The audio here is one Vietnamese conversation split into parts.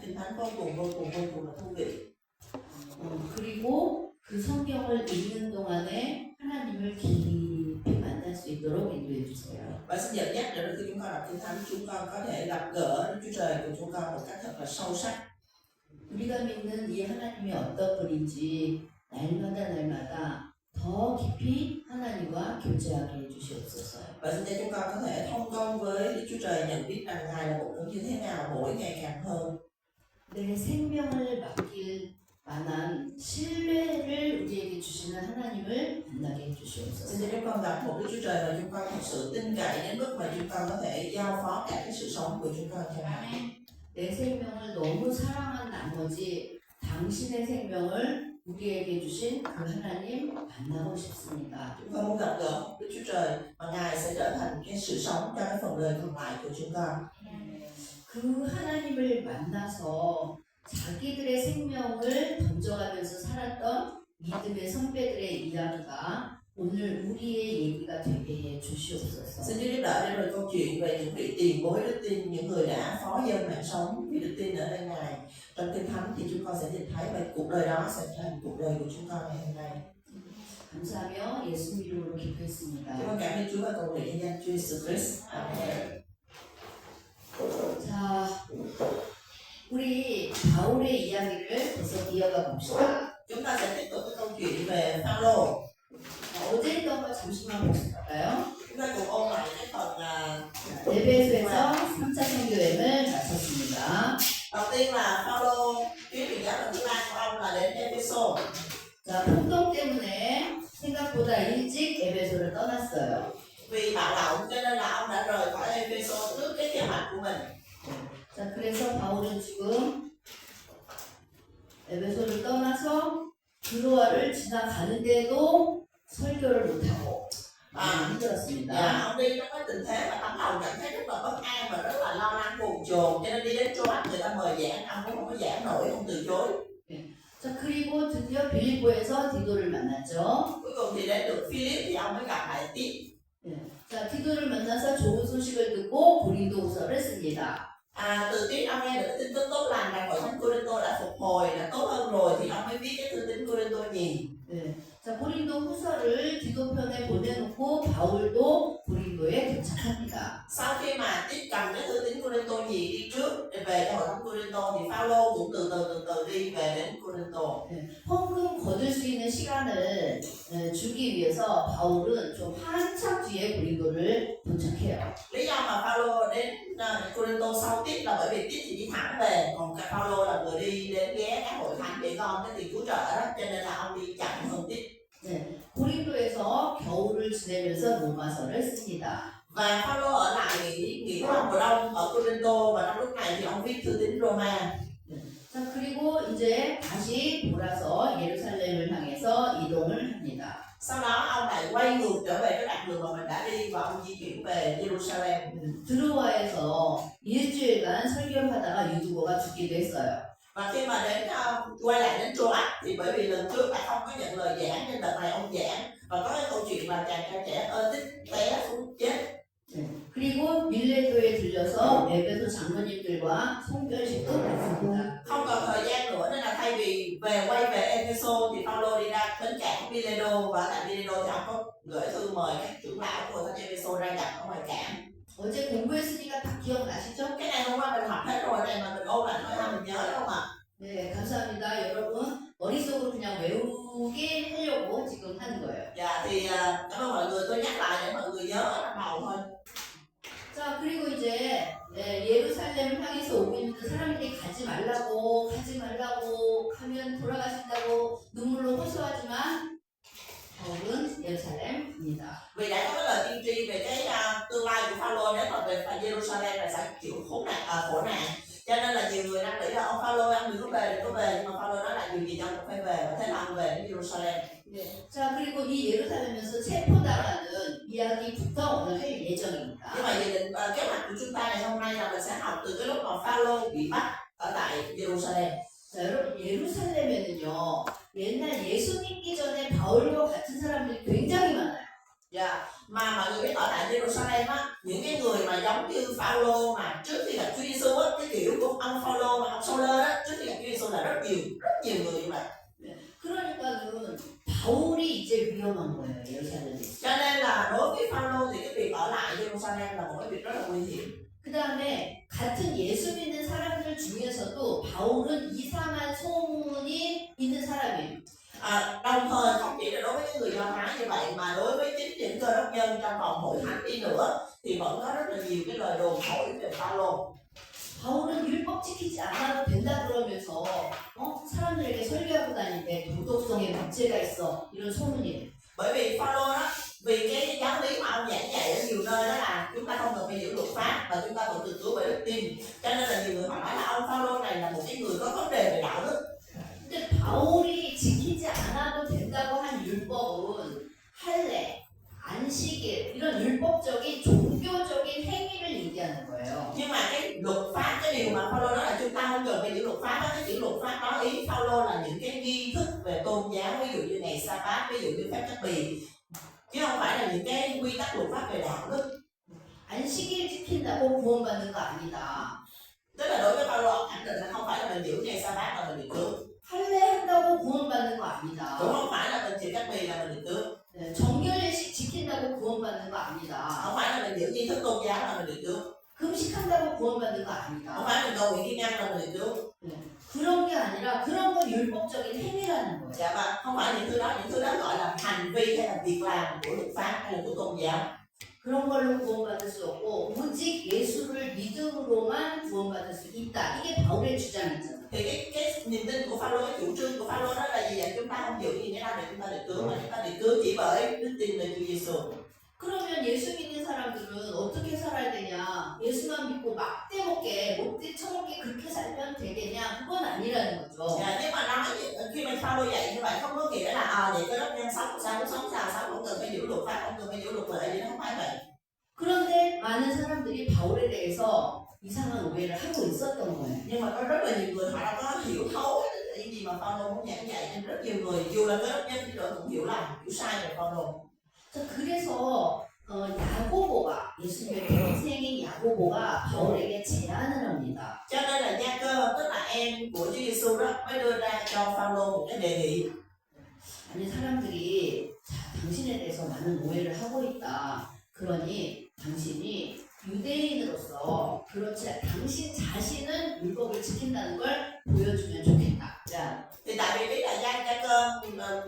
Kinh Thánh vô cùng là thú vị. 그리고 그 성경을 읽는 동안에 하나님을 깊이 만날 수 있도록 인도해 주세요. Và xin dẫn dắt để khi chúng con đọc Kinh Thánh, chúng con có thể gặp gỡ Đức Chúa Trời của chúng con một cách thật là sâu sắc. 우리가 믿는 이 하나님이 어떤 분인지 날마다 더 깊이 하나님과 교제하게 해주시옵소서. Và xin cho chúng con có thể thông công với Đức Chúa Trời, nhận biết rằng Ngài là một người như thế nào mỗi ngày càng hơn. 내 생명을 맡길 만한 신뢰를 우리에게 주시는 하나님을 만나게 해주시옵소서. Xin cho chúng con gặp một Đức Chúa Trời và chúng con thật sự tin cậy đến mức mà chúng con có thể giao phó cả cái sự sống của chúng con cho Ngài. 내 생명을 너무 사랑한 나머지 당신의 생명을 우리에게 주신 그 하나님 만나고 싶습니다. Chúng con muốn gặp gỡ Đức Chúa Trời và Ngài sẽ trở thành cái sự sống cho cái phần đời còn lại của chúng con. 그 하나님을 만나서 자기들의 생명을 던져가면서 살았던 믿음의 선배들의 이야기가 오늘 우리의 얘기가 되게 해 주시옵소서. Xin Chúa giúp đỡ để rồi câu chuyện về những vị tiền bối đức tin, những người đã phó dâng mạng sống vì đức tin ở nơi Ngài trong Kinh Thánh thì chúng con sẽ nhìn thấy và cuộc đời đó sẽ trở thành cuộc đời của chúng con ngày hôm nay. 감사하며 예수 이름으로 기도했습니다. Chúng con cảm ơn Chúa và cầu nguyện nhân danh Chúa Jesus Christ. Amen. 자, 우리 바울의 이야기를 계속 이어가 봅시다. Chúng ta sẽ tiếp tục cái câu chuyện về Phaolô. 어제 했던 거 잠시만 볼까요? Chúng ta cùng ôn lại cái phần 에베소에서 3차 선교여행을 마쳤습니다. đầu tiên là Phaolô chuyến truyền giáo lần thứ 3 của ông là đến Ephesos. 자, 폭동 때문에 생각보다 일찍 에베소를 떠났어요. Vì bạo động cho nên là ông đã rời khỏi Ephesos trước cái kế hoạch của mình. 자, 그래서 바울은 지금 에베소를 떠나서 드로아를 지나가는데도 설교를 못하고 힘들었습니다. Ông đi trong cái tình thế mà tấm lòng cảm thấy rất là bất an và rất là lo lắng buồn chồn, cho nên đi đến Troas người ta mời giảng, ông cũng không có giảng nổi, không từ chối. 자, 그리고 드디어 빌립보에서 디도를 만났죠. Cuối cùng thì đến được Philip thì ông mới gặp lại tiếp. 자, 디도를 만나서 좋은 소식을 듣고 고린도후서를 씁니다. Từ khi ông nghe được cái tin tức tốt lành rằng hội thánh Cô-rinh-tô đã phục hồi, đã tốt hơn rồi thì ông mới viết cái thư tín Cô-rinh-tô nhì. 자, 고린도 후서를 디도편에 보내놓고 바울도 고린도에 도착합니다. Sau khi mà tiếp cầm cái thư tín Cô-rinh-tô nhì đi trước để về cho hội thánh Cô-rinh-tô thì Phaolô cũng từ từ đi về đến Cô-rinh-tô. 헌금 거둘 수 있는 시간을 주기 위해서 바울은 좀 한참 뒤에 고린도를 도착해요. Lý do mà Phaolô đến Cô-rinh-tô sau tiếp là bởi vì tiếp thì đi thẳng về, còn Phaolô là người đi đến ghé các hội thánh để gom cái tiền cứu trợ đó, cho nên là ông đi chậm hơn tiếp. 고린도에서 겨울을 지내면서 로마서를 씁니다. Và Phaolô ở lại nghỉ mùa đông ở Cô-rinh-tô và trong lúc này thì ông viết thư tín Roma. 자, 그리고 이제 다시 돌아서 예루살렘을 향해서 이동을 합니다. Sau đó ông lại quay ngược trở về cái đoạn đường mà mình đã đi và ông di chuyển về Jerusalem. 드로아에서 일주일간 설교하다가 유두고가 죽기도 했어요. Và khi mà đến quay lại đến Troas thì bởi vì lần trước đã không có nhận lời giảng nên đợt này ông giảng và có cái câu chuyện là chàng trai trẻ tích té xuống chết. 그리고 밀레도에 들려서 에베소 장로님들과 송별식도 했습니다. Không còn thời gian nữa nên là thay vì quay về Ephesos thì Phaolô đi ra bến cảng Mileto và tại Mileto thì ông có gửi thư mời các trưởng lão của thánh Ephesos ra gặp ở ngoài cảng. 어제 공부했으니까 다 기억나시죠? Cái này hôm qua mình học hết rồi này mà mình ôn lại nói sao mình nhớ không ạ? 네, 감사합니다. 여러분 머릿속으로 그냥 외우게 하려고 지금 하는 거예요. Dạ thì cảm ơn mọi người, tôi nhắc lại để mọi người nhớ ở trong đầu thôi. 자, 그리고 이제 예루살렘을 향해서 오고 있는데 사람들이 가지 말라고 하면 돌아가신다고 눈물로 호소하지만 바울은 예루살렘 갑니다. Vì đã có cái lời tiên tri về cái tương lai của Phaolô nếu mà về Jerusalem là sẽ chịu khổ nạn, cho nên là nhiều người đang nghĩ là ông Phaolô ông đừng có về, nhưng mà Phaolô nói là điều gì cho ông cũng phải về, và thế là ông về đến Jerusalem. 자, 그리고 이 예루살렘에서 체포당하는 이야기부터 오늘 할 예정입니다. Nhưng mà dự định kế hoạch của chúng ta ngày hôm nay là mình sẽ học từ cái lúc mà Phaolô bị bắt ở tại Jerusalem. 자, 여러분 예루살렘에는요 옛날 예수 믿기 전에 바울과 같은 사람들이 굉장히 많아요. Mà mọi người biết ở tại Jerusalem á, những cái người mà giống như Phaolô mà trước khi gặp Chúa Giêsu á, cái kiểu của ông Phaolô mà ông Saul đó trước khi gặp Chúa Giêsu là rất nhiều người như vậy. 그러니까는 바울이 이제 위험한 거예요, 예루살렘에. Cho nên là đối với Phaolô thì cái việc ở lại Jerusalem là một cái việc rất là nguy hiểm. 그 다음에 같은 예수 믿는 사람들 중에서도 바울은 이상한 소문이 있는 사람이에요. Đồng thời không chỉ là đối với những người Do Thái như vậy mà đối với chính những cơ đốc nhân trong vòng hội thánh đi nữa thì vẫn có rất là nhiều cái lời đồn thổi về Phaolô. 바울은 율법 지키지 않아도 된다 그러면서 사람들에게 설교하고 다니는데 도덕성에 문제가 있어 이런 소문이에요. Bởi vì Phaolô đó, vì cái giáo lý mà ông giảng dạy ở nhiều nơi đó là chúng ta không cần phải giữ luật pháp và chúng ta vẫn được cứu bởi đức tin. Cho nên là nhiều người họ nói là ông Phaolô này là một cái người có vấn đề về đạo đức. 근데 바울이 지키지 않아도 된다고 한 율법은 할례, 안식일 이런 율법적인 종교적인 행위를 얘기하는 거예요. Nhưng mà cái luật pháp, cái điều mà Phaolô nói là chúng ta không cần phải giữ luật pháp đó, cái chữ luật pháp đó ý Phaolô là những cái nghi thức về tôn giáo, ví dụ như ngày Sa-bát, ví dụ như phép cắt bì, chứ không phải là những cái quy tắc luật pháp về đạo đức. 안식일 지킨다고 구원받는 거 아니다. Tức là đối với Phaolô khẳng định là không phải là mình giữ ngày Sa-bát là mình được cứu, 할례 한다고 구원받는 거 아니다. cũng không phải là mình chịu cắt bì là mình được cứu, 정결 예식 지킨다고 구원받는 거 아니다. không phải là mình giữ nghi thức tôn giáo là mình được cứu, 금식한다고 구원받는 거 không 아니다. phải mình cầu nguyện kiêng ăn là mình được cứu. 그런 게 아니라 그런 건 율법적인 행위라는 거예요. Dạ vâng, không phải những thứ đó gọi là hành vi hay là việc làm của luật pháp hay là của tôn giáo. 그런 걸로 구원받을 수 없고 오직 예수를 믿음으로만 구원받을 수 있다. 이게 바울의 주장이잖아요. Thì cái niềm tin của Phaolô, cái chủ trương của Phaolô đó là gì vậy? Chúng ta không giữ gì để chúng ta được cứu mà chúng ta được cứu chỉ bởi đức tin về Chúa Giêsu. 그러면 예수 믿는 사람들은 어떻게 살아야 되냐? 예수만 믿고 막대먹게, 못돼 처먹게 그렇게 살면 되겠냐? 그건 아니라는 거죠. Dạ, nhưng mà nói khi mà Phaolô dạy như vậy không có nghĩa là vậy cái đó nhân sống sao sống không cần phải giữ luật pháp, không cần phải giữ luật lệ gì, nó không phải vậy. 그런데 많은 사람들이 바울에 대해서 이상한 오해를 하고 있었던 거예요. Nhưng mà có rất là nhiều người họ đã có hiểu thấu cái gì mà Phaolô muốn giảng dạy, nên rất nhiều người dù là cái đốc nhân thì cũng hiểu lầm, hiểu sai về Phaolô. 자, 그래서 야고보가 예수님의 동생인 야고보가 바울에게 제안을 합니다. Cho nên là Gia-cơ tức là em của Chúa Giêsu đó mới đưa ra cho Phaolô một cái đề nghị. 아니 사람들이 당신에 대해서 많은 오해를 하고 있다. 그러니 당신이 유대인으로서 그렇지 당신 자신은 율법을 지킨다는 걸 보여주면 좋겠다. 자, Thì tại vì biết là Gia-cơ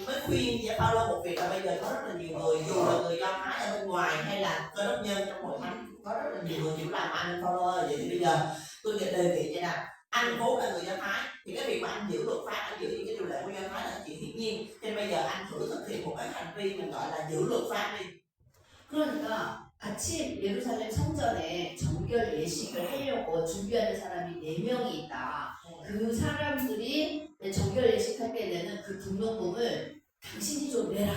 mới khuyên với Phaolô một việc là bây giờ có rất là nhiều người dù là người Do Thái ở bên ngoài hay là cơ đốc nhân trong hội thánh có rất là nhiều người chịu làm ăn Phaolô ơi, vậy thì bây giờ tôi đề nghị vậy nè, anh vốn là người Do Thái thì cái việc mà anh giữ luật pháp, anh giữ những cái điều lệ của Do Thái là chuyện hiển nhiên, cho nên bây giờ anh thử thực hiện một cái hành vi mình gọi là giữ luật pháp đi. 그러니까 아침 예루살렘 성전에 정결 예식을 하려고 준비하는 사람이 4명이 있다. 그 사람들이 정결 예식할 때 내는 그 등록금을 당신이 좀 내라.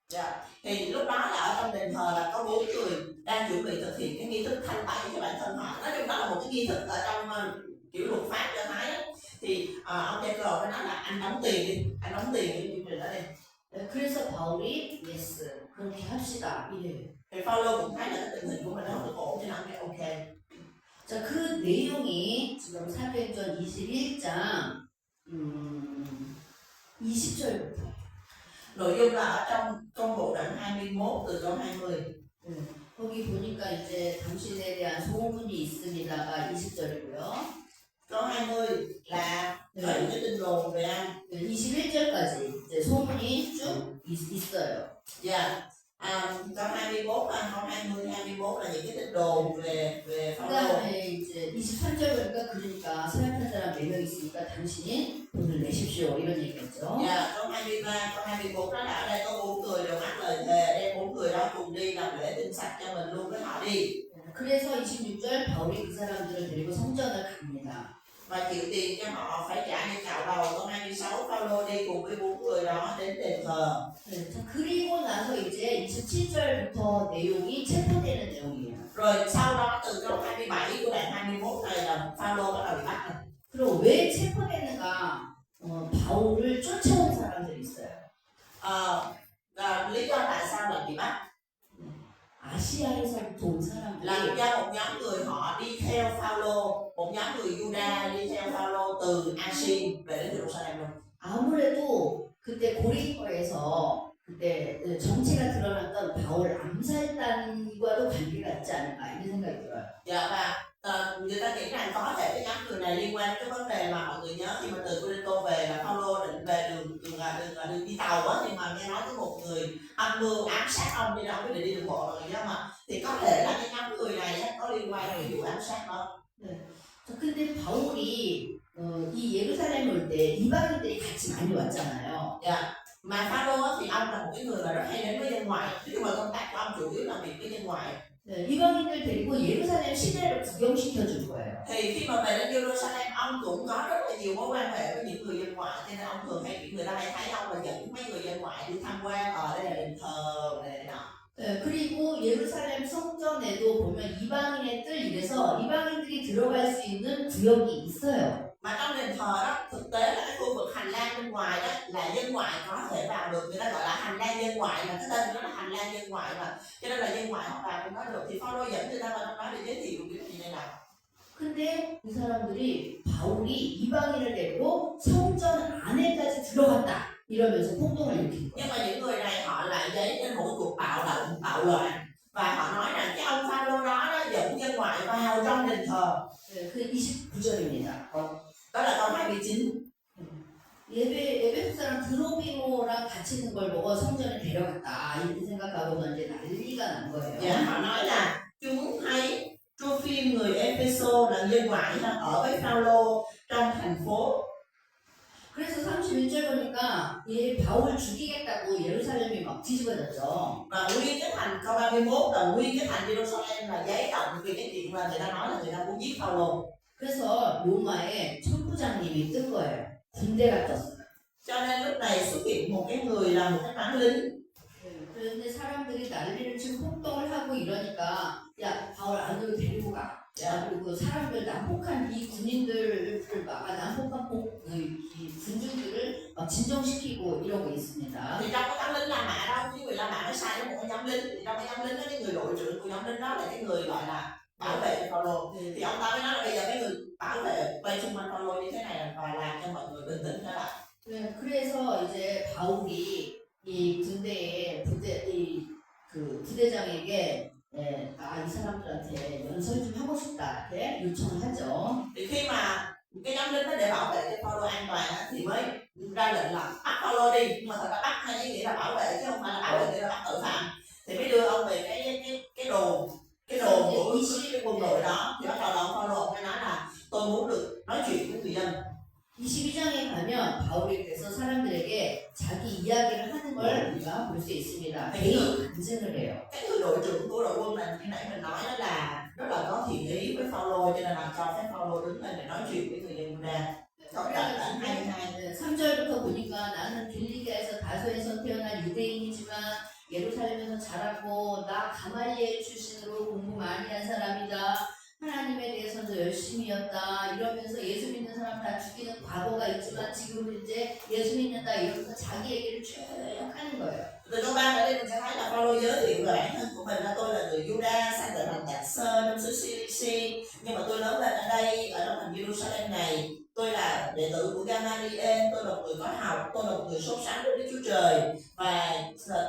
Dạ. Thì lúc đó là ở trong đền thờ là có 4 người đang chuẩn bị thực hiện cái nghi thức thanh tẩy cho bản thân họ. Nói chung đó là một cái nghi thức ở trong kiểu luật pháp Do Thái đó. Thì ông Gia-cơ mới nói là anh đóng tiền đi, anh đóng tiền đi chương trình đó đi. 그래서 바울이 예스 그렇게 합시다 이래요. Thì Phaolô cũng thấy là cái tình hình của mình nó không được ổn cho nên ông nói ok. 자, 그 내용이 지금 사도행전 21장 20절부터. Nội dung là ở trong công vụ đoạn 21 từ câu 20. 거기 보니까 이제 당신에 대한 소문이 있습니다가 20절이고요. Câu 20 là có những cái tin đồn về anh. 21절까지 이제 소문이 쭉 있어요. Dạ. Câu 21, câu 20, 21 là những cái tin đồn về Phaolô. 그다음에 이제 23절 보니까 그러니까 사역한 사람 4명 있으니까 당신이 돈을 내십시오 이런 얘기였죠. Dạ, câu 23, câu 21 đó là ở đây có 4 người đều mắc lời thề, đem 4 người đó cùng đi làm lễ tinh sạch cho mình luôn với họ đi. 그래서 26절 바울이 그 사람들을 데리고 성전을 갑니다. Và chịu tiền cho họ phải trả như cạo đầu. Câu 26 Phaolô đi cùng với 4 người đó đến đền thờ. 자, 그리고 나서 이제 27절부터 내용이 체포되는 내용이에요. Rồi sau đó từ câu 27 của đoạn 21 này là Phaolô bắt đầu bị bắt rồi. 그리고 왜 체포되는가? 바울을 쫓아온 사람들이 있어요. Lý do tại sao lại bị bắt 아시아에서부터 온 là 사람들이 do một nhóm người họ đi theo Phaolô, một nhóm người Juda đi theo Phaolô từ Asin về đến Jerusalem luôn. 아무래도 그때 고린도에서 그때 정체가 드러났던 바울 암살단과도 관계가 있지 않을까 이런 생각이 들어요. Dạ và người ta nghĩ rằng có thể cái nhóm người này liên quan đến cái vấn đề mà mọi người nhớ khi mà từ Corinto về là Phaolô định về đường đi tàu á, nhưng mà nghe nói có một người âm mưu ám sát ông nên ông quyết định đi đường bộ, mọi người nhớ mà, thì có thể là cái nhóm người này á, có liên quan đến vụ ám sát đó. 근데 바울이 이 예루살렘 올 때 이방인들이 같이 많이 왔잖아요. Mà Phaolô thì ông là một cái người mà rất hay đến với dân ngoại, nói chung là công tác của ông chủ yếu là việc với dân ngoại. 이방인들 데리고 예루살렘 시내를 구경시켜 줄 거예요. Thì khi mà về đến Jerusalem, ông cũng có rất là nhiều mối quan hệ với những người dân ngoại, cho nên ông thường hay người ta hay thấy ông là dẫn mấy người dân ngoại đi tham quan ở đây là đền thờ này nọ. 그리고 예루살렘 성전에도 보면 이방인의 뜰 이래서 이방인들이 들어갈 수 있는 구역이 있어요. Mà trong đền thờ đó, thực tế là cái khu vực hành lang bên ngoài đó là dân ngoại có thể vào được, người ta gọi là hành lang dân ngoại, mà cái tên của nó là hành lang dân ngoại mà, cho nên là dân ngoại họ vào trong đó được. Thì Phaolô dẫn người ta vào trong đó để giới thiệu cái gì này nào. 근데 이 사람들이 바울이 이방인을 데리고 성전 안에까지 들어갔다 이러면서 폭동을 일으킨 거예요. Nhưng mà những người này họ lại dấy lên một cái cuộc bạo động, bạo loạn, và họ nói rằng cái ông Phaolô đó dẫn dân ngoại vào trong đền thờ. 그 29절입니다. Đó là câu 29. 에베소 사람 드로비모랑 같이 있는 걸 보고 성전에 데려갔다 이렇게 생각하고 이제 난리가 난 거예요. Dạ, họ nói là chúng thấy Trophy người Epheso là dân ngoại ở với Phaolô trong thành phố. 그래서 31절 보니까 이 바울 죽이겠다고 예루살렘이 막 뒤집어졌죠. Và nguyên cái thành câu 31 là nguyên cái thành Jerusalem là giấy động vì cái chuyện là người ta nói là người ta muốn giết Phaolô. 그래서 로마에 천부장님이 뜬 거예요. 군대가 떴어요. Cho nên lúc này xuất hiện một cái người là một cái toán lính. 그런데 사람들이 난리를 치고 폭동을 하고 이러니까 야 바울 안으로 데리고 가. 야 그리고 사람들 난폭한 이 군인들을 막 난폭한 이 군중들을 막 진정시키고 이러고 있습니다. Thì trong cái toán lính La Mã đó, cái người La Mã nó sai với một cái nhóm lính, thì trong cái nhóm lính đó cái người đội trưởng của nhóm lính đó là cái người gọi là bảo vệ cho Phaolô. Thì ông ta mới nói là bây giờ cái người bảo vệ quay xung quanh Phaolô như thế này và làm cho mọi người bình tĩnh trở lại. 그래서 이제 바울이 이 군대의 부대장에게 이 사람들한테 연설 좀 하고 싶다 이렇게 요청을 하죠. Thì khi mà cái nhóm lính đó để bảo vệ cho Phaolô an toàn thì mới ra lệnh là bắt Phaolô đi, nhưng mà thật ra bắt hay nghĩa là bảo vệ chứ không phải là bảo vệ nghĩa là bắt tội phạm. Thì mới đưa ông về cái đồn của cái quân đội đó. Thì bắt đầu là ông Phaolô mới nói là tôi muốn được nói chuyện với người dân. 22장에 가면 바울이 그래서 사람들에게 자기 이야기를 하는 걸 우리가 볼 수 있습니다. 개인 간증을 해요. Cái người đội trưởng của đội quân này khi nãy mình nói đó là rất là có thiện ý với Phaolô, cho nên là cho phép Phaolô đứng lên để nói chuyện với người dân ra. Đoạn 22. 3절부터 보니까 나는 빌리기아에서 다소에서 태어난 유대인이지만 예루살렘에서 자랐고 나 가말리엘 출신으로 공부 많이 한 사람이다. 하나님에 대해서도 열심히였다. 이러면서 예수 믿는 사람 다 죽이는 과거가 있지만 지금은 이제 예수 믿는다 이러면서 자기 얘기를 쭉 하는 거예요. Từ câu 3 ở đây mình sẽ thấy là Phaolô giới thiệu về bản thân của mình là tôi là người Juda, sang từ thành Nhạc Sơ trong xứ Cilici, nhưng mà tôi lớn lên ở đây, ở trong thành Jerusalem này. Tôi là đệ tử của Gamaliel, tôi là một người có học, tôi là một người sốt sắng với Đức Chúa Trời, và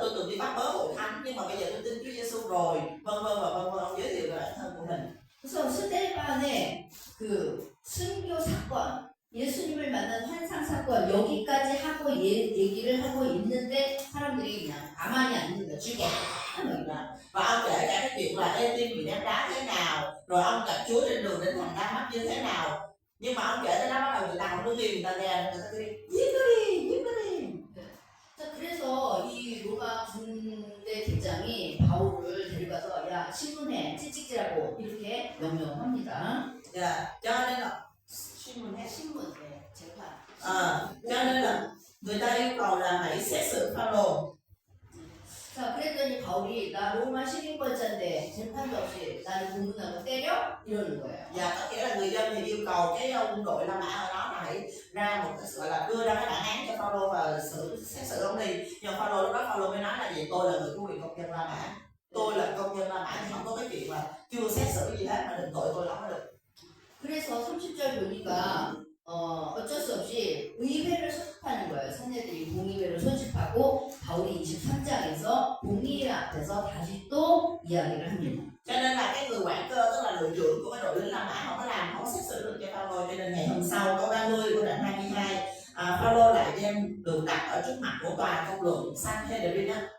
tôi từng đi bắt bớ hội thánh, nhưng mà bây giờ tôi tin Chúa Giêsu rồi, vân vân và vân vân. Ông giới thiệu về bản thân của mình. 그래서 스데반의 그 순교 사건, 예수님을 만난 환상 사건 여기까지 하고 얘기를 하고 있는데 사람들이 그냥 가만히 앉는 거야. 죽여. Và ông kể ra cái chuyện là Ê-tim bị ném đá thế nào, rồi ông gặp Chúa trên đường đến thành Đa-mách như thế nào. Nhưng mà ông kể tới đó bắt đầu người ta không có tin, người ta nghe, người ta kêu giết nó đi, giết nó đi. 그래서 이 로마 군대 대장이 바울을 데려가서 야 신문해 채찍질하고 이렇게 명령합니다. Cho nên là 신문해 재판. cho nên là người ta yêu cầu là hãy xét xử Phaolô. 자 그랬더니 바울이 나 로마 시민권자인데 재판도 없이 나를 고문하고 때려 이러는 거예요. Và có nghĩa là người dân thì yêu cầu cái quân đội La Mã ở đó là hãy ra một cái gọi là đưa ra cái bản án cho Phaolô và xét xử ông đi. Nhưng Phaolô lúc đó Phaolô mới nói là gì, tôi là người của quyền công dân La Mã, tôi là công dân La Mã thì không có cái chuyện mà chưa xét xử gì hết mà đừng tội tôi lắm mới được. 그래서 30절 보니까 의회를 소집하는 거예요. 사내들이 공의회를 소집하고 바울이 23장에서 공의회 앞에서 다시 또 이야기를 합니다. Cho nên là cái người quản cơ, tức là đội trưởng của cái đội lính La Mã, không có làm, không có xét xử được cho Phaolô. Cho nên ngày hôm sau câu 30 của đoạn 22, Phaolô lại đem được đặt ở trước mặt của tòa công luận Sanhedrin á.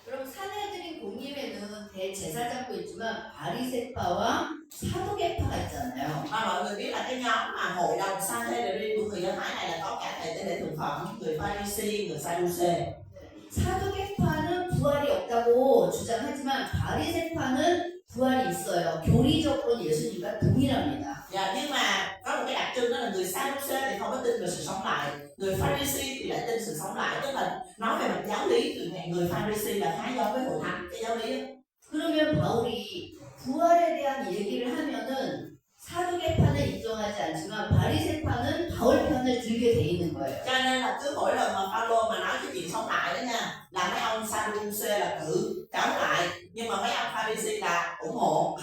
그럼 사내들인 공의회는 대제사장도 있지만 바리새파와 사두개파가 있잖아요. Mà mọi người biết là cái nhóm mà hội đồng Sanhedrin của người Do Thái này là có cả thầy tế lễ thượng phẩm, người Pharisee, người Sadducee. 사두개파는 부활이 없다고 주장하지만 바리새파는 부활이 있어요. 교리적으로 예수님과 동일합니다. Dạ, nhưng mà có một cái đặc trưng đó là người Sadducee thì không có tin về sự sống lại, người Pharisee thì lại tin sự sống lại. Tức là nói về mặt giáo lý thì người Pharisee là khá giống với hội thánh cái giáo lý đó. 그러면 바울이 부활에 대한 얘기를 하면은 사두개파는 인정하지 않지만 바리새파는 바울 편을 들게 돼 있는 거예요. Cho nên là cứ mỗi lần mà Phaolô mà nói cái chuyện sống lại đó nha, là mấy ông Sadducee là cử chống lại, nhưng mà mấy ông Pharisee là ủng hộ.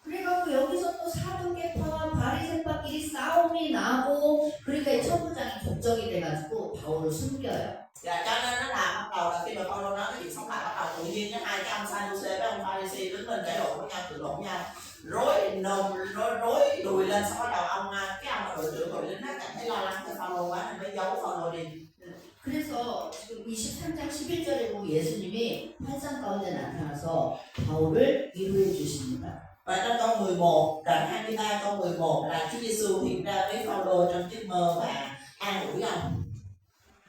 그래갖고 여기서 또 사두개파와 바리새파끼리 싸움이 나고 그러니까 이 천부장이 걱정이 돼가지고 바울을 숨겨요. Dạ, cho nên nó là bắt đầu là khi mà Phaolô nói cái chuyện sống lại, bắt đầu tự nhiên cái hai cái ông Sadducee với ông Pharisee đứng lên cãi lộn với nhau, cự lộn nhau, rối đùi lên. Xong bắt đầu cái ông đội trưởng đội lính nó cảm thấy lo lắng cho Phaolô quá nên mới giấu Phaolô đi. 그래서 지금 23장 11절에 보면 예수님이 환상 가운데 나타나서 바울을 위로해 주십니다. Và trong câu 11, đoạn 23 câu 11 là Chúa Giêsu hiện ra với Phaolô trong giấc mơ và an ủi ông.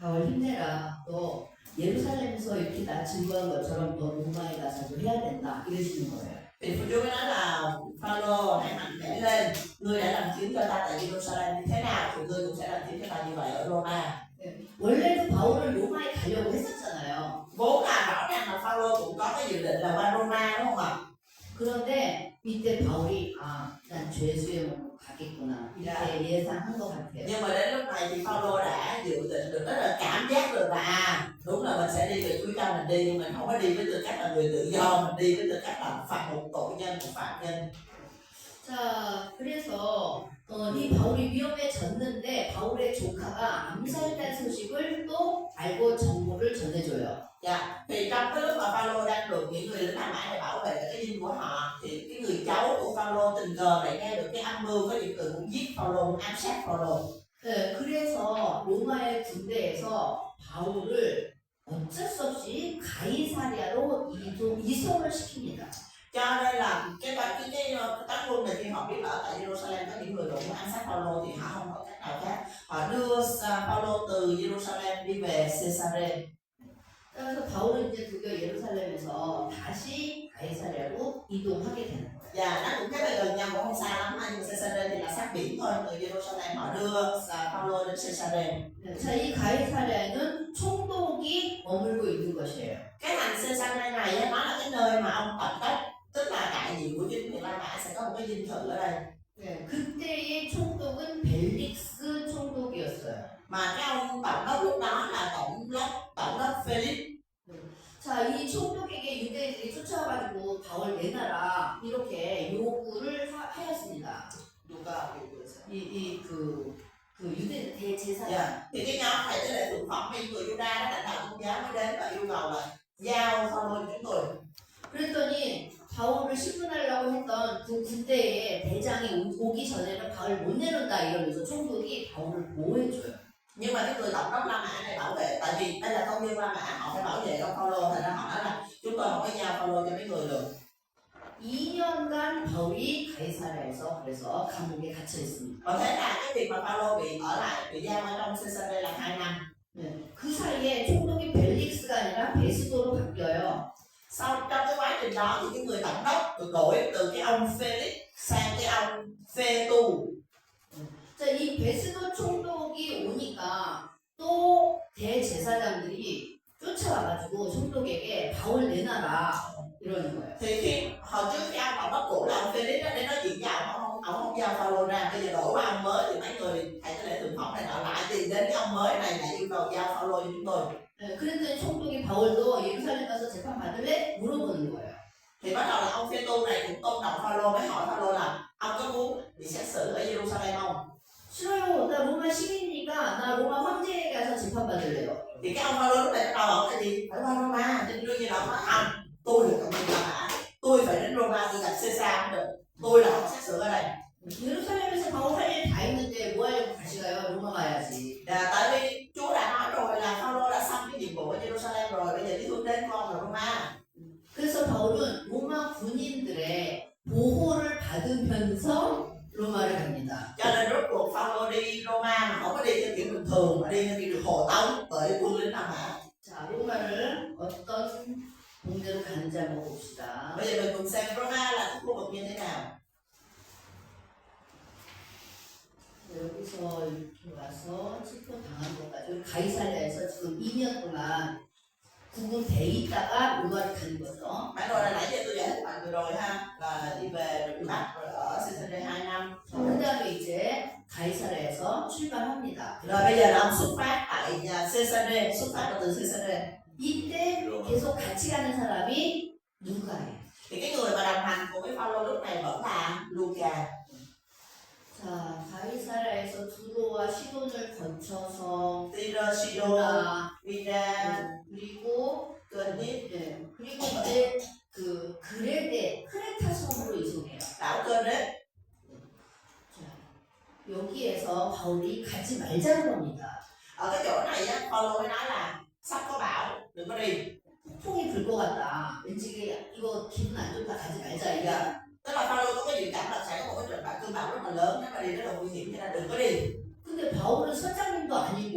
바울 힘내라. 너 예루살렘에서 이렇게 나 증거한 것처럼 너 로마에 가서도 해야 된다. 이러시는 거예요. Thì Chúa mới nói là Phaolô hãy mạnh mẽ lên, ngươi đã làm chứng cho ta tại Jerusalem như thế nào thì ngươi cũng sẽ làm chứng cho ta như vậy ở Roma. 원래도 바울을 로마에 가려고 했었잖아요. Vốn là rõ ràng là Phaolô cũng có cái dự định là qua Roma đúng không ạ? 그런데 이때 바울이 난 죄수의 몸으로 가겠구나 이렇게 예상한 것 같아요. Nhưng mà đến lúc này thì Phaolô đã dự định được, rất là cảm giác được là đúng là mình sẽ đi về Chúa cho mình đi, nhưng mình không có đi với tư cách là người tự do, mình đi với tư cách là một tội nhân, một phạm nhân. 자, 그래서 이 바울이 위험해졌는데 바울의 조카가 암살된 소식을 또 알고 정보를 전해줘요. Dạ, thì trong cái lúc mà Phaolô đang được những người lính La Mã để bảo vệ cái dinh của họ, thì cái người cháu của Phaolô tình cờ lại nghe được cái âm mưu có những người muốn giết Phaolô, muốn ám sát Phaolô. 네, 그래서 로마의 군대에서 바울을 어쩔 수 없이 가이사랴로 이송을 시킵니다. Cho nên là cái tác quân này khi họ biết ở tại Jerusalem có những người muốn ám sát Phaolô thì họ không có cách nào khác, họ đưa Phaolô từ Jerusalem đi về Caesarea. 그래서 바울은 이제 드디어 예루살렘에서 다시 가이사랴로 이동하게 되는 거예요. Dạ, nó cũng cái gần nhau cũng không xa lắm, nhưng Caesarea thì là sát biển thôi, từ Jerusalem họ đưa Phaolô đến Caesarea. 자, 이 가이사랴는 총독이 머물고 있는 것이에요. Cái thành Caesarea này nó là cái nơi mà ông tập đốc, tức là đại diện của chính quyền La Mã sẽ có một cái dinh thự ở đây. 네, 그때의 총독은 벨릭스 총독이었어요. Mà cái ông tổng đốc lúc đó là tổng đốc Philip. 자, 이 총독에게 유대인들이 쫓아와가지고 바울 내놔라 이렇게 요구를 하였습니다. 누가 그 유대 대제사장. Dạ. Thì cái nhóm này tức là thực phẩm hay người Juda đó, lãnh đạo tôn giáo mới đến và yêu cầu là giao Phaolô cho chúng tôi. 그랬더니 바울을 신문하려고 했던 그 군대의 대장이 오기 전에는 바울을 못 내놓는다 이러면서 총독이 바울을 보호해줘요. Nhưng mà cái người tổng đốc La Mã này bảo vệ, tại vì đây là công dân La Mã, họ phải bảo vệ ông Phaolô, thành ra họ nói là chúng tôi không có giao Phaolô cho mấy người được. 2년간 바울이 가이사랴에서 그래서 감옥에 갇혀 있습니다. Và thế là cái việc mà Phaolô bị ở lại, bị giam ở trong Caesarea là 2 năm. 네. 그 사이에 총독이 벨릭스가 아니라 베스도로 바뀌어요. Sau trong cái quá trình đó thì cái người tổng đốc được đổi từ cái ông Felix sang cái ông Phaetu. 자, 이 베스도 총독이 오니까 또 대제사장들이 쫓아와가지고 총독에게 바울 내놔라 이러는 거예요. Thì khi hồi trước cái ông tổng đốc cũ là ông Felix đó, để nói chuyện với ông không giao Phaolô ra, bây giờ đổi qua ông mới thì mấy người thầy tế lễ thượng phẩm này nọ lại tìm đến cái ông mới này lại yêu cầu giao Phaolô cho chúng tôi. 네, 그랬더니 총독이 바울도 예루살렘 가서 재판 받을래? 물어보는 거예요. Thì bắt đầu là ông Phaetu này cũng tôn trọng Phaolô, mới hỏi Phaolô là ông có muốn bị xét xử ở Jerusalem không? 싫어요. 나 로마 시민이니까 왕이니까 나 로마 황제에게 가서 재판받을래요. Thì cái ông Phaolô lúc này bắt đầu ông là gì? Phải qua Roma. Cho nên đương nhiên là ông nói không, tôi được cộng đồng La Mã, tôi phải đến Roma, tôi gặp Caesar mới được. Tôi là ông xét xử ở đây. 예루살렘에서 바울 할 일 다 있는데 뭐 하려고 다시 가요? 로마 가야지. Tại vì Chúa đã nói rồi là Phaolô đã xong cái nhiệm vụ ở Jerusalem rồi, bây giờ đi hướng đến con là Roma. 그래서 바울은 로마 군인들의 보호를 받으면서 로마를 갑니다. Cho nên rốt cuộc Phaolô đi Roma mà không có đi theo kiểu bình thường mà đi theo kiểu được hộ tống bởi quân lính La Mã. 자, 로마를 어떤 공대로 가는지 한번 봅시다. Bây giờ mình cùng xem Roma là cái khu vực như thế nào. 여기서 이렇게 와서 체포당한 것까지 가이사랴에서 지금 2년 동안 구금돼 있다가 로마를 가는 거죠. Bản đồ là nãy giờ tôi giải thích bạn vừa rồi ha, là đi về rồi bị bắt rồi ở Caesarea 2 năm. 그 다음에 이제 가이사랴에서 출발합니다. Rồi bây giờ là ông xuất phát tại nhà Caesarea, xuất phát từ Caesarea. 이때 계속 같이 가는 사람이 누가예요. Thì cái người mà đồng hành cùng với Phaolô lúc này vẫn là Luca. 자, 가이사랴에서 두로와 시돈을 거쳐서 Tyre, Sidon, 로마 Myra, 그리고 Corinth, 네, 그리고 이제 그 크레타 섬으로 이송해요. đảo Corinth. 자, 여기에서 바울이 가지 말자는 겁니다. Ở cái chỗ này á, Phaolô mới nói là sắp có bão, đừng có đi. 풍이 불 것 같다. 왠지 이거 기분 안 좋다. 가지 말자 이거. Tức là Phaolô có cái dự cảm là sẽ có một cái trận bão cơn bão rất là lớn, nếu mà đi rất là nguy hiểm cho nên đừng có đi. 근데 바울은 선장님도 아니고,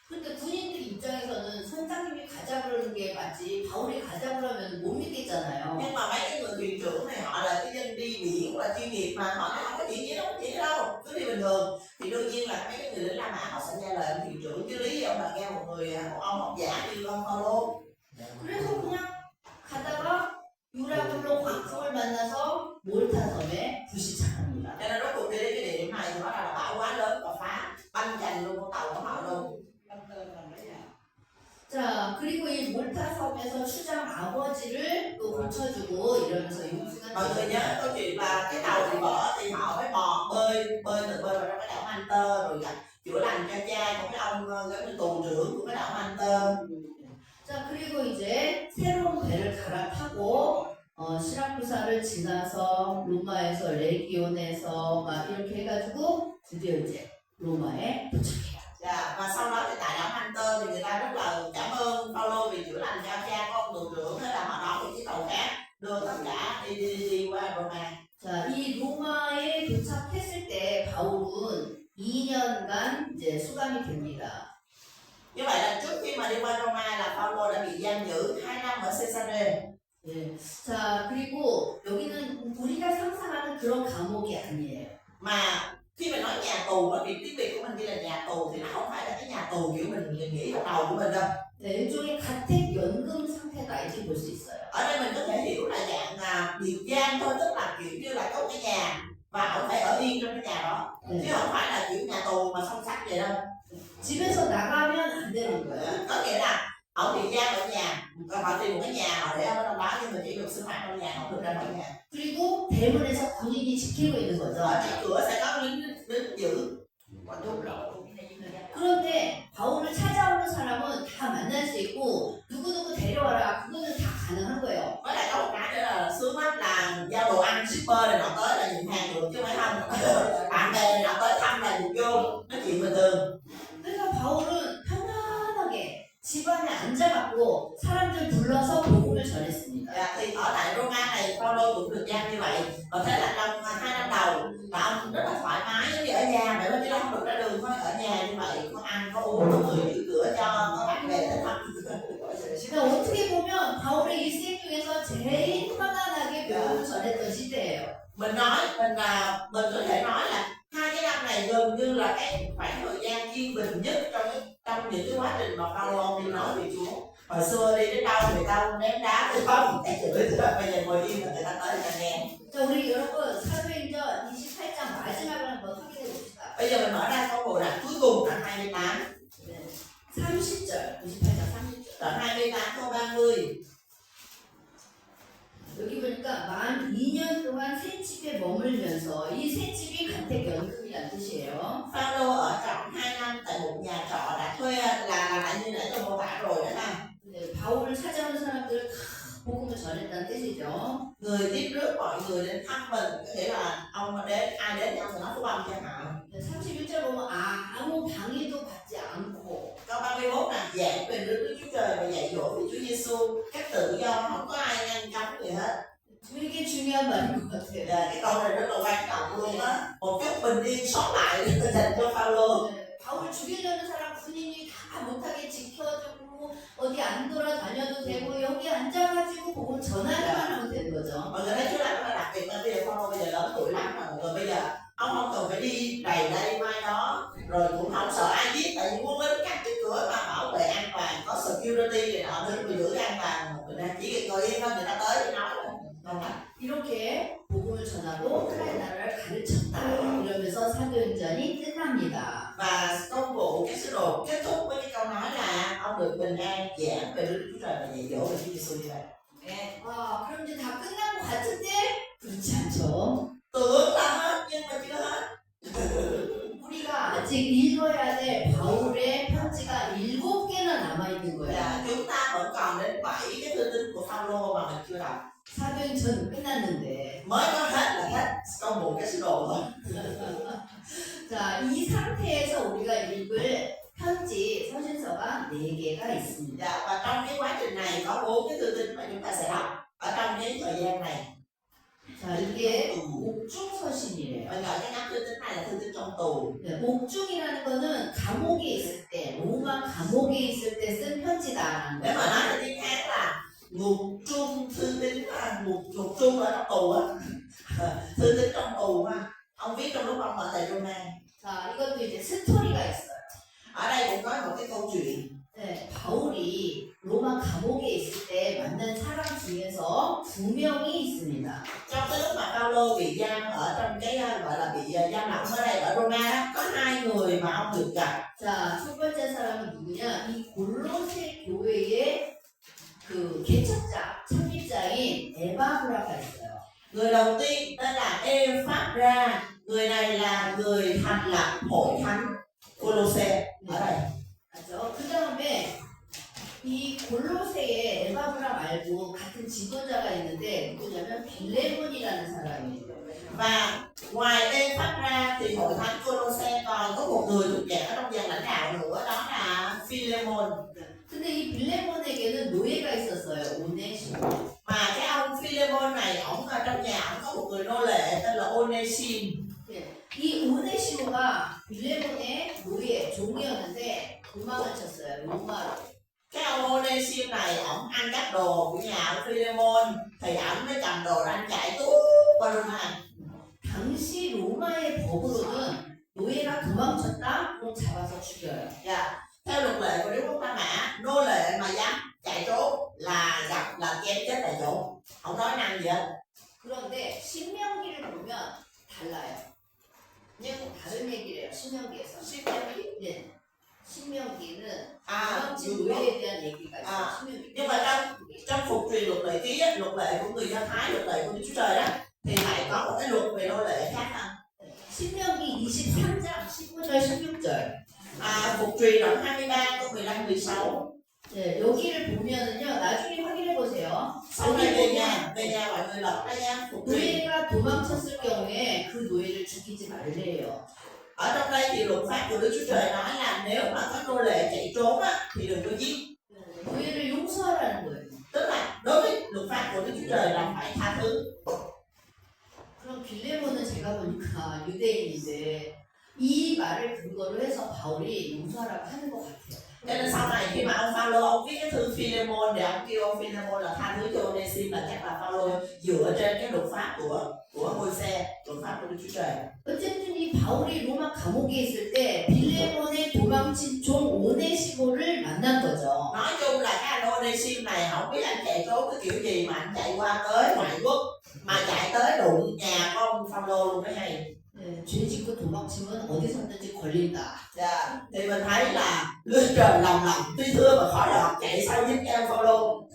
근데 군인들 입장에서는 선장님이 가자 그러는 게 맞지. 바울이 가자 그러면 못 믿겠잖아요. Nhưng mà mấy cái người thuyền trưởng này họ là cái dân đi biển là chuyên nghiệp mà họ nói không có chuyện gì đâu, không có chuyện gì đâu, cứ đi bình thường. Thì đương nhiên là mấy cái người lính La Mã họ sẽ nghe lời ông thuyền trưởng, chứ lý gì ông là nghe một ông học giả như ông Phaolô. 그래서 그냥 가다가 유라굴로 광풍을 만나서 몰타 섬에 부시착합니다. Cho nên rốt cuộc đi đến cái địa điểm này thì nó là bão quá lớn và phá banh chành luôn con tàu của họ luôn. 자, 그리고 이 몰타 섬에서 수장 아버지를 또 고쳐주고 이러면서 용수가 Mọi người nhớ câu chuyện là cái tàu bị vỡ thì họ mới bơi vào trong cái đảo Mantơ rồi gặp chữa lành cho cha của cái ông giống như tù trưởng của cái đảo Mantơ. 자, 그리고 이제 새로운 배를 갈아타고 시라쿠사를 지나서 로마에서 레기온에서 막 이렇게 해가지고 드디어 이제 로마에 도착해요. Và sau đó thì tại đảo Mantơ thì người ta rất là cảm ơn Phaolô vì chữa lành cho cha của ông tù trưởng, thế là họ đón một chiếc tàu khác đưa tất cả đi qua Roma. 자, 이 로마에 도착했을 때 바울은 2년간 이제 수감이 됩니다. Như vậy là trước khi mà đi qua Roma là Phaolô đã bị giam giữ 2 năm ở Caesarea. 예. 자, 그리고 여기는 우리가 상상하는 그런 감옥이 아니에요. Mà khi mình nói nhà tù á, tiếng Việt của mình ghi là nhà tù thì nó không phải là cái nhà tù kiểu mình nghĩ trong đầu của mình đâu. 네, 일종의 가택연금 상태다 이렇게 볼 수 있어요. Ở đây mình có thể hiểu là dạng biệt giam thôi, tức là kiểu như là có cái nhà và ông phải ở yên trong cái nhà đó, chứ không phải là kiểu nhà tù mà song sắt vậy đâu. 집에서 나가면 안 되는 거예요. Có nghĩa là ông bị giam ở nhà, còn họ tìm một cái nhà họ để ở trong đó nhưng mà chỉ được sinh hoạt trong nhà, không được ra khỏi nhà. 그리고 대문에서 군인이 지키고 있는 Ở 거죠. trước cửa sẽ có lính giữ. 그런데 바울을 찾아오는 사람은 다 만날 수 있고 누구누구 데려와라 그거는 다 가능한 거예요. Với lại có một cái nữa là sướng lắm là giao đồ ăn shipper này nọ tới là nhìn hàng được chứ không phải không. Bạn bè này nọ tới thăm là nhìn vô nói chuyện bình thường. 그래서 바울은 편안하게 집안에 앉아갖고 사람들 불러서 복음을 전했습니다. Thì ở tại Roma này Phaolô cũng được giam như vậy. Và thế là trong 2 năm đầu là ông rất là thoải mái giống như ở nhà vậy, chứ không được ra đường, thôi ở nhà như vậy có ăn có uống có người giữ cửa cho, có bạn bè tới thăm. 그러니까 어떻게 보면 바울의 일생 중에서 제일 편안하게 복음을 전했던 시대예요. Mình có thể nói là 2 cái năm này gần như là cái khoảng thời gian yên bình nhất trong những cái quá trình mà Phaolô đi nói về Chúa. Hồi xưa đi đến đâu người ta ném đá tới không tại chửi, bây giờ ngồi yên là người ta tới người ta nghe. 자, 우리 여러분 사도행전 28장 마지막을 한번 확인해 봅시다. Bây giờ mình mở ra câu bộ đọc cuối cùng đoạn 28. 30절, 28장 30절. Đoạn 28 câu 30. 여기 보니까 만 2년 동안 새 집에 머물면서 이 새 집이 가택연금이라는 뜻이에요. Phaolô ở trọn 2 năm tại mình, có nghĩa là ông đến ai đến thì ông sẽ nói phúc âm cho họ. 31절 보면 아무 방해도 받지 않고. Câu 31 là giảng về Đức Chúa Trời và dạy dỗ về Chúa Giêsu cách tự do, không có ai ngăn cấm gì hết. 되게 중요한 말인 것 같아요. Cái câu này rất là quan trọng luôn á. Một chút bình yên sót lại dành cho Phaolô. 바울을 죽이려는 사람 군인이 다 못하게 지켜주고 어디 안 돌아다녀도 되고 여기 앉아가지고 복음 전하기만 하면 되는 거죠. Mọi người thấy Chúa làm rất là đặc biệt, là bây giờ Phaolô bây giờ lớn tuổi lắm rồi, bây giờ ông không cần phải đi đầy đây mai đó, rồi cũng không sợ ai giết, tại vì quân lính canh cái cửa mà bảo vệ an toàn, có security này nọ nên người giữ an toàn, người ta chỉ cần ngồi yên thôi, người ta tới thì nói là 이렇게 복음을 전하고 하나님의 나라를 가르쳤다 이러면서 사도행전이 끝납니다. và công vụ cái sứ đồ kết thúc với cái câu nói là ông được bình an giảng về Đức Chúa Trời và dạy dỗ về Chúa Giêsu như vậy. 그럼 이제 다 끝난 것 같은데 그렇지 않죠. Tưởng là hết nhưng mà chưa hết. 우리가 아직 읽어야 될 바울의 편지가 7개나 남아있는 거예요. Chúng ta vẫn còn đến 7 cái thư tín của Phaolô mà mình chưa đọc. 사도행전 끝났는데 Mới có hết là hết công vụ cái sứ đồ thôi. 자, 이 상태에서 우리가 읽을 편지 서신서가 4개가 있습니다. Và trong cái quá trình này có 4 cái thư tín mà chúng ta sẽ đọc ở trong cái thời gian này. 자, 이게 옥중 서신이래요. Mình gọi cái nhóm thư tín này là thư tín trong tù. 네, 옥중이라는 거는 감옥에 있을 때, 로마 감옥에 있을 때 쓴 편지다라는 Nếu mà 거예요. nói là tiếng khác là ngục trung thư tín, ngục trung ở trong tù á. Thư tín trong tù ha. Ông viết trong lúc ông ở tại Roma. 자, 이것도 이제 스토리가 있어요. Ở đây cũng có một cái câu chuyện. 네, 바울이 로마 감옥에 있을 때 만난 사람 중에서 2명이 있습니다. Trong cái lúc mà Phaolô bị giam ở trong cái gọi là bị giam lỏng ở đây ở Roma đó, có 2 người mà ông được gặp. 자, 첫 번째 사람은 누구냐? 이 골로새 교회의 그 개척자, 창립자인 에바브라가 있어요. Người đầu tiên tên là Ephra. Người này là người thành lập hội thánh Cô-lô-sê ở đây. 맞죠? 그 다음에 이 골로새에 에바브라 말고 같은 지도자가 있는데 누구냐면 빌레몬이라는 사람이에요. Và ngoài Ephra thì hội thánh Cô-lô-sê còn có một người thuộc dạng ở trong dàn lãnh đạo nữa, đó là Philemon. 근데 이 빌레몬에게는 노예가 있었어요. 오네시모. Mà cái ông Philemon này, ổng ở trong nhà ổng có một người nô lệ tên là Onesim. 이 오네시모가 빌레몬의 노예, 종이었는데 도망을 쳤어요. 로마로. Cái ông Onesim này ổng ăn cắp đồ của nhà ông Philemon, thì ổng mới cầm đồ ra anh chạy tuốt qua Roma. 당시 로마의 법으로는 노예가 도망쳤다? 그럼 잡아서 죽여요. Theo luật lệ của Đế quốc La Mã, nô lệ mà dám chạy trốn là gặp là chém chết tại chỗ, không nói năng gì hết. 그런데 신명기를 보면 달라요. Nhưng 다른 얘기를 해요. 신명기에서. 신명기? 네. 신명기는 à 도망친 노예에 대한 얘기가 있어요. 신명기. nhưng mà trong phục truyền luật lệ ký á, luật lệ của người Do Thái, luật lệ của Đức Chúa Trời đó, thì lại có một cái luật về nô lệ khác hơn. 신명기 23장 19절 16절. Phục truyền đoạn 23 câu 15 16. 네, 여기를 보면은요. 나중에 확인해 보세요. Sau này về nhà mọi người lật ra nha. Phục truyền. 노예가 도망쳤을 경우에 그 노예를 죽이지 말래요. Ở trong đây thì luật pháp của Đức Chúa Trời nói là nếu mà có nô lệ chạy trốn á thì đừng có giết. 노예를 용서하라는 거예요. Tức là đối với luật pháp của Đức Chúa Trời là phải tha thứ. 그럼 빌레몬은 제가 보니까 유대인인데 이 말을 근거로 해서 바울이 용서하라고 하는 것 같아요. Cho nên sau này khi mà ông Phaolô ông viết cái thư Philemon để ông kêu ông Philemon là tha thứ cho Onesim, là chắc là Phaolô dựa trên cái luật pháp của Môi-se, luật pháp của Đức Chúa Trời. 어쨌든 이 바울이 로마 감옥에 있을 때 빌레몬의 도망친 종 오네시모를 만난 거죠. Nói chung là cái anh Onesim này không biết anh chạy trốn cái kiểu gì mà anh chạy qua tới ngoại quốc, mà chạy tới đụng nhà của ông Phaolô luôn mới hay. 네, 죄 짓고 도망치면 어디서든지 걸린다. Thì mình thấy là lương trời lòng tuy thưa mà khó lọt, chạy sau dính cái ông Phaolô.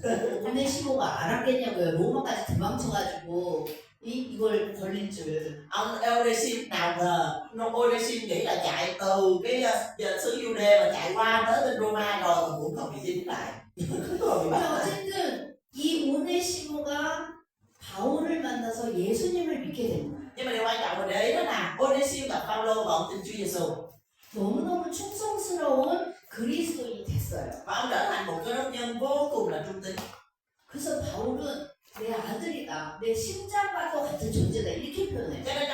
오네시모가 알았겠냐고요. 로마까지 도망쳐가지고 이걸 걸린 줄. Ông Onesim nào ngờ, Onesim nghĩ là chạy từ cái xứ Jude mà chạy qua tới bên Roma rồi mà cũng không bị dính lại. 어쨌든 이 오네시모가 바울을 만나서 예수님을 믿게 된 거예요. Nhưng mà điều quan trọng mình để ý đó là Onesimus gặp Phaolô và ông tin Chúa Giêsu 너무너무 충성스러운 그리스도인이 됐어요. và ông trở thành một cái đốc nhân vô cùng là trung tín. 그래서 바울은 내 아들이다, 내 심장과도 같은 존재다 이렇게 표현해요. Cho nên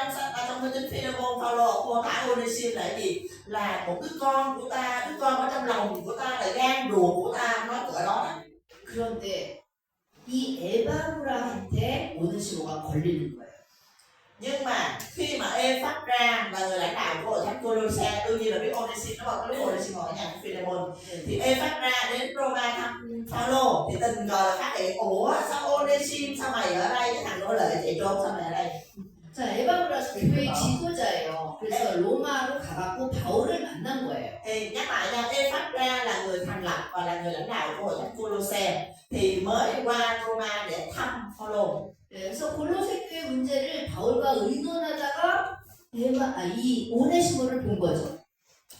trong thư tín Phi-lê-môn, Phaolô mô tả Onesimus là gì? Là một đứa con của ta, đứa con ở trong lòng của ta, là gan ruột của ta, nói cỡ đó đó. 그런데 이 에바브라한테 오네시모가 걸리는 거예요. Nhưng mà khi mà Ê-phắc-ra là người lãnh đạo của hội thánh Cô-lô-se, đương nhiên là biết Onesimus, nó còn có biết Onesimus ở nhà của Phi-lê-môn, thì Ê-phắc-ra đến Roma thăm Phaolô thì tình cờ là phát hiện, ủa sao Onesimus, sao mày ở đây, cái thằng nô lệ chạy trốn sao mày ở đây? 자, 에바브라 교회 지도자예요. 그래서 로마로 가갖고 바울을 만난 거예요. Thì nhắc lại nha, Ê-phắc-ra là người thành lập và là người lãnh đạo của hội thánh Cô-lô-se, thì mới qua Roma để thăm Phaolô. 그래서 골로새 교회 문제를 바울과 의논하다가 이 오네시모를 본 거죠.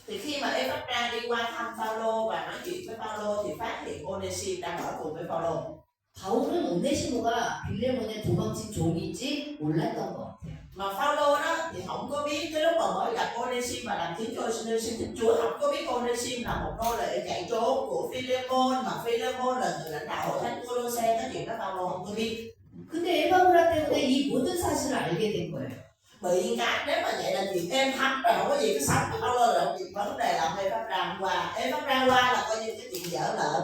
Thì khi mà Ê-phắc-ra đi qua thăm Phaolô và nói chuyện với Phaolô thì phát hiện Onesimus đang ở cùng với Phaolô. 바울은 오네시모가 빌레몬의 도망친 종인지 몰랐던 것 같아요. Mà Phaolô đó thì không có biết cái lúc mà mới gặp Onesimus và làm chứng cho Onesimus tin Chúa, không có biết Onesimus là một nô lệ chạy trốn của Phi-lê-môn, mà Phi-lê-môn là người lãnh đạo hội thánh Cô-lô-se, cái chuyện đó Phaolô không có biết. 근데 에바브라 때문에 이 모든 사실을 알게 된 거예요. Bị cái nếu mà vậy là chuyện êm thấm rồi, không có gì cứ sống với Phaolô là chuyện vấn đề là Ê-phắc-ra qua. Ê-phắc-ra qua là coi như cái chuyện dở lợn.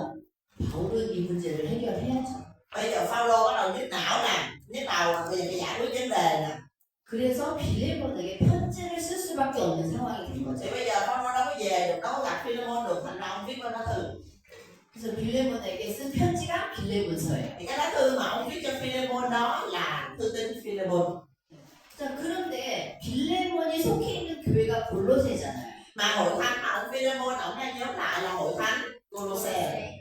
바울은 이 문제를 해결해야죠. Bây giờ Phaolô bắt đầu nhức não nè, nhức đầu là bây giờ phải giải quyết vấn đề nè. 그래서 빌레몬에게 편지를 쓸 수밖에 없는 상황이 된 거죠. Thì bây giờ Phaolô đâu có về được, đâu có gặp Phi-lê-môn được, thành ra ông viết bên lá thư. 그래서 빌레몬에게 쓴 편지가 빌레몬서예요. Thì cái lá thư mà ông viết cho Phi-lê-môn đó là thư tín Phi-lê-môn. 자, 그런데 빌레몬이 속해 있는 교회가 골로새잖아요. Mà hội thánh mà ông Phi-lê-môn ông đang nhóm lại là hội thánh Cô-lô-se.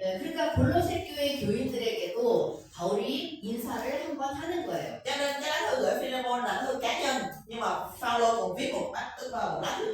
네, 그러니까 골로새 교회 교인들에게도 바울이 인사를 한번 하는 거예요. Cho nên cái lá thư gửi Phi-lê-môn là thư cá nhân, nhưng mà Phaolô còn viết một lá thư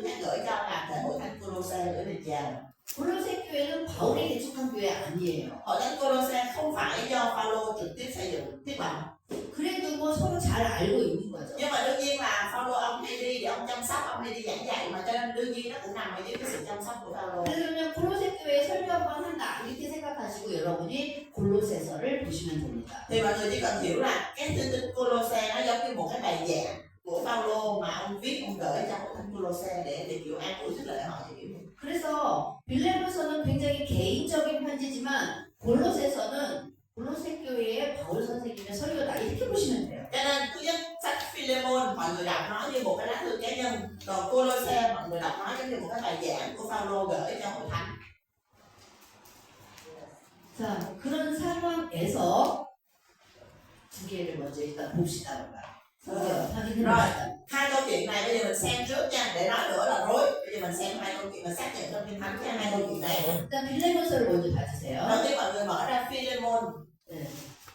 khác gửi cho toàn thể hội thánh Cô-lô-se gửi lời chào. 골로새 교회는 바울이 개척한 교회 아니에요. Hội thánh Cô-lô-se không phải do Phaolô trực tiếp xây dựng thiết lập. 그래도 뭐 서로 잘 알고 있는 거죠. Nhưng mà đương nhiên là Phaolô ông hay đi để ông chăm sóc, ông hay đi giảng dạy, mà cho nên đương nhiên nó cũng nằm ở dưới cái sự chăm sóc của Phaolô. 그러면 골로새 교회 설교 한번 한다 이렇게 생각하시고 여러분이 골로새서를 보시면 됩니다. Thì mọi người chỉ cần hiểu là cái thư tín Cô-lô-se nó giống như một cái bài giảng của Phaolô mà ông viết, ông gửi cho hội thánh Cô-lô-se để kiểu an ủi khích lệ họ như kiểu. 그래서 빌레몬서는 굉장히 개인적인 편지지만 골로새서는 골로새 교회의 바울 선생님의 설교다 이렇게 보시면 돼요. Cho nên thứ nhất sách Phi-lê-môn mọi người đọc nó như một cái lá thư cá nhân, còn Cô-lô-se mọi người đọc nó giống như một cái bài giảng của Phaolô gửi cho hội thánh. 자, 그런 상황에서 두 개를 먼저 일단 봅시다. 확인해 Rồi, 봅시다. hai câu chuyện này bây giờ mình xem trước nha, để nói nữa là rối. Bây giờ mình xem hai câu chuyện, mình xác nhận trong Kinh Thánh cái hai câu chuyện này. 일단 빌레몬서를 먼저 봐주세요. Đầu tiên mọi người mở ra Phi-lê-môn. 네.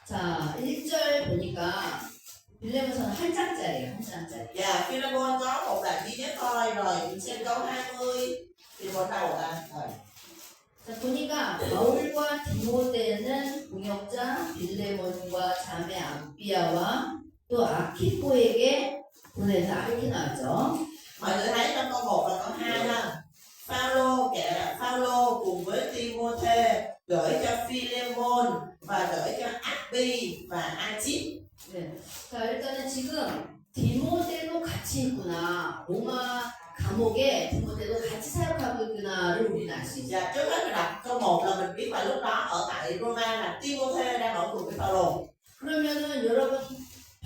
자, 1절 보니까 빌레몬서는 한 장짜리예요. 한 장짜리. Dạ, Phi-lê-môn có một đoạn duy nhất thôi. Rồi, mình xem câu 20. Thì bắt đầu rồi. 자, 보니까 바울과 디모데는 동역자 빌레몬과 자매 아비아와 또 아키포에게 보내다 이렇게 나왔죠. Mọi người thấy trong câu 1 và câu 2 ha. Phaolô cùng với Timôthê gửi cho Phi-lê-môn và gửi cho Áp-bi và A-chíp. 네. 자, 일단은 지금 디모데도 같이 있구나. 로마 감옥에 디모데도 같이 사역하고 있구나를 우리는 알 수 있어요. Dạ, trước hết mình đọc câu 1 là mình biết là lúc đó ở tại Roma là Timôthê đang ở cùng với Phaolô. 그러면은 여러분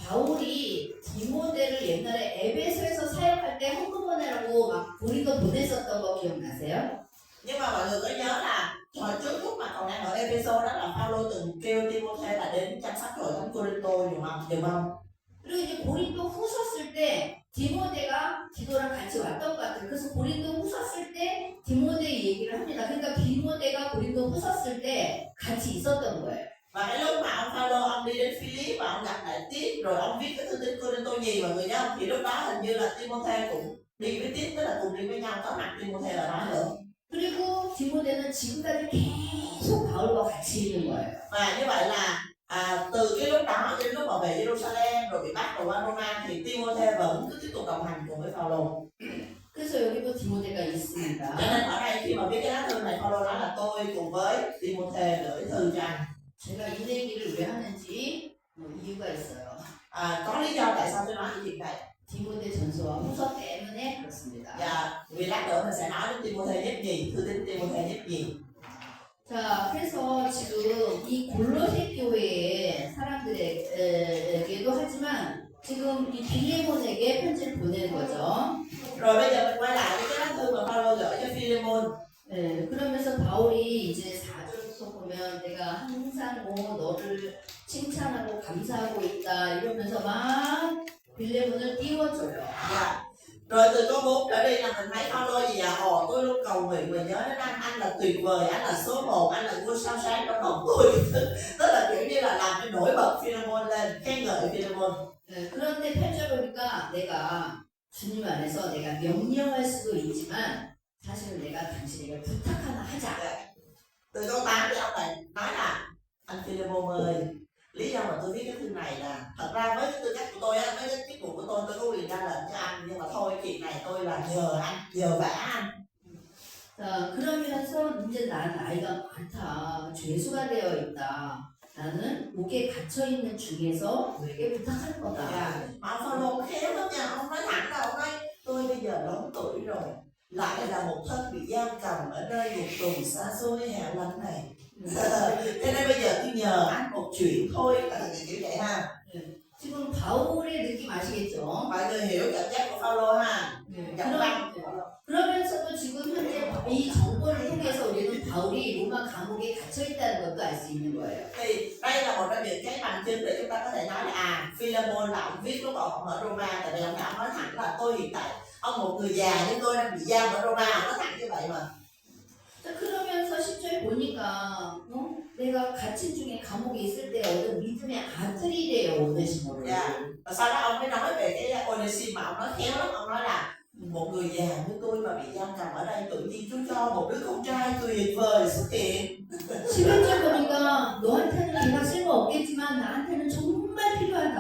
바울이 디모데를 옛날에 에베소에서 사역할 때 한꺼번에라고 막 고린도 보냈었던 거 기억나세요? Nhưng mà mọi người có nhớ là hồi trước lúc mà còn đang ở Ê-phê-sô đó là Phaolô từng kêu Timôthê là đến chăm sóc hội thánh Cô-rinh-tô nhiều không? 그리고 이제 고린도 후서 쓸 때 디모데가 디도랑 같이 왔던 것 같아요. 그래서 고린도 후서 쓸 때 디모데 얘기를 합니다. 그러니까 디모데가 고린도 후서 쓸 때 같이 있었던 거예요. Và cái lúc mà ông Phaolô ông đi đến Philip và ông gặp lại Tít rồi ông viết cái thư tín Cô-rinh-tô nhì mọi người nhớ không? Thì lúc đó hình như là Timôthê cũng đi với Tít, tức là cùng đi với nhau, có mặt Timôthê ở đó nữa. 그리고 디모데는 지금까지 계속 바울과 같이 있는 거예요. Và như vậy là từ cái lúc đó đến lúc mà về Jerusalem Phaolô. 그래서 여기도 디모데가 있습니다. Cho nên ở đây khi mà viết cái lá thư này, Phaolô nói là tôi cùng với Timôthê gửi thư cho anh. 제가 이 얘기를 왜 하는지 이유가 있어요. Có lý do tại sao tôi nói cái chuyện này. 디모데 전서와 후서 때문에 그렇습니다. Và vì lát nữa mình sẽ nói đến Timôthê nhất nhì, thư tín Timôthê nhất nhì. 자, 그래서 지금 이 골로새 교회의 사람들에게도 하지만 지금 이 빌레몬에게 편지를 보내는 거죠. Rồi bây giờ mình quay lại với cái lá thư mà Phaolô gửi cho Philemon. 네, 그러면서 바울이 이제 4절부터 보면 내가 항상 너를 칭찬하고 감사하고 있다 이러면서 막 빌레몬을 띄워줘요. Dạ. Rồi từ câu 4 trở đi là mình thấy Phaolô gì ạ? Tôi luôn cầu nguyện và nhớ đến anh là tuyệt vời, anh là số 1, anh là ngôi sao sáng trong lòng tôi. Tức là kiểu như là làm cho nổi bật Philemon lên, khen ngợi Philemon. 네, 그런데 8절 보니까 내가 주님 안에서 내가 명령할 수도 있지만 사실은 내가 당신에게 부탁 하나 하자. Từ câu 8 thì ông này nói là anh Philemon ơi, lý do mà tôi viết cái thư này là thật ra với cái tư cách của tôi á, với cái chức vụ của tôi có quyền ra lệnh cho anh, nhưng mà thôi chuyện này tôi là nhờ anh, nhờ vả anh. 자, 그러면서 이제 나는 나이가 많다, 죄수가 되어 있다. 나는 옥에 갇혀 있는 중에서 너에게 부탁할 거다. Mà ông Phaolô khéo lắm nha, ông nói thẳng ra, ông nói tôi bây giờ lớn tuổi rồi, lại là một thân bị giam cầm ở nơi ngục tù xa xôi hẻo lánh này. Cho nên bây giờ tôi nhờ anh một chuyện thôi, là kiểu vậy ha. 지금 바울의 느낌 아시겠죠? Mọi người hiểu cảm giác của Phaolô ha. 그러면서도 지금 현재 이 정보를 통해서 우리는 바울이 로마 감옥에 갇혀 있다는 것도 알 수 있는 거예요. Thì đây là một trong những cái bằng chứng để chúng ta có thể nói là Philemon là ông viết lúc ông ở Roma, tại vì ông nói thẳng là tôi hiện tại ông một người già nhưng tôi đang bị giam ở Roma, ông nói thẳng như vậy mà. 자, 그러면서 10절 보니까 내가 갇힌 중에 감옥에 있을 때 얻은 믿음의 아들이 돼요, 오네시모를. Và sau đó ông mới nói về cái Onesimus mà ông nói khéo lắm, ông nói là một người già như tôi mà bị giam cầm ở đây, tự nhiên Chúa cho một đứa con trai tuyệt vời xuất hiện. 11절 보니까 너한테는 걔가 쓸모없겠지만 나한테는 정말 필요하다.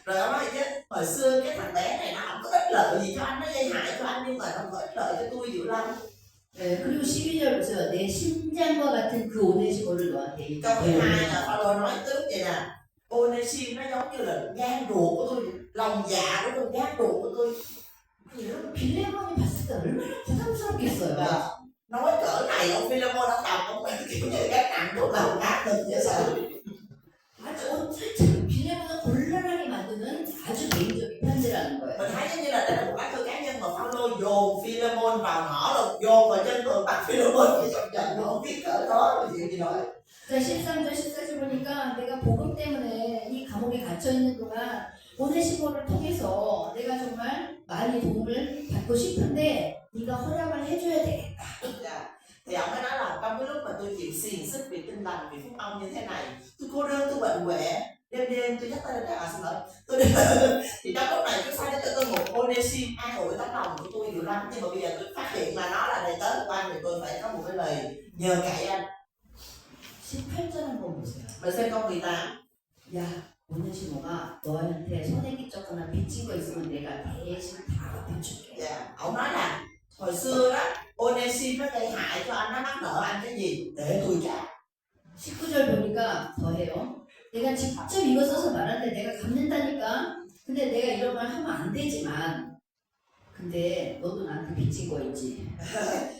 Rồi ông nói chứ hồi xưa cái thằng bé này nó không có ích lợi gì cho anh, nó gây hại cho anh, nhưng mà nó có ích lợi cho tôi dữ lắm. 네, 그리고 12절부터 내 심장과 같은 그 오네시모를 너한테 Câu 12 là Phaolô nói tức vậy nè, Onesimus nó giống như là gan ruột của tôi, lòng dạ của tôi, gan ruột của tôi. 여러분 빌레몬이 봤을 때 얼마나 부담스럽겠어요. Nói cỡ này ông Philemon ông đọc ông phải kiểu như gánh nặng của lòng áp lực vậy sao? 아주 참 빌레몬을 곤란하게 만드는 아주 개인적인 편지라는 거예요. Mình thấy giống như là đây là một lá thư cá nhân mà Phaolô dồn Philemon vào ngõ rồi dồn vào chân tường bắt Philemon phải chấp nhận nó không biết cỡ đó rồi chuyện gì nói. 자, 13절 14절 보니까 내가 복음 때문에 이 감옥에 갇혀 있는 동안 오네시모를 통해서 내가 정말 많이 도움을 받고 싶은데 네가 허락을 해줘야 되겠다. Thì ông mới nói là trong cái lúc mà tôi chịu xiềng xích vì tin lành, vì phúc ông như thế này, tôi cô đơn, tôi bệnh hoẹ, đêm tôi dắt tay lên xin lỗi, thì trong lúc này Chúa sai cho tôi một Onesimus an ủi tấm lòng của tôi nhiều lắm, nhưng mà bây giờ tôi phát hiện là nó là đầy tớ của anh thì tôi phải có một cái lời nhờ cậy anh. 18절 한번 보세요. Mình xem câu 18. 야, 오네시모가 너한테 손해 끼쳤거나 빚진 거 있으면 내가 대신 다 갚아줄게. Ông nói là hồi xưa đó Onesimus nó gây hại cho anh, nó mắc nợ anh cái gì để tôi trả. 19절 보니까 더해요. 내가 직접 이거 써서 말하는데 내가 갚는다니까. 근데 내가 이런 말 하면 안 되지만 근데 너도 나한테 빚진 거 있지.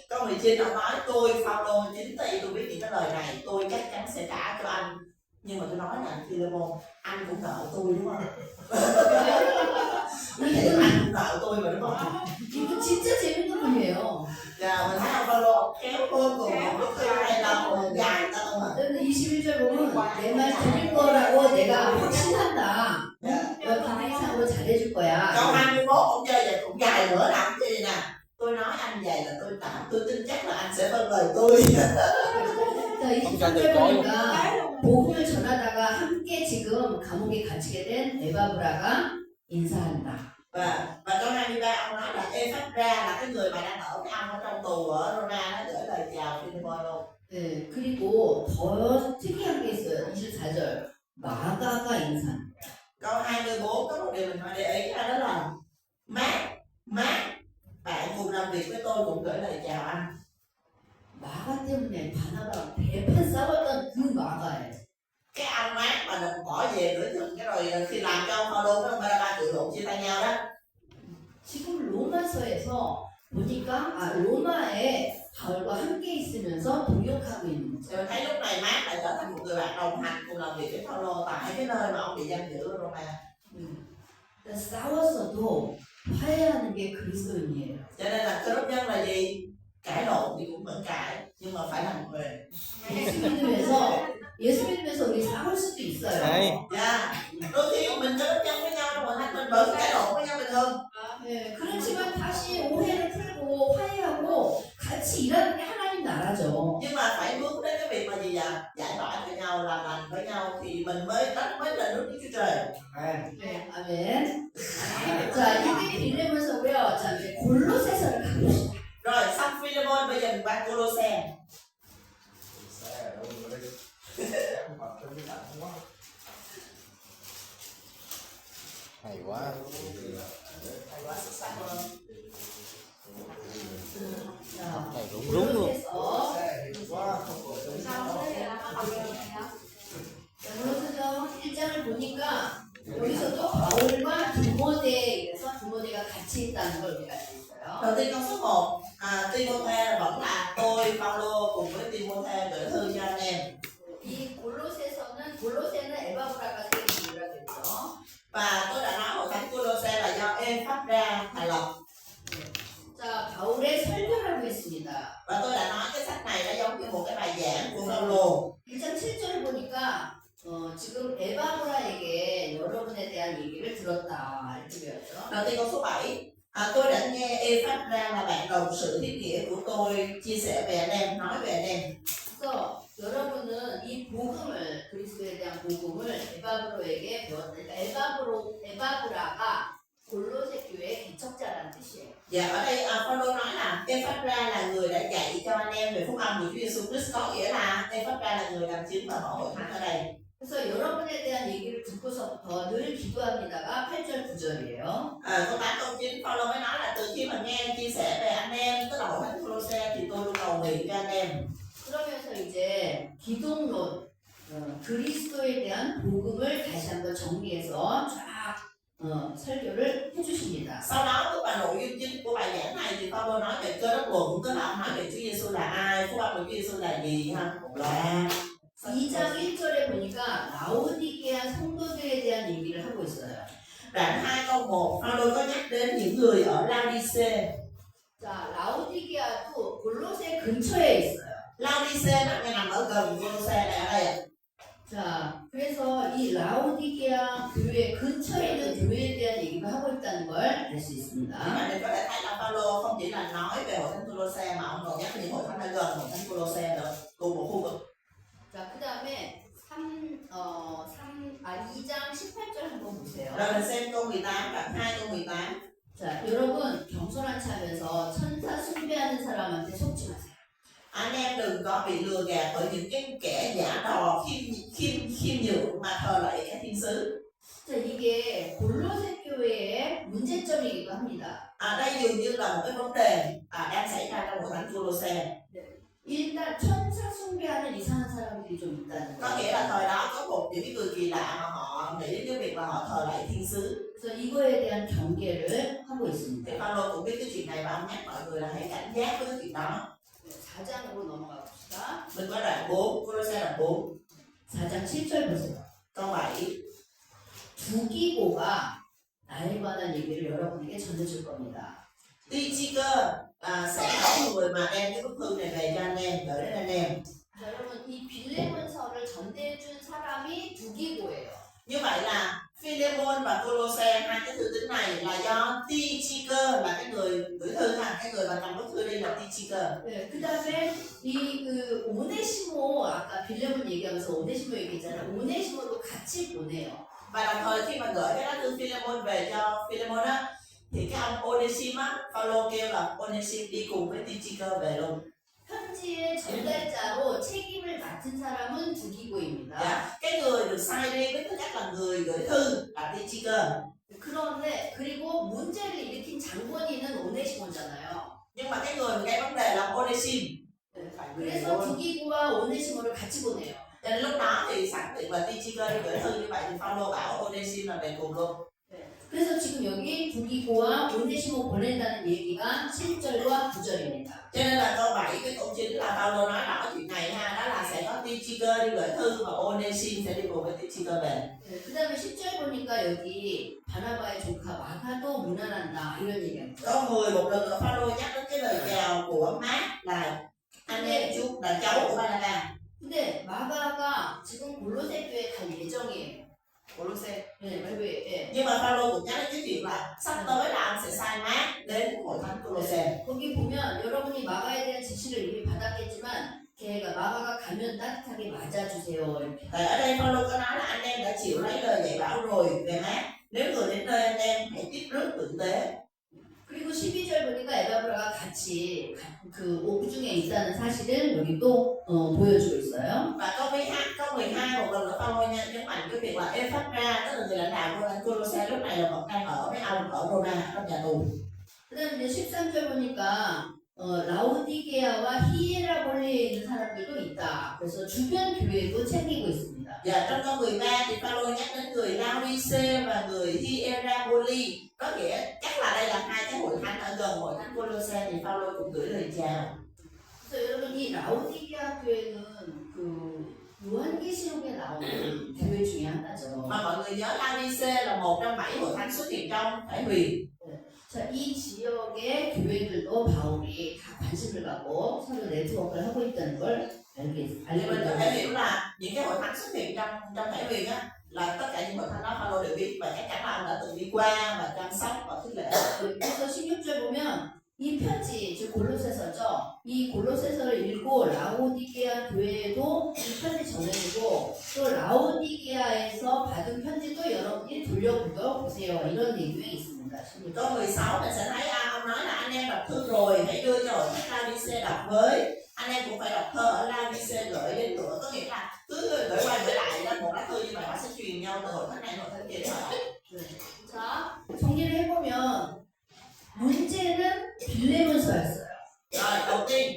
Câu 19 ông nói tôi Phaolô chính tay tôi biết những cái lời này tôi chắc chắn sẽ trả cho anh, nhưng mà tôi nói là anh Philemon, anh cũng nợ tôi đúng không? Anh cũng nợ tôi mà đúng không? 이거 진짜 재밌는 분이에요. Dạ mình thấy ông Phaolô ông khéo hơn cùng một cái thư này là một dài ta không ạ? 21절 보면 내 말 들을 거라고 내가 확신한다. 너 기대 이상으로 잘해줄 거야. Câu 21 ông chơi vậy cũng dài nữa làm cái gì nè? Tôi nói anh vậy là tôi tin chắc là anh sẽ vâng lời tôi. 자, 23절 보니까 복음을 전하다가 함께 지금 감옥에 갇히게 된 에바브라가 인사한다. Và câu 23 ông nói là Ephra là cái người mà đang ở cái ông ở trong tù ở Roma, nó gửi lời chào Philemon luôn. 네, 그리고 더 특이한 게 있어요. 24절 마가가 인사합니다. Câu 24 có một điều mình phải để ý là đó là Mark, bạn cùng làm việc với tôi cũng gửi lời chào anh. 마가 때문에 바나바랑 대판 싸웠던 그 마가예요. Cái anh Mark mà đừng bỏ về nữa, cái rồi khi làm cho ông Phaolô với ông Barnabas chịu lộn chia tay nhau đó. 지금 로마서에서 보니까 로마에 바울과 함께 있으면서 동역하고 있는 거죠. Thì mình thấy lúc này Mark lại trở thành một người bạn đồng hành cùng làm việc với Phaolô tại cái nơi mà ông bị giam giữ ở Roma. 싸웠어도 화해하는 게 그리스도인이에요. Cho nên là cơ đốc nhân là gì? Cãi lộn thì cũng vẫn cãi, nhưng mà phải làm người. 예수 믿으면서 우리 싸울 수도 있어요. Dạ. Đôi khi mình cơ đốc nhân với nhau trong hội thánh mình vẫn cãi lộn với nhau bình thường. 네, 그렇지만 다시 오해를 풀고 화해하고 같이 일하는 게 하나님 나라죠. Nhưng mà phải hướng đến cái việc mà gì vậy? Giải tỏa với nhau, làm lành với nhau thì mình mới là nước Đức Chúa Trời. 네, 아멘. 자, 이게 빌레몬서고요. 자, 이제 골로새서를 가봅시다. Rồi xong Philemon, bây giờ mình qua Cô-lô-se. Hay quá. Hay quá, xuất sắc luôn. Này rúng rúng luôn. 골로새서 1장을 보니까 여기서도 바울과 디모데에서 디모데가 같이 있다는 걸 우리가 알고 있어요. Đầu tiên câu số 1, Timôthê vẫn là tôi, Phaolô cùng với Timôthê gửi thư cho anh em. 이 골로새는 에바브라가 세운 이유라고 했죠. Và tôi đã nói hội thánh Cô-lô-se là do Ê-phắp-ra thành lập. 자, 바울의 설교라고 했습니다. Và tôi đã nói cái sách này nó giống như một cái bài giảng của Phaolô. 1장 7절을 보니까 지금 에바브라에게 여러분에 대한 얘기를 들었다 이렇게 배웠죠. Đầu tiên câu số 7, tôi đã nghe Ê-phắp-ra là bạn đồng sự thiết nghĩa của tôi chia sẻ về anh em, nói về anh em. 그래서 여러분은 이 복음을 그리스도에 대한 복음을 에바브로에게 배웠으니까 에바브라가 골로새 교회의 개척자라는 뜻이에요. Dạ, ở đây Phaolô nói là Ê-phắp-ra là người đã dạy cho anh em về phúc âm của Chúa Giêsu Christ, có nghĩa là Ê-phắp-ra là người làm chứng và mở hội thánh ở đây. 그래서 여러분에 대한 얘기를 듣고서부터 늘 기도합니다가 8절 9절이에요. Câu 8 câu 9 Phaolô mới nói là từ khi mà nghe chia sẻ về anh em, tức là hội thánh Cô-lô-se thì tôi luôn cầu nguyện cho anh em. 그러면서 이제 기독론 그리스도에 대한 복음을 다시 한번 정리해서 쫙 설교를 해주십니다. Sau đó bước vào nội dung chính của bài giảng này thì Phaolô nói về cơ đốc luận, tức là ông nói về Chúa Giêsu là ai, phúc âm của Chúa Giêsu là gì ha, là 2장 1절에 보니까 라오디게아 성도들에 대한 얘기를 하고 있어요. Đoạn 2 câu 1 Phaolô có nhắc đến những người ở Laodice. 자, 라오디게아도 골로새 근처에 있어요. Laodice nó nằm ở gần Cô-lô-se này ở đây ạ. 자, 그래서 이 라오디게아 교회 근처에 있는 교회에 대한 얘기를 하고 있다는 걸 알 수 있습니다. Nhưng mà mình có thể thấy là Phaolô không chỉ là nói về hội thánh Cô-lô-se mà ông còn nhắc đến hội thánh ở gần hội thánh Cô-lô-se nữa, cùng một khu vực. 자, 그 다음에 2장 18절 한번 보세요. Rồi mình xem câu 18, đoạn 2 câu 18. 자, 여러분 겸손한 척하면서 천사 숭배하는 사람한테 속지 마세요. Anh em đừng có bị lừa gạt bởi những cái kẻ giả đò khiêm nhường mà thờ lạy các thiên sứ. 자, 이게 골로새 교회의 문제점이기도 합니다. Đây dường như là một cái vấn đề đang xảy ra trong hội thánh Cô-lô-se. 일단 천사 숭배하는 이상한 사람들이 좀 있다는 Có 거예요. nghĩa là thời đó có những cái người kỳ lạ mà họ nghĩ đến cái việc là họ thờ lạy thiên sứ. 그래서 이거에 대한 경계를 하고 Thì 있습니다. Phaolô cũng biết cái chuyện này và ông nhắc mọi người là hãy cảnh giác với cái chuyện đó. 4장으로 넘어가 봅시다. Mình có đoạn 4, Cô-lô-se đoạn 4, 4장 7절 보세요. câu 7. 두기고가 나에 관한 얘기를 여러분에게 전해줄 겁니다. Tychicus sẽ có người mà đem cái bức thư này về cho anh em, gửi đến anh em. 자, 여러분 이 빌레몬서를 전해준 사람이 두기고예요. Như vậy là Philemon và Cô-lô-se, hai cái thư tín này là do Tychicus là cái người gửi thư ha, cái người mà cầm bức thư đi là Tychicus. 네, 그 다음에 그 오네시모 아까 빌레몬 얘기하면서 오네시모 얘기했잖아요. 오네시모도 같이 보내요. Và đồng thời khi mà gửi cái lá thư Philemon về cho Philemon á, thì cái ông Onesim á, Phaolô kêu là Onesim đi cùng với Tychicus về luôn. 편지의 전달자로 책임을 맡은 사람은 두기고입니다. Dạ, cái người được sai đi với tư cách là người gửi thư là teacher. 그런데 그리고 문제를 일으킨 장본인은 오네시모잖아요. Nhưng mà cái người mà gây vấn đề là Onesim. Phải người 그래서 luôn. 두기고와 오네시모를 같이 보내요. Cho nên lúc đó thì sẵn tiện là teacher đi gửi thư như vậy thì Phaolô bảo Onesim là về cùng luôn. 그래서 지금 여기 두기고와 오네시모 보낸다는 얘기가 7절과 9절입니다. Cho nên là câu 7 cái câu 9 là Phaolô nói rõ chuyện này ha, đó là sẽ có teacher đi gửi thư và Onesim sẽ đi cùng với teacher về. 그 다음에 10절 보니까 여기 바나바의 조카 마가도 무난한다 이런 얘기합니다. Câu 10 một lần nữa Phaolô nhắc đến cái lời chào của Mát là anh em chú là cháu của Barnabas. 근데 마가가 지금 골로새 교회 갈 예정이에요. Colosse. 네, 교회에. Nhưng mà Phaolô cũng nhắc đến cái chuyện là sắp tới là anh sẽ sai Mát đến hội thánh Colosse. 거기 보면 여러분이 마가에 대한 지시를 이미 받았겠지만 걔가 마가가 가면 따뜻하게 맞아주세요 이렇게. Tại ở đây Phaolô có nói là anh em đã chịu lấy lời dạy bảo rồi về Mát. Nếu người đến nơi anh em hãy tiếp rước tử tế. 그리고 12절 보니까 에바브라가 같이 그 옥중에 있다는 사실을 여기 또 보여주고 있어요. Và câu 12 một lần nữa Phaolô nhấn mạnh cái việc là Ephraim tức là người lãnh đạo của thánh Colosse lúc này là vẫn đang ở với ông ở Roma trong nhà tù. 그다음 이제 13절 보니까 라우디게아와 히에라볼리에 있는 사람들도 있다. 그래서 주변 교회도 챙기고 있습니다. Và trong câu 13 thì Phaolô nhắc đến người Laodice và người Hierapoli, có nghĩa chắc là đây là hai cái hội thánh ở gần hội thánh Colosse thì Phaolô cũng gửi lời chào. 그래서 여러분 이 라우디게아 교회는 그 요한계시록에 나오는 교회 중에 하나죠. Mà mọi người nhớ Laodice là một trong 7 hội thánh xuất hiện trong Thể huyền. 자, 이 지역의 교회들도 바울이 다 관심을 갖고 서로 네트워크를 하고 있다는 걸 Thì mình có thể 알겠습니다. hiểu là những cái hội thánh xuất hiện trong Thể huyền á là tất cả những hội thánh đó Phaolô đều biết và chắc chắn là ông đã từng đi qua và chăm sóc và khích lệ. 그래서 16절 보면 이 편지, 즉 골로새서죠. 이 골로새서를 읽고 라오디게아 교회에도 이 편지 전해주고 또 라오디게아에서 받은 편지도 여러분이 돌려보고 보세요. 이런 내용이 있습니다. 16절. Câu 16 mình sẽ thấy ông nói là anh em đọc thư rồi hãy đưa cho hội thánh Laodice đọc với. Anh em cũng phải đọc thơ ở Laodice gửi đến nữa, có nghĩa là cứ gửi qua gửi lại lên một lá thư như vậy họ sẽ truyền nhau từ hội thánh này hội thánh kia đến hội thánh. 자, 정리를 해보면 문제는 빌레몬서였어요. Rồi đầu tiên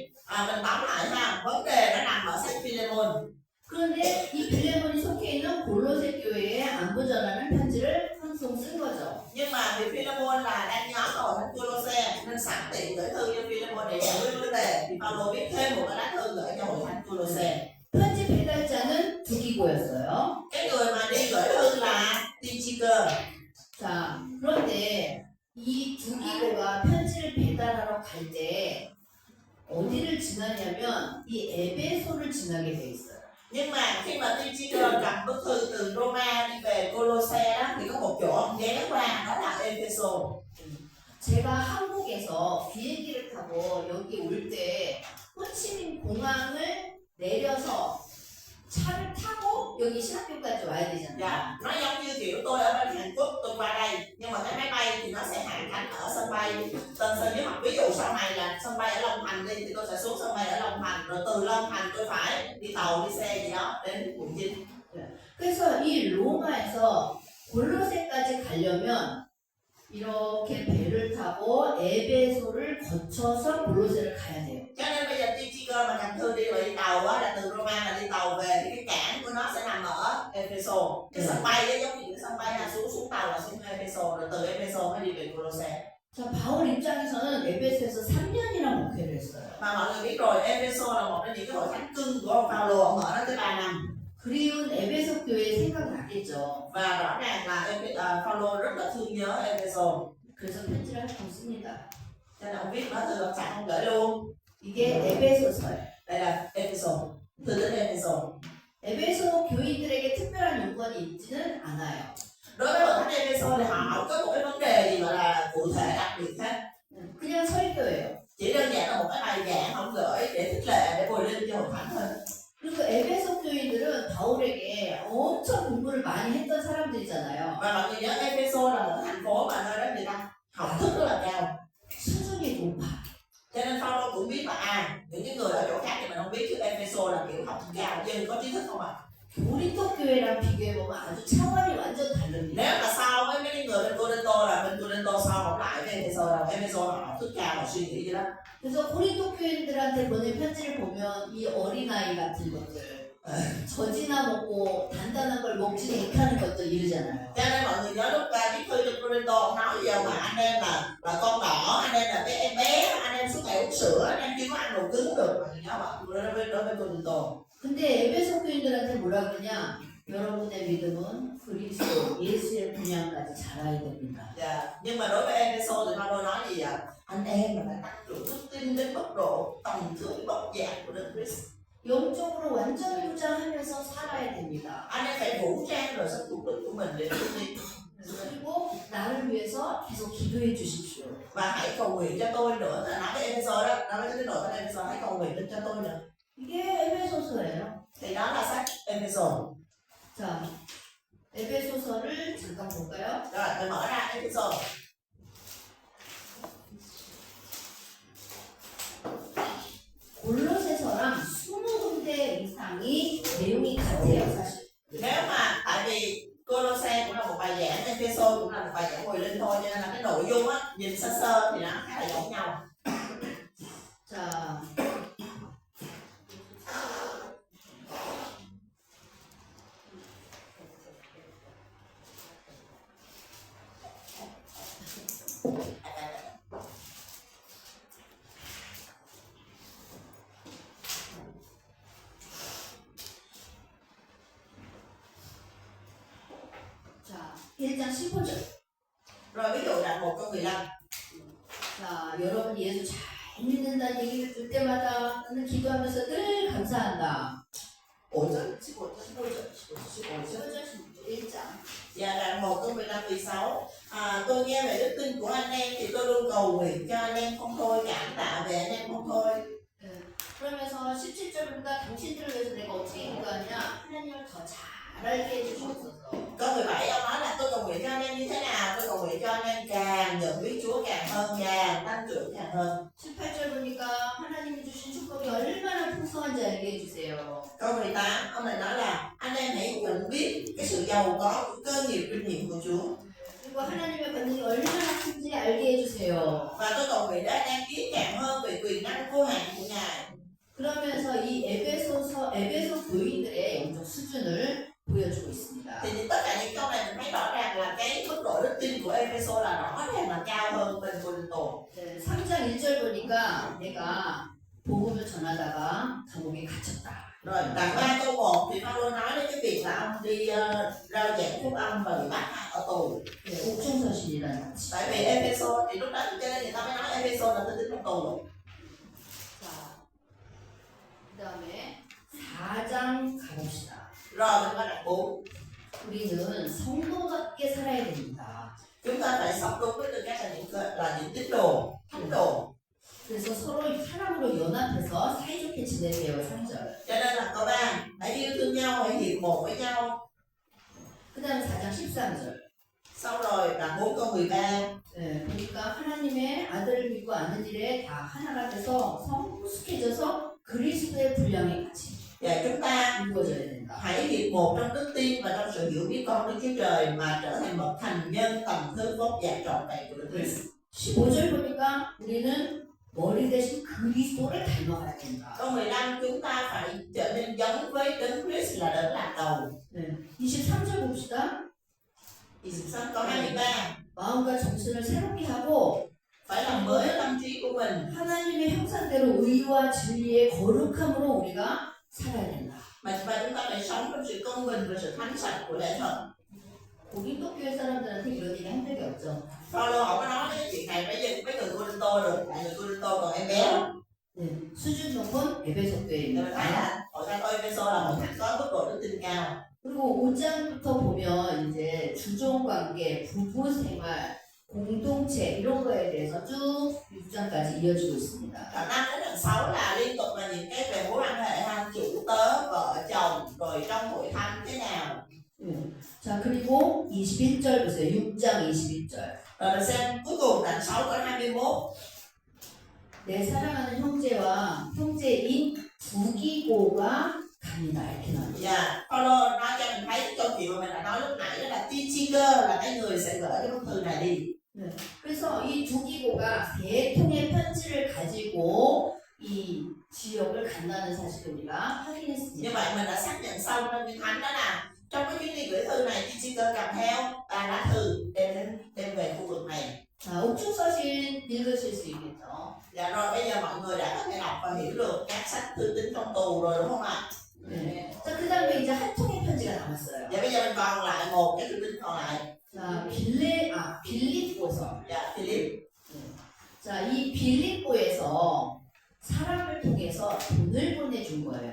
mình tóm lại ha, vấn đề nó nằm ở sách Philemon. 그런데 이 빌레몬이 속해 있는 골로새 교회에 안부 전하는 편지를 한 통 쓴 거죠. Nhưng mà vì Philemon là đang nhóm hội thánh Colosse nên sẵn tiện gửi thư cho Philemon để giải quyết vấn đề thì Phaolô viết thêm một cái lá thư gửi cho hội thánh Colosse. 편지 배달자는 두기고였어요. Cái người mà đi gửi thư là Tychicus. 자, 그런데 이 두기고가 편지를 배달하러 갈 때 어디를 지나냐면 이 에베소를 지나게 돼 있어요. Nhưng mà khi mà Tychicus cầm bức thư từ Roma đi về Colosse đó thì có một chỗ ông ghé qua đó là Epheso. 제가 한국에서 비행기를 타고 여기 올 때 호치민 공항을 내려서 차를 타고 여기 신학교까지 와야 되잖아요. Dạ, nó giống như kiểu tôi ở bên Hàn Quốc tôi qua đây nhưng mà cái máy bay thì nó sẽ hạ cánh ở sân bay Tân Sơn Nhất, hoặc ví dụ sau này là sân bay ở Long Thành đi thì tôi sẽ xuống sân bay ở Long Thành rồi từ Long Thành tôi phải đi tàu đi xe gì đó đến quận 9. 그래서 이 로마에서 골로새까지 가려면 이렇게 배를 타고 에베소를 거쳐서 골로새를 가야 돼요. Cho nên bây giờ Tychicus mà cầm thư đi tàu á là từ Roma là đi tàu về thì cái cảng của nó sẽ nằm ở Epheso. Cái sân bay á giống như cái sân bay là xuống tàu là xuống Epheso rồi từ Epheso mới đi về Colosse. 자, 바울 입장에서는 에베소에서 3년이나 목회를 했어요. Mà mọi người biết rồi Epheso là một trong những cái hội thánh cưng của ông Phaolô, ông ở đó tới 3 năm. 그리운 에베소 교회 생각나겠죠. Và rõ ràng là Phaolô rất là thương nhớ Epheso. 그래서 편지를 한 통 씁니다. Cho nên ông viết nó từ ông sẵn ông gửi luôn. 이게 에베소서예요. Đây là Epheso, thư đến Epheso. 에베소 교인들에게 특별한 요건이 있지는 않아요. Đối với hội thánh Epheso thì họ không có một cái vấn đề gì gọi là cụ thể đặc biệt hết. 그냥 설교예요. Chỉ đơn giản là một cái bài giảng ông gửi để khích lệ, để bồi linh cho hội thánh thôi. 그리고 에베소 교인들은 바울에게 엄청 공부를 많이 했던 사람들이잖아요. Và mọi người nhớ Epheso là một thành phố mà nơi đó người ta học thức rất là cao. 수준이 높아. Cho nên Phaolô cũng biết là những cái người ở chỗ khác học cao dân có trí thức không ạ? 고린도 교회랑 비교해 보면 아주 차원이 완전 다릅니다. Nếu mà so với mấy cái người bên Corinto là bên Corinto so không lại với Epheso là Epheso là học thức cao và suy nghĩ gì đó. 그래서 고린도 교인들한테 보낸 편지를 보면 이 어린아이 같은 것들 젖이나 먹고 단단한 걸 먹지 못하는 것들 이러잖아요. Cho nên mọi người nhớ lúc viết thư cho Corinto ông nói giờ mà anh em là con đỏ, anh em là cái em bé, anh em suốt ngày uống sữa, anh em chưa có ăn đồ cứng được. Mọi người nhớ bạn đối với Corinto. 근데 에베소 교인들한테 뭐라 그러냐? 여러분의 믿음은 그리스도 예수의 분양까지 자라야 됩니다. Dạ. Nhưng mà đối với Epheso thì Phaolô nói gì ạ? Anh em là phải tăng trưởng đức tin đến mức độ tầm thước bậc dạng của Đức Christ. 영적으로 완전 무장하면서 살아야 됩니다. Anh em phải vũ trang rồi sức thuộc đức của mình để đức tin. 그리고 나를 위해서 계속 기도해 주십시오. Và hãy cầu nguyện cho tôi nữa. Nói với Epheso đó, nói với cái nội thân Epheso hãy cầu nguyện cho tôi nữa. 이게 에베소서예요. Thì đó là sách Epheso. 자, 에베소서를 잠깐 볼까요? Rồi mình mở ra Epheso. 골로새서랑 20군데 이상이 내용이 같아요, 사실. Nếu mà tại vì Colosse cũng là một bài giảng, Epheso cũng là một bài giảng hồi linh thôi, cho nên là cái nội dung á nhìn sơ sơ thì nó khá là giống nhau. 자, 자, 1장 15절. Rồi ví dụ đoạn 1 câu 15. 자, 여러분 예수 잘 믿는다는 얘기를 들 때마다 나는 기도하면서 늘 감사한다. 5절, 15절, 15절. 15절, 1장. Và đoạn 1 câu 15 16. Tôi nghe về đức tin của anh em thì tôi luôn cầu nguyện cho anh em không thôi, cảm tạ về anh em không thôi. 그러면서 17절보다 당신들을 위해서 내가 어떻게 기도하냐? 하나님을 더 잘 알게 해주시옵소서. Câu 17 ông nói là tôi cầu nguyện cho anh em như thế nào? Tôi cầu nguyện cho anh em càng nhận biết Chúa càng hơn, càng tăng trưởng càng hơn. 18절 보니까 하나님이 주신 축복이 얼마나 풍성한지 알게 해주세요. Câu 18 ông lại nói là anh em hãy nhận biết cái sự giàu có của cơ nghiệp kinh nghiệm của Chúa. 그리고 하나님의 권능이 얼마나 큰지 알게 해주세요. Và tôi cầu nguyện để anh em biết càng hơn về quyền năng vô hạn của Ngài. 그러면서 이 에베소 교인들의 영적 수준을 보여주고 있습니다. Thì tất cả những câu này mình thấy rõ ràng là cái mức độ đức tin của Epheso là rõ ràng là cao hơn bên Corinto. 3장 1절 보니까 내가 복음을 전하다가 감옥에 갇혔다. Rồi đoạn 3 câu 1 thì Phaolô nói đến cái việc là ông đi rao giảng phúc âm và bị bắt ở tù. 옥중서신이라는 단체. Tại vì Epheso thì lúc đó cho nên người ta mới nói Epheso là tên trong tù. 자, 그 다음에 4장 가봅시다. Rồi mình qua đoạn 4. 우리는 성도답게 살아야 됩니다. Chúng ta phải sống đúng với tư cách là những tín đồ, thánh đồ. 그래서 서로 사랑으로 연합해서 사이좋게 지내세요. 3절. Cho nên là câu 3 hãy yêu thương nhau, hãy hiệp một với nhau. 그 다음에 4장 13절. Sau rồi đoạn 4 câu 13. 네, 보니까 하나님의 아들을 믿고 아는 일에 다 하나가 돼서 성숙해져서 그리스도의 분량에 같이 Và chúng ta 이루어져야 된다. hãy hiệp một trong đức tin và trong sự hiểu biết con Đức Chúa Trời mà trở thành một thành nhân tầm thứ vóc dạng trọn vẹn của Đức Christ. 15절 보니까 우리는 머리 대신 그리스도를 닮아가야 된다. Câu 15 chúng ta phải trở nên giống với Đấng Christ là đấng làm đầu. 네, 23절 봅시다. Câu 23 마음과 정신을 새롭게 하고 phải làm mới tâm trí của mình 하나님의 형상대로 의와 진리의 거룩함으로 우리가 살아야 된다. và chúng ta phải sống trong sự công bình và sự thánh sạch của lễ thật. 고린도 교회 사람들한테 이런 얘기 한 적이 없죠. Phaolô không có nói cái chuyện này với người Corinto được, tại người Corinto còn em bé lắm. 네, 수준 높은 에베소 Nên mình thấy 교회입니다. là hội thánh Epheso là một thánh có mức độ đức tin cao. 그리고 5장부터 보면 이제 주종 관계, 부부 생활, 공동체 이런 거에 대해서 쭉 6장까지 이어지고 있습니다. Đoạn 5 đến đoạn 6 là liên tục là những cái về mối quan hệ ha, chủ tớ, vợ chồng, rồi trong hội thánh thế nào. 자, 그리고 21절 보세요. 6장 21절. Rồi mình xem cuối cùng đoạn 6 câu 21. 내 사랑하는 형제와 형제인 부기고가 아니다 이렇게 나옵니다. Dạ, Paulo nói cho mình thấy cái câu chuyện mà mình đã nói lúc nãy đó là Tychicus là cái người sẽ gửi cái bức thư này đi. 그래서 이 두기고가 세 통의 편지를 가지고 이 지역을 간다는 사실을 우리가 Như 확인했습니다. vậy mình đã xác nhận xong trong Kinh Thánh đó là trong cái chuyến đi gửi thư này Tychicus cầm theo 3 lá thư đem về khu vực này. 자, 옥중서신 읽으실 수 있겠죠? Dạ rồi bây giờ mọi người đã có thể đọc và hiểu được các sách thư tín trong tù rồi đúng không ạ? 네. 자, 그 다음에 이제 한 통의 편지가 남았어요. Dạ bây giờ mình còn lại một cái thư tín còn lại. 자, 빌립보서. Dạ, Philip. 자, 이 빌립보에서 사람을 통해서 돈을 보내준 거예요.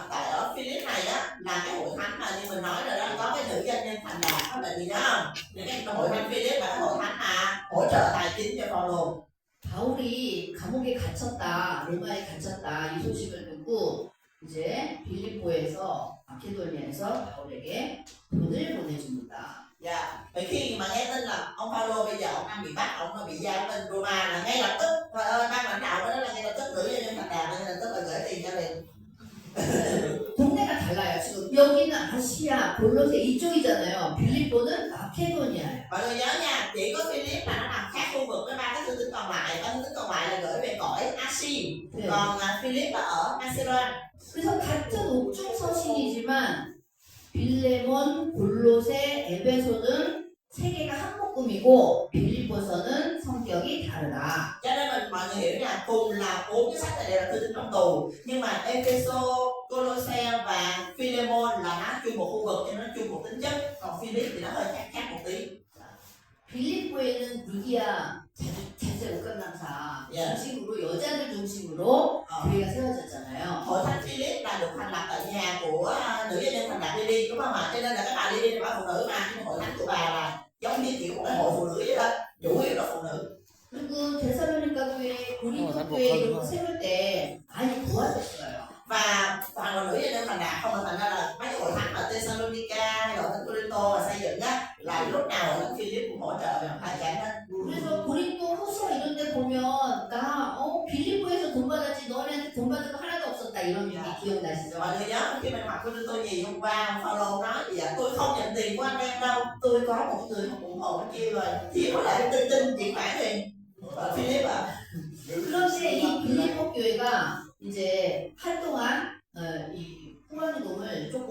Tại ở Philip này á là cái hội thánh mà như mình nói rồi đó, có cái nữ doanh nhân thành đạt có là gì đó không? Những cái hội thánh Philip là cái hội thánh mà hỗ trợ tài chính cho Phaolô. 바울이 감옥에 갇혔다, 로마에 갇혔다 이 소식을 듣고 이제 빌립보에서 마케도니아에서 바울에게 돈을 보내줍니다. Dạ, vậy khi mà nghe tin là ông Phaolô bây giờ ông đang bị bắt, ông bị giam bên Roma là ngay lập tức ban lãnh đạo đó là ngay lập tức nữ doanh nhân thành đạt ngay lập tức là gửi tiền cho liền. 동네가 달라요. 지금 여기는 아시아, 골로새 이쪽이잖아요. 빌립보는 마케도니아예요. Mọi người nhớ nha, chỉ có Philip là nó nằm khác khu vực với ba cái thư tín còn lại, ba thư tín còn lại là gửi về cõi Asia, còn Philip là ở Macedonia. 그래서 같은 옥중 서신이지만 빌레몬, 골로새, 에베소는 세 개가 한 묶음이고 빌립보서는 성격이 다르다. Cho nên mọi người hiểu nha, cùng là 4 cái sách này đều là thư tín trong tù, nhưng mà Epheso, Colosse và Philemon là nó chung một khu vực cho nên nó chung một tính chất, còn Philip thì nó hơi khác một tí. 빌립보에는 루디아 자제 옷감남사 예. 중심으로 여자들 중심으로 교회가 세워졌잖아요. Hội thánh Philip là được thành lập tại nhà của nữ doanh nhân thành đạt Lily đúng không ạ? Cho nên là các bà Lily là bà phụ nữ mà, nhưng hội thánh của bà là giống như kiểu một cái hội phụ nữ vậy đó, chủ yếu là phụ nữ. 그리고 데살로니가 교회, 고린도 교회 이런 거 세울 때 많이 도와줬어요. Và toàn là nữ doanh nhân thành đạt không, mà thành ra là mấy cái hội thánh mà Thessalonica hay là hội thánh Corinto mà xây dựng á là lúc nào hội thánh Philip cũng hỗ trợ về mặt tài chính hết. 그래서 고린도 후서 이런 데 보면 나 빌립보에서 돈 받았지 너네한테 돈 받은 거 하나도 없었다 이런 얘기 기억나시죠? Mọi người nhớ khi mình học Corinto nhiều hôm qua Phaolô nói gì ạ? Tôi không nhận tiền của anh em đâu, tôi có một người không ủng hộ bên kia rồi, chỉ có lại tin chuyển khoản thì Philip ạ. 그런데 이 빌립보 교회가 이제 한동안 이 후원금을 조금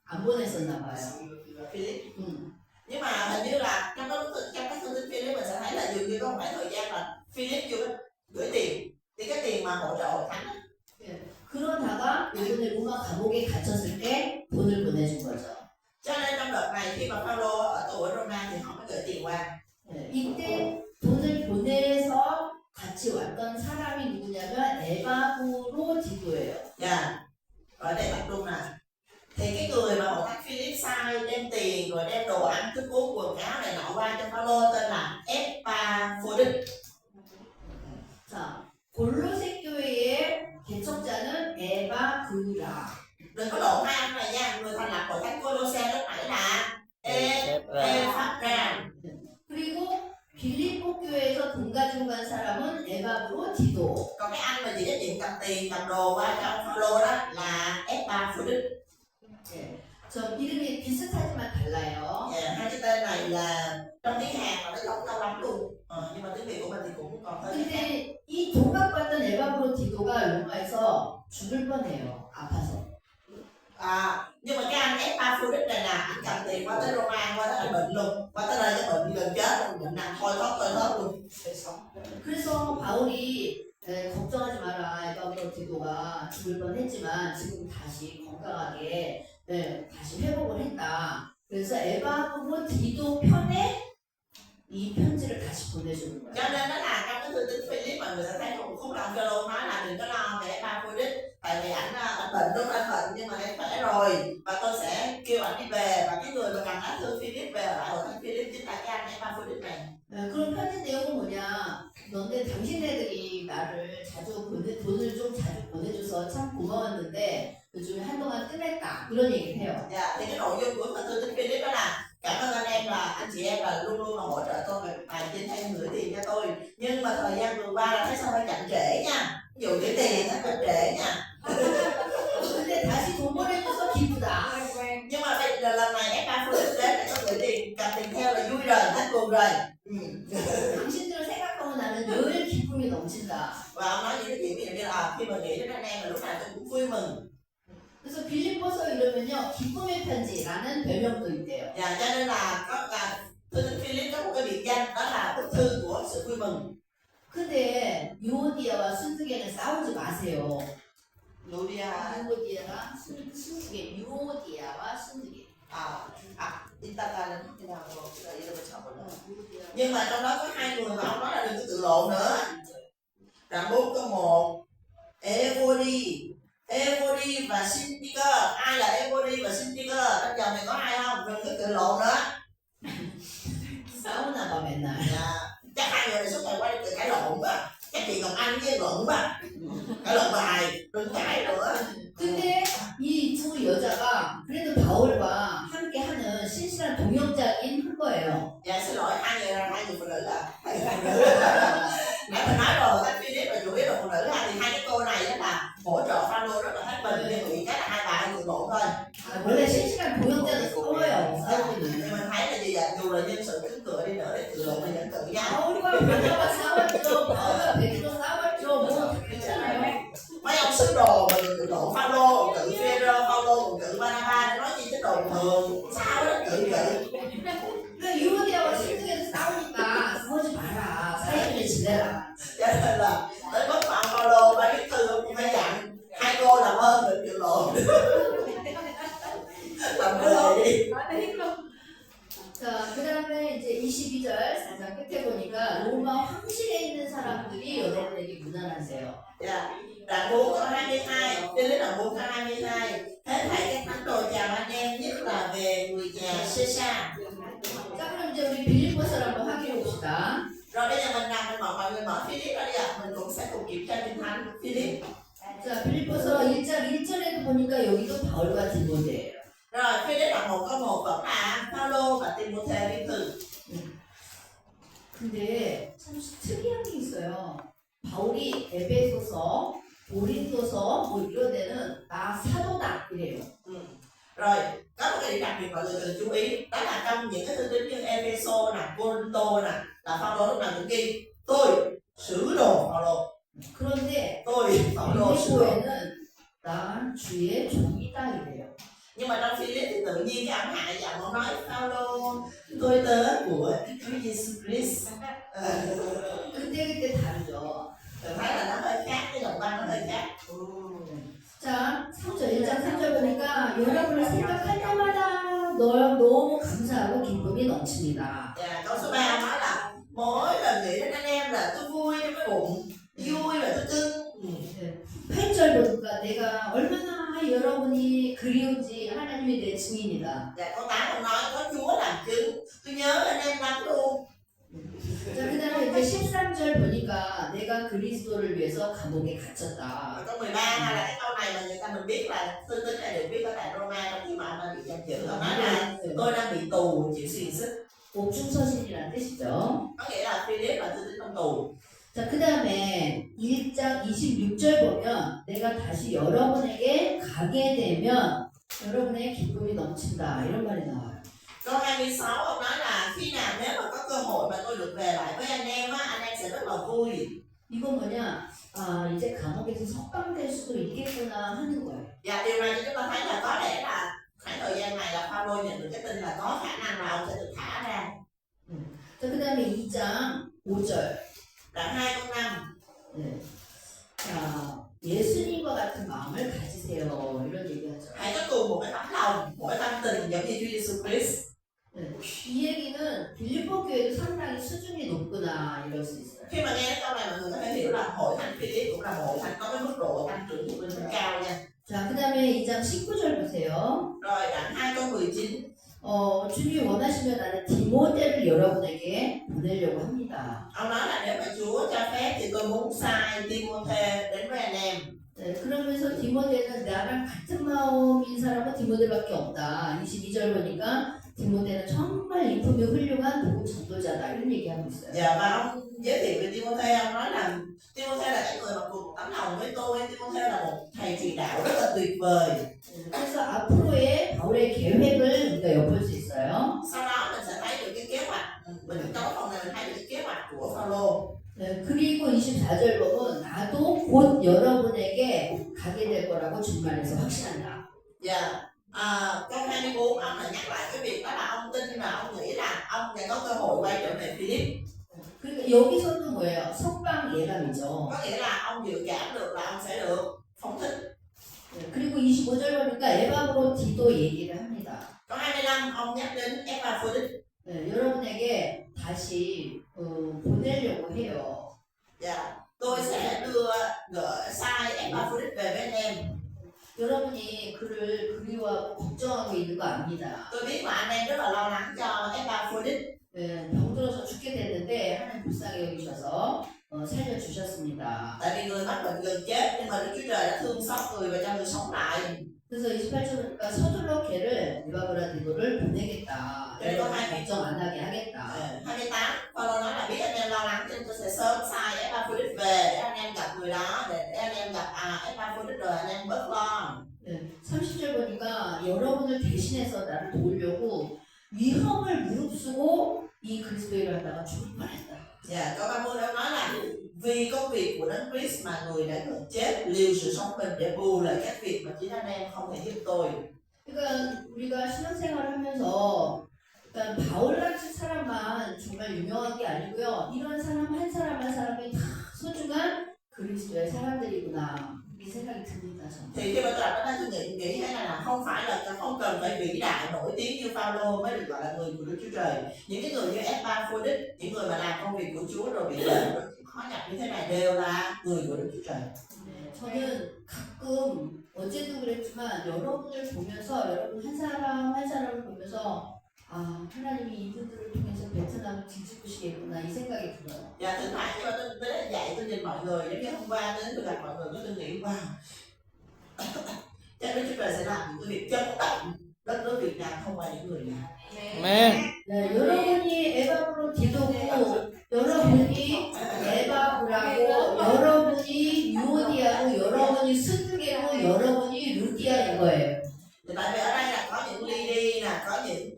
안 보냈었나 봐요. Philip. Nhưng mà hình như là trong các thông tin Philip mình sẽ thấy là dường như có một khoảng thời gian là Philip chưa gửi tiền, thì cái tiền mà hỗ trợ hội thánh. 그러다가 이번에 로마 감옥에 갇혔을 때 돈을 보내준 거죠. Cho nên trong đợt này khi mà Phaolô ở tù ở Roma thì họ mới gửi tiền qua. 이때 돈을 보내서 같이 왔던 사람이 누구냐면 에바브로 디도예요. Dạ. Ở đây tập trung nè. Thì cái người mà hội thánh Philip sai đem tiền rồi đem đồ ăn thức uống quần áo này nọ qua cho Phaolô tên là Epaphroditus. 자, 골로새 교회의 개척자는 에바브라. Đừng có lộn hai ông này nha, người thành lập hội thánh Colosse lúc nãy là Epaphras. 그리고 빌립보 교회에서 돈 가지고 간 사람은 에바브로 디도. Còn cái anh mà chỉ có chuyện cầm tiền cầm đồ qua cho ông Phaolô đó là Epaphroditus. 저 이름이 비슷하지만 달라요. Hai cái tên này là trong tiếng Hàn mà nó giống nhau lắm luôn. Nhưng mà tiếng Việt của mình thì cũng còn hơi khác. 근데 이 동갑받던 에바브로 디도가 로마에서 죽을 뻔해요. 아파서. Nhưng mà cái anh Epaphroditus này là anh cầm tiền qua tới Roma, qua tới là bệnh luôn, qua tới đây cái bệnh gần chết luôn, bệnh nặng thôi thóp luôn. 그래서 바울이 걱정하지 마라. 에바브로 디도가 죽을 뻔했지만 지금 다시 건강하게 다시 회복을 했다. 그래서 에바브로 디도 편에 이 편지를 다시 보내주는 Cho 거예요. nên đó là trong cái thư tín Philip mà người ta thấy một khúc lòng Phaolô nói là đừng có lo về Epaphroditus, tại vì ảnh bệnh đúng anh bệnh nhưng mà anh khỏe rồi và tôi sẽ kêu ảnh đi về, và cái người mà cầm lá thư Philip về lại hội thánh Philip chính là cái anh Epaphroditus này. 그럼 편지 내용은 뭐냐? 너네 당신네들이 나를 돈을 좀 자주 보내줘서 참 고마웠는데 요즘에 한동안 뜸했다 이런 얘기를 해요. Dạ, thì cái nội dung của thư tín Philip đó là cảm ơn anh em, là anh chị em là luôn luôn là hỗ trợ tôi về tài chính hay gửi tiền cho tôi, nhưng mà thời gian vừa qua là thấy sao hơi chậm trễ nha, ví dụ gửi tiền nó chậm trễ nha. 근데 넘친다. Và ông nói những cái chuyện ví dụ như là khi mà nghĩ đến anh em là lúc nào tôi cũng vui mừng. 그래서 빌립보서 이러면요 기쁨의 편지라는 별명도 있대요. Và cho nên là có thư tín Philip có một cái biệt danh đó là bức thư của sự vui mừng. 근데 유오디아와 순두개는 싸우지 마세요. Ludia 유오디아와 순두개, 유오디아와 순두개. Itaka là thế nào rồi? Nhưng mà trong đó có hai người mà ông nói là đừng có tự lộn nữa. Đoạn 4 câu 1 Evody và Syntyche. Ai là Evody và Syntyche? Trong dòng này có ai không? Đừng có tự lộn nữa. 싸우나 봐 맨날. Chắc hai người này suốt ngày qua đi tự cãi lộn quá. Chắc chị Ngọc Anh với Luận quá. Cãi lộn bài, đừng cãi nữa. 근데 이 두 여자가 그래도 바울과 함께 하는 신실한 동역자인 한 거예요. Dạ xin lỗi hai người phụ nữ là hai nữ. Nãy mình nói rồi, anh Philip là chủ yếu là phụ nữ ha, thì hai cái cô này đó là hỗ trợ Phaolô rất là hết mình, nhưng bị cái là hai bà tự lộn thôi. 원래 신실한 동역자는 싸워요. 싸우기는. Nhưng mình thấy là gì vậy? Dù là nhân sự cứng cựa đi nữa để tự lộn thì vẫn tự nhau. 바울과 베드로가 싸웠죠. 바울과 베드로 싸웠죠. 뭐 괜찮아요. Mấy ông sứ đồ mà tự lộn Phaolô, tự Phêrô, Phaolô, tự Barnabas, nói gì chứ đồ thường, sao đó tự tự. 그 유오디아와 순두개는 싸우니까 싸우지 마라. 사이를 지내라. Cho nên là tới mức mà ông Phaolô ba cái thư cũng phải dặn hai cô làm ơn đừng tự lộn. Làm người đi. 자, 그 다음에 이제 22절 살짝 끝에 보니까 로마 황실에 있는 사람들이 여러분에게 문안하세요. Dạ. Đoạn 4 câu 22, cho đến đoạn 4 câu 22. Hết thảy các thánh đồ chào anh em, nhất là về người nhà Caesar. 자, 그럼 이제 우리 빌립보서를 한번 확인해 봅시다. Rồi bây giờ mình mọi người mở Philip ra đi ạ. Mình cũng sẽ cùng kiểm tra kinh thánh Philip. 자, 빌립보서 1장 1절에도 보니까 여기도 바울과 디모데예요. Rồi Philip đoạn 1 câu 1 vẫn là Phaolô và Timôthê viết thư. 근데 참 특이한 게 있어요. 바울이 에베소서, 고린도서 뭐 이런 데는 나 사도다 이래요. Rồi có một cái điểm đặc biệt mọi người cần chú ý, đó là trong những cái thư tín như Epheso nè, Corinto nè, là Phaolô lúc nào cũng ghi tôi sứ đồ Phaolô. 그런데 Tôi Phaolô sứ đồ. 빌립보에는 난 주의 종이다 이래요. Nhưng mà trong Philip thì tự nhiên cái ông Hạ giọng ông nói Phaolô tôi tớ của Chúa Giêsu Christ. 그때 다르죠. Tôi thấy là nó hơi khác, cái giọng văn nó hơi khác. 자, 3절, 1장 3절 보니까 여러분을 생각할 때마다 너무 감사하고 기쁨이 넘칩니다. Và câu số 3 nói là mỗi lần nghĩ đến anh em là tôi vui trong cái bụng, vui và tôi cưng. 8절 보니까 내가 얼마나 여러분이 그리운지 하나님이 내 증인이다. Và câu 8 ông nói có Chúa làm chứng, tôi nhớ anh em lắm luôn. 자, 그 다음에 이제 13절 보니까 내가 그리스도를 위해서 감옥에 갇혔다. Và câu 13 hay là cái câu này mà người ta mình biết là thư tín này được viết ở tại Roma trong khi mà ông đang bị giam giữ. Ông nói là tôi đang bị tù chịu xiềng xích. 옥중서신이라는 뜻이죠. Có nghĩa là Philip là thư tín trong tù. 자, 그 다음에 1장 26절 보면 내가 다시 여러분에게 가게 되면 여러분의 기쁨이 넘친다 이런 말이 나와요. Câu 26 ông nói là khi nào nếu mà có cơ hội mà tôi được về lại với anh em á, anh em sẽ rất là vui. 이건 뭐냐? 아, 이제 감옥에서 석방될 수도 있겠구나 하는 거예요. Và điều này chúng ta thấy là có lẽ là khoảng thời gian này là Phaolô nhận được cái tin là có khả năng là ông sẽ được thả ra. 자, 그 다음에 2장 5절. Đoạn 2 câu 5. 네. 자, 예수님과 같은 마음을 가지세요. 이런 얘기하죠. Hãy có cùng một cái tấm lòng, một cái tâm tình giống như Chúa Giêsu Christ. 네. 이 얘기는 빌립보 교회도 상당히 수준이 높구나 이럴 수 있어요. Khi mà nghe cái câu này mọi người có thể hiểu là hội thánh Philip cũng là một hội thánh có cái mức độ tăng trưởng thuộc linh cao nha. 자, 그 다음에 2장 19절 보세요. Rồi đoạn 2 câu 19. 주님이 원하시면 나는 디모데를 여러분에게 보내려고 합니다. Ông nói là nếu mà Chúa cho phép thì tôi muốn sai Timôthê đến với anh em. 네, 그러면서 디모데는 나랑 같은 마음인 사람은 디모데밖에 없다. 22절 보니까 디모데는 정말 인품이 훌륭한 복음 전도자다. 이런 얘기하고 있어요. Dạ và ông giới thiệu về Timôthê, ông nói là Timôthê là cái người mà cùng một tấm lòng với tôi. Timôthê là một thầy truyền đạo rất là tuyệt vời. 그래서 앞으로의 바울의 계획을 우리가 엿볼 수 있어요. Sau đó mình sẽ thấy được cái kế hoạch. Mình trong phần này mình thấy được cái kế hoạch của Phaolô. 네, 그리고 24 4절 보면 나도 곧 여러분에게 가게 될 거라고 주말에서 확신한다. Dạ. Câu 24 ông lại nhắc lại cái việc đó là ông tin nhưng mà ông nghĩ là ông sẽ có cơ hội quay trở về Philip. 그러니까 여기서도 뭐예요? 석방 예감이죠. Có nghĩa là ông dự cảm được là ông sẽ được phóng thích. 그리고 25절 보니까 에바브로디도 얘기를 합니다. Câu 25 ông nhắc đến Epaphroditus. 여러분에게 다시 보내려고 해요. Dạ. Tôi sẽ đưa sai Epaphroditus về với anh em. 여러분이 그를 그리워하고 걱정하고 있는 거 압니다. Tôi biết là anh em rất là lo lắng cho Epaphroditus. 병들어서 죽게 됐는데 하나님 불쌍히 여기셔서 살려주셨습니다. Tại vì người mắc bệnh gần chết nhưng mà Đức Chúa Trời đã thương xót người và cho người sống lại. 그래서 28절 보니까 서둘러 걔를 에바브라디도를 보내겠다. 네, có hai 걱정 안 하게 하겠다. 28 Phaolô nói là biết anh em lo lắng cho nên tôi sẽ sớm sai Epaphroditus về để anh em gặp người đó, để anh em gặp Epaphroditus rồi anh em bớt lo. 30절 보니까 여러분을 대신해서 나를 도우려고 위험을 무릅쓰고 이 그리스도를 하다가 죽을 뻔했다. Dạ, câu 30 đó nói là vì công việc của Đấng Christ mà người đã gần chết liều sự sống mình để bù lại các việc mà chính anh em không thể giúp tôi. 그러니까 우리가 신앙생활을 하면서 그러니까 바울같이 사람만 정말 유명한 게 아니고요. 이런 사람 한 사람 한 사람이 다 소중한 그리스도의 사람들이구나. 이 생각이 듭니다. 저는. Thì khi mà tôi đọc đó tôi nghĩ thế này là không phải là không cần phải vĩ đại nổi tiếng như Phaolô mới được gọi là người của Đức Chúa Trời. Những cái người như Epaphroditus, những người mà làm công việc của Chúa rồi bị bệnh khó nhọc như thế này đều là người của Đức Chúa Trời. 저는 가끔 어제도 그랬지만 여러분을 보면서 여러분 한 사람 한 사람을 보면서 아 하나님이 이분들을 통해서 베트남을 뒤집으시겠구나 이 생각이 들어요. Và thỉnh thoảng khi mà tôi đến dạy tôi nhìn mọi người giống như hôm qua đến tôi gặp mọi người tôi nghĩ wow chắc Đức Chúa Trời sẽ làm những cái việc chấn động đất nước Việt Nam thông qua những người này. Amen. 네, 여러분이 에바브로디도고 여러분이 에바브라고 여러분이 유오디아고 여러분이 스두게고 여러분이 루디아인 거예요. Thì tại vì ở đây là có những Lydia nè, có những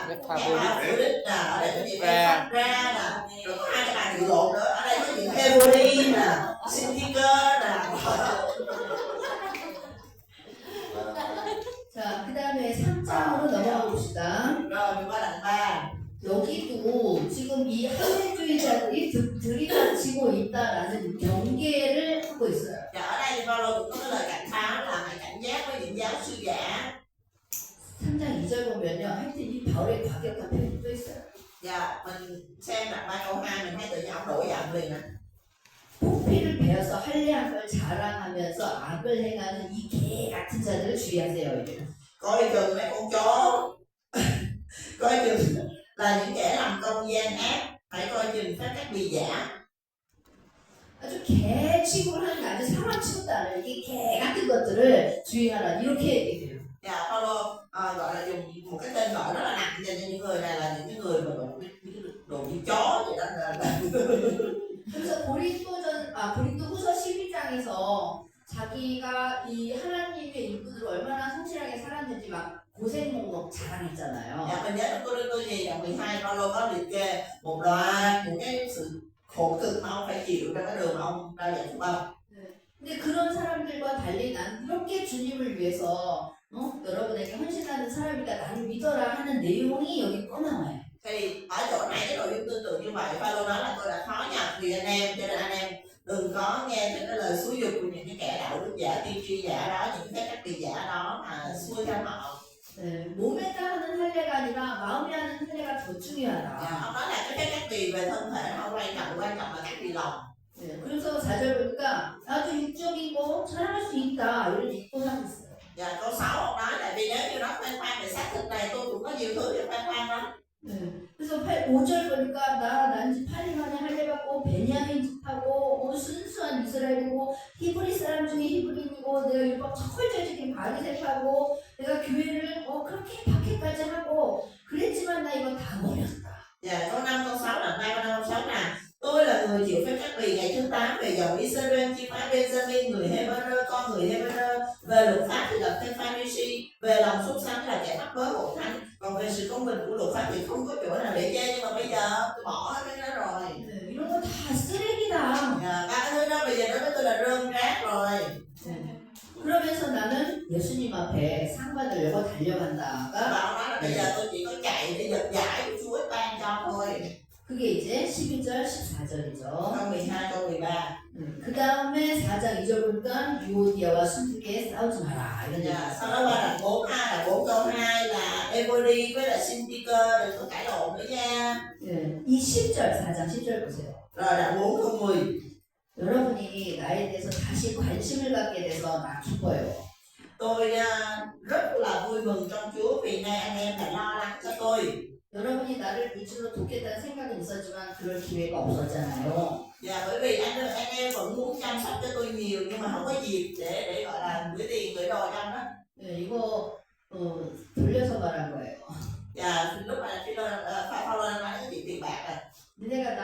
Epaphroditus nè, ở đây có những Ephra nè, rồi có hai cái bà chịu lộn nữa, ở đây có những Hebrew nè, Syntyche nè. 자, 그 다음에 3장으로 넘어가 봅시다. Rồi mình qua đoạn 3. 여기도 지금 이 합리주의자들이 들이닥치고 있다라는 경계를 하고 있어요. Và ở đây thì Phaolô cũng có cái lời cảnh báo là hãy cảnh giác với những giáo sư giả. 3장 2절 보면요. 하여튼 이 바울의 과격한 표현이 또 있어요. Và mình xem đoạn 3 câu 2 mình thấy tự nhiên ông đổi giọng liền nè. 포피를 베어서 할례한 걸 자랑하면서 악을 행하는 이 개 같은 자들을 주의하세요. 이래요. Coi chừng mấy con chó, coi chừng là những kẻ làm công gian ác, hãy coi chừng các bì giả. 아주 개 취급을 하는 게 아니라 사람 취급도 안 해요. 이게 개 같은 것들을 주의하라. 이렇게 얘기해요. Và Phaolô gọi là dùng một cái tên gọi rất là nặng dành cho những người này là những cái người mà gọi đồ như chó vậy đó là 그래서 고린도후서 12장에서 자기가 이 하나님의 일꾼으로 얼마나 성실하게 살았는지 막 고생 목록 자랑했잖아요. Dạ mình nhớ trong Cô-rinh-tô gì đoạn 12 Phaolô có liệt kê một loạt những cái sự khổ cực mà ông phải chịu trong cái đường mà ông ra giải phúc âm. 근데 그런 사람들과 달리 난 이렇게 주님을 위해서 여러분에게 헌신하는 사람이니까 나를 믿어라 하는 내용이 여기 꺼나와요. Thì ở chỗ này cái nội dung tương tự như vậy Phaolô nói là tôi đã khó nhọc vì anh em cho nên anh em đừng có nghe những cái lời xúi dục của những cái kẻ đạo đức giả tiên tri giả đó, những cái các vị giả đó mà xui theo họ. 몸에 따르는 할례가 아니라 마음에 하는 할례가 더 중요하다. Ông nói là cái các vị về thân thể không quan trọng là các vị lòng. 그래서 4절 보니까 나도 육적이고 자랑할 수 있다 이런 입고하고 있어요. Và câu 6 ông nói là vì nếu như nó khoan khoan về xác thịt này tôi cũng có nhiều thứ để khoan khoan đó. 그래서 5절 보니까 난지 8일 만에 할례받고 베냐민 집하고 순수한 이스라엘이고 히브리 사람 중에 히브리인이고 내가 율법 철저해지긴 바리새파고 내가 교회를 그렇게 박해까지 하고 그랬지만 나 이거 다 버렸다. Và câu 5 câu 6 là 2 câu 6 là tôi là người chịu phép cắt bì ngày thứ 8 về dòng Israel, chi phái Benjamin, người Hebrew, con người Hebrew. Về luật pháp thì là Pharisee, về lòng sốt sắng là kẻ mắc mớ hội thánh. Còn về sự công bình của luật pháp thì không có chỗ nào để chê, nhưng mà bây giờ tôi bỏ hết cái đó rồi. 이런 거 다 쓰레기다. 예수님 앞에 상 받으려고 Và 달려간다가 ông nói là bây giờ tôi chỉ có chạy để giật giải của Chúa ban cho thôi. 그게 이제 12절 14절이죠. Câu 12 câu 13. 그 다음에 4장 2절 보니까 유오디아와 순두께 싸우지 마라 이런 얘기. Sau đó qua đoạn 4 là 4 câu 2 là Ebody với lại Syntyche đừng có cãi lộn nữa nha. 네, 이 10절 4장 10절 보세요. Rồi đoạn 4 câu 10. 여러분이 나에 대해서 다시 관심을 갖게 돼서 나 기뻐요. Tôi rất là vui mừng trong Chúa vì nay anh em đã lo lắng cho tôi. 여러분이 나를 물질로 돕겠다는 생각은 있었지만 그럴 기회가 없었잖아요. Dạ bởi vì anh em vẫn muốn chăm sóc cho tôi nhiều nhưng mà không có dịp để gọi là gửi tiền gửi đồ trong đó. 네, 이거 돌려서 말한 거예요. Dạ lúc mà Phaolô nói cái chuyện tiền bạc này. 니네가 나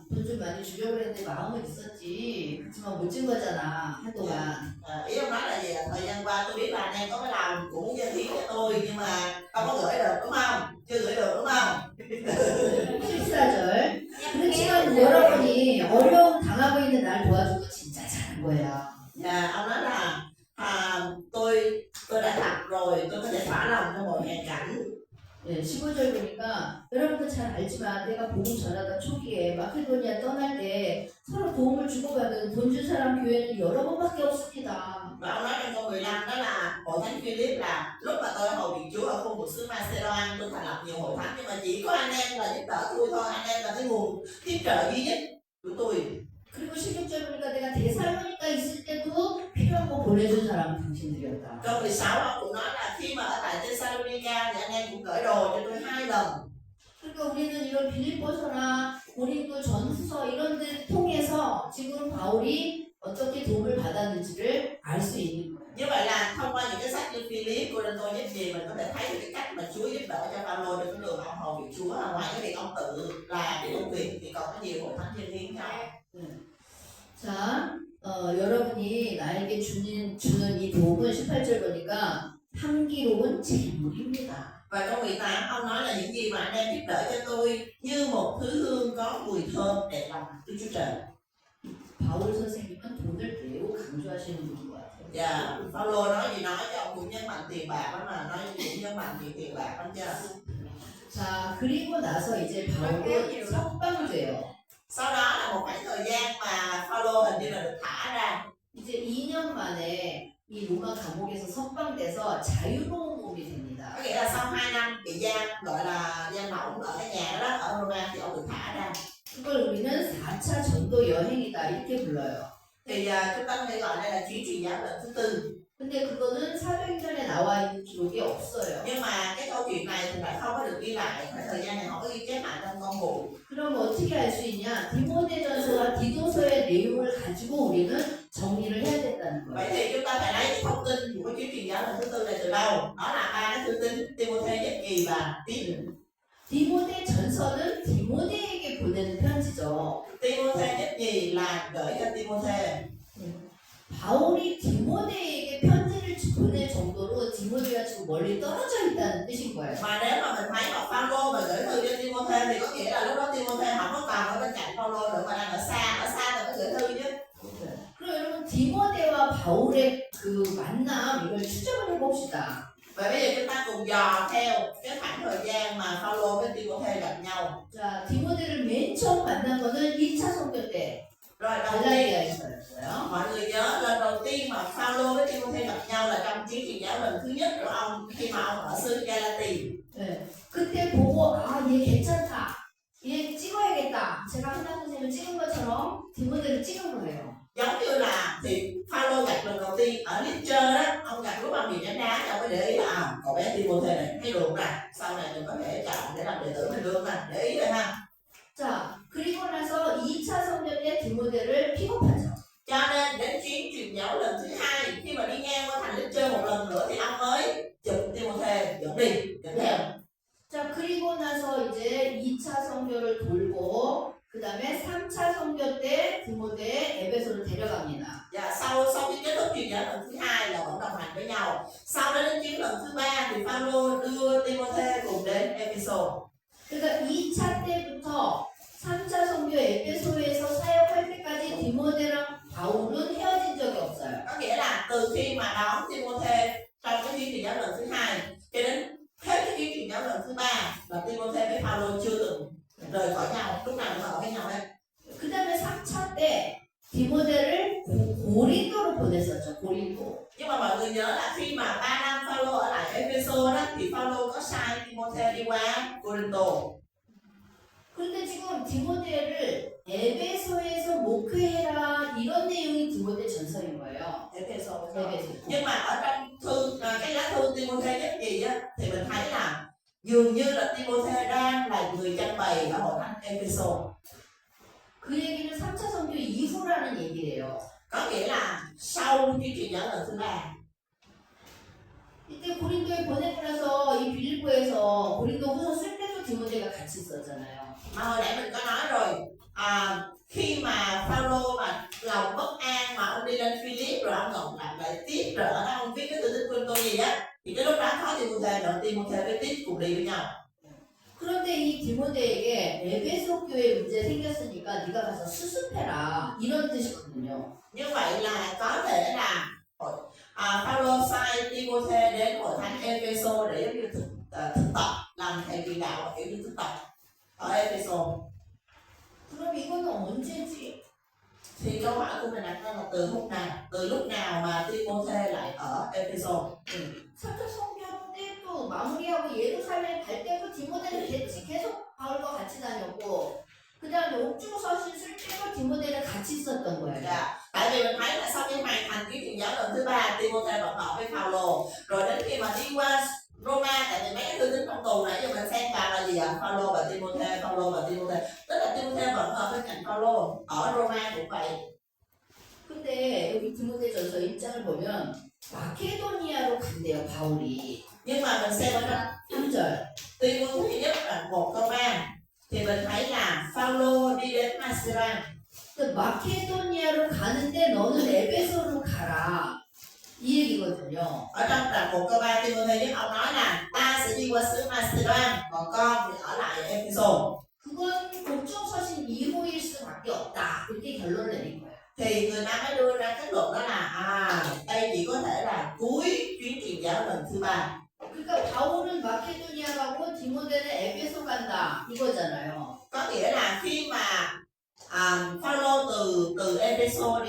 돈 좀 많이 주려고 그랬는데 마음은 있었지. 그렇지만 못 준 거잖아 한동안. Ý ông nói là gì? Thời gian qua tôi biết là anh em có cái lòng cũng muốn giao thiệp cho tôi nhưng mà không có gửi được đúng không? Chưa gửi được đúng không? 14절. 그렇지만 여러분이 어려움 당하고 있는 날 도와준 거 진짜 잘한 거야. Dạ ông nói là tôi đã tập rồi, tôi có thể thỏa lòng trong mọi hoàn cảnh. 네, 15절 보니까 여러분도 잘 알지만 내가 복음 전하던 초기에 마케도니아 떠날 때 서로 도움을 주고받은 돈 준 사람 교회는 여러 번밖에 없습니다. Và ông nói trong câu 15 đó là hội thánh Philip là lúc mà tôi hầu việc Chúa ở khu vực xứ Macedonia tôi thành lập nhiều hội thánh nhưng mà chỉ có anh em là giúp đỡ tôi thôi, anh em là cái nguồn tiếp trợ duy nhất của tôi. 그리고 16절 보니까 내가 데살로니가 있을 때도 필요한 거 보내준 사람은 당신들이었다. Câu 16 ông cũng nói là khi mà ở tại Thessalonica thì anh em cũng gửi đồ cho tôi 2 lần. 그러니까 우리는 이런 빌립보서나 고린도 전후서 이런 데 통해서 지금 바울이 어떻게 도움을 받았는지를 알 수 있는 거예요. Như vậy là thông qua những cái sách như Philip, Cô-rinh-tô nhất gì mình có thể thấy được cái cách mà Chúa giúp đỡ cho Phaolô trên cái đường ông hầu việc Chúa. Ngoài cái việc ông tự làm cái công việc thì còn có nhiều hội thánh nhân hiến nhau. 자, 여러분이 나에게 주는 이 도움은 18절 보니까 향기로운 재물입니다. Và câu 18 ông nói là những gì mà anh em giúp đỡ cho tôi như một thứ hương có mùi thơm đẹp lòng Đức Chúa Trời. 바울 선생님은 돈을 매우 강조하시는 분인 것 같아요. Dạ, Phaolô nói gì nói cho ông cũng nhấn mạnh tiền bạc lắm mà nói cũng nhấn mạnh chuyện tiền bạc lắm chưa? 자, 그리고 나서 이제 바울은 석방돼요. Sau đó là một khoảng thời gian mà Phaolô hình như là được thả ra. 이제 2년 만에 이 로마 감옥에서 석방돼서 자유로운 몸이 됩니다. Có nghĩa là sau 2 năm bị giam gọi là giam lỏng ở cái nhà đó ở Roma thì ông được thả ra. 그걸 우리는 4차 전도 여행이다 이렇게 불러요. Thì chúng ta có thể gọi đây là chuyến truyền giáo lần thứ 4. 근데 그거는 사도행전에 나와 있는 기록이 없어요. Nhưng mà cái câu chuyện này thì lại không có được ghi lại, khoảng thời gian này không có ghi chép lại trong công vụ. 그럼 어떻게 알 수 있냐? 디모데전서와 디도서의 내용을 가지고 우리는 정리를 해야 된다는 Vậy 거예요. thì chúng ta phải lấy cái thông tin của chuyến truyền giáo lần thứ 4 này từ đâu? Đó là 3 cái thư tín Timôthê nhất kỳ và Tít. 디모데 전서는 디모데에게 보내는 편지죠. Timôthê nhất nhì là gửi cho Timôthê. 바울이 디모데에게 편지를 보낼 정도로 디모데가 지금 멀리 떨어져 있다는 뜻인 거예요. Mà nếu mà mình thấy một Phaolô mà gửi thư cho Timôthê thì có nghĩa là lúc đó Timôthê không có còn ở bên cạnh Phaolô nữa mà đang ở xa rồi mới gửi thư chứ. 그럼 여러분 디모데와 바울의 그 만남 이걸 추적을 해봅시다. Vậy bây giờ chúng ta cùng dò theo cái khoảng thời gian mà Phaolô với Timôthê gặp nhau. 자, 디모데를 맨 처음 만난 거는 2차 선교 때 Rồi đầu tiên 갈라디아에서였어요. mọi người nhớ lần đầu tiên mà Phaolô với Timôthê gặp nhau là trong chuyến truyền giáo lần thứ nhất của ông khi mà ông ở xứ Galati. 네. 그때 보고 아, 얘 괜찮다. 얘 찍어야겠다. 제가 한나 선생님을 찍은 것처럼 디모데를 찍은 거예요. Giống như là thì Phaolô gặp lần đầu tiên ở Lystra đó, ông gặp lúc ông bị đánh đá, ông mới để ý là cậu bé Timôthê này thấy được nè, sau này mình có thể chọn để làm đệ tử mình được nè, để ý rồi ha. 자, 그리고 나서 2차 선교 때 디모데를 픽업하죠. Cho nên đến chuyến truyền giáo lần thứ 2 khi mà đi ngang qua thành Lystra một lần nữa thì ông mới chụp Timôthê dẫn đi, dẫn theo. 자, 그리고 나서 이제 2차 선교를 돌고 그 다음에 3차 선교 때 디모데 에베소를 데려갑니다. Và sau khi kết thúc truyền giáo lần thứ 2 là vẫn đồng hành với nhau. Sau đó đến chuyến lần thứ 3 thì Phaolô đưa Timôthê cùng đến Epheso. 그러니까 2차 때부터 3차 선교 에베소에서 사역할 때까지 디모데랑 바울은 헤어진 적이 없어요. Có nghĩa là từ khi mà đón Timôthê 고린도. Nhưng mà mọi người nhớ là khi mà 3 năm Phaolô ở lại Ephesos đó thì Phaolô có sai Timôthê đi qua Corinto. 그런데 지금 디모데를 에베소에서 목회해라 이런 내용이 디모데 전서인 거예요. Ephesos. 에베소. Nhưng mà ở trong thư cái lá thư Timôthê nhất gì á thì mình thấy là dường như là Timôthê đang là người trang bày ở hội thánh Ephesos. 그 얘기는 3차 선교 이후라는 얘기예요. Có nghĩa là sau chương trình dẫn lần thứ 3. 이때 고린도에 보내고 나서 이 빌립보에서 고린도 후서 쓸 때도 디모데가 같이 있었잖아요. Mà hồi nãy mình có nói rồi, khi mà Phaolô mà lòng bất an mà ông đi lên Philip rồi ông ngọc lại tiếp rồi ở đó ông viết cái thư tín Corinto gì á thì cái lúc đó có Timôthê nữa, Timôthê với Tít cùng đi với nhau. 그런데 이 디모데에게 에베소 교회 문제 생겼으니까 네가 가서 수습해라 이런 뜻이거든요. Như vậy là có thể là Phaolô sai Timôthê đến hội thánh Ephesos để giống như thực tập làm thầy truyền đạo kiểu như thực tập ở Ephesos. 그럼 이거는 언제지? Thì câu hỏi của mình đặt ra là từ lúc nào mà Timôthê lại ở Ephesos? 3차 선교 때도 마무리하고 예루살렘 갈 때도 디모데는 계속 바울과 같이 다녔고 그 다음에 옥중서신 쓸 때도 디모데는 같이 있었던 거예요. Dạ. Tại vì mình thấy là sau khi hoàn thành cái truyền giáo lần thứ 3, Timôthê vẫn ở với Phaolô. Rồi đến khi mà đi qua Roma, tại vì mấy cái thư tín trong tù nãy giờ mình xem vào là gì ạ? Phaolô và Timôthê, Phaolô và Timôthê. Tức là Timôthê vẫn ở bên cạnh Phaolô. Ở Roma cũng vậy. 근데 여기 디모데전서 1장을 보면 마케도니아로 간대요 바울이. Nhưng mà mình xem ở trong 3절. Timôthê thứ nhất là 1 câu 3 thì mình thấy là Phaolô đi đến Macedonia. 마케도니아로 가는데 너는 에베소로 가라 이 얘기거든요. Ở trong là 1 câu 3 Timôthê nhất ông nói là ta sẽ đi qua xứ Macedonia, còn con thì ở lại ở Ephesos. 그건 옥중서신 이후일 수밖에 없다 이렇게 결론을 내린 거예요. Thì người ta mới đưa ra kết luận đó là đây chỉ có thể là cuối chuyến truyền giáo lần thứ 3. 그러니까 바울은 마케도니아 가고 디모데는 에베소 간다 이거잖아요. Có nghĩa là khi mà Phaolô từ Ephesos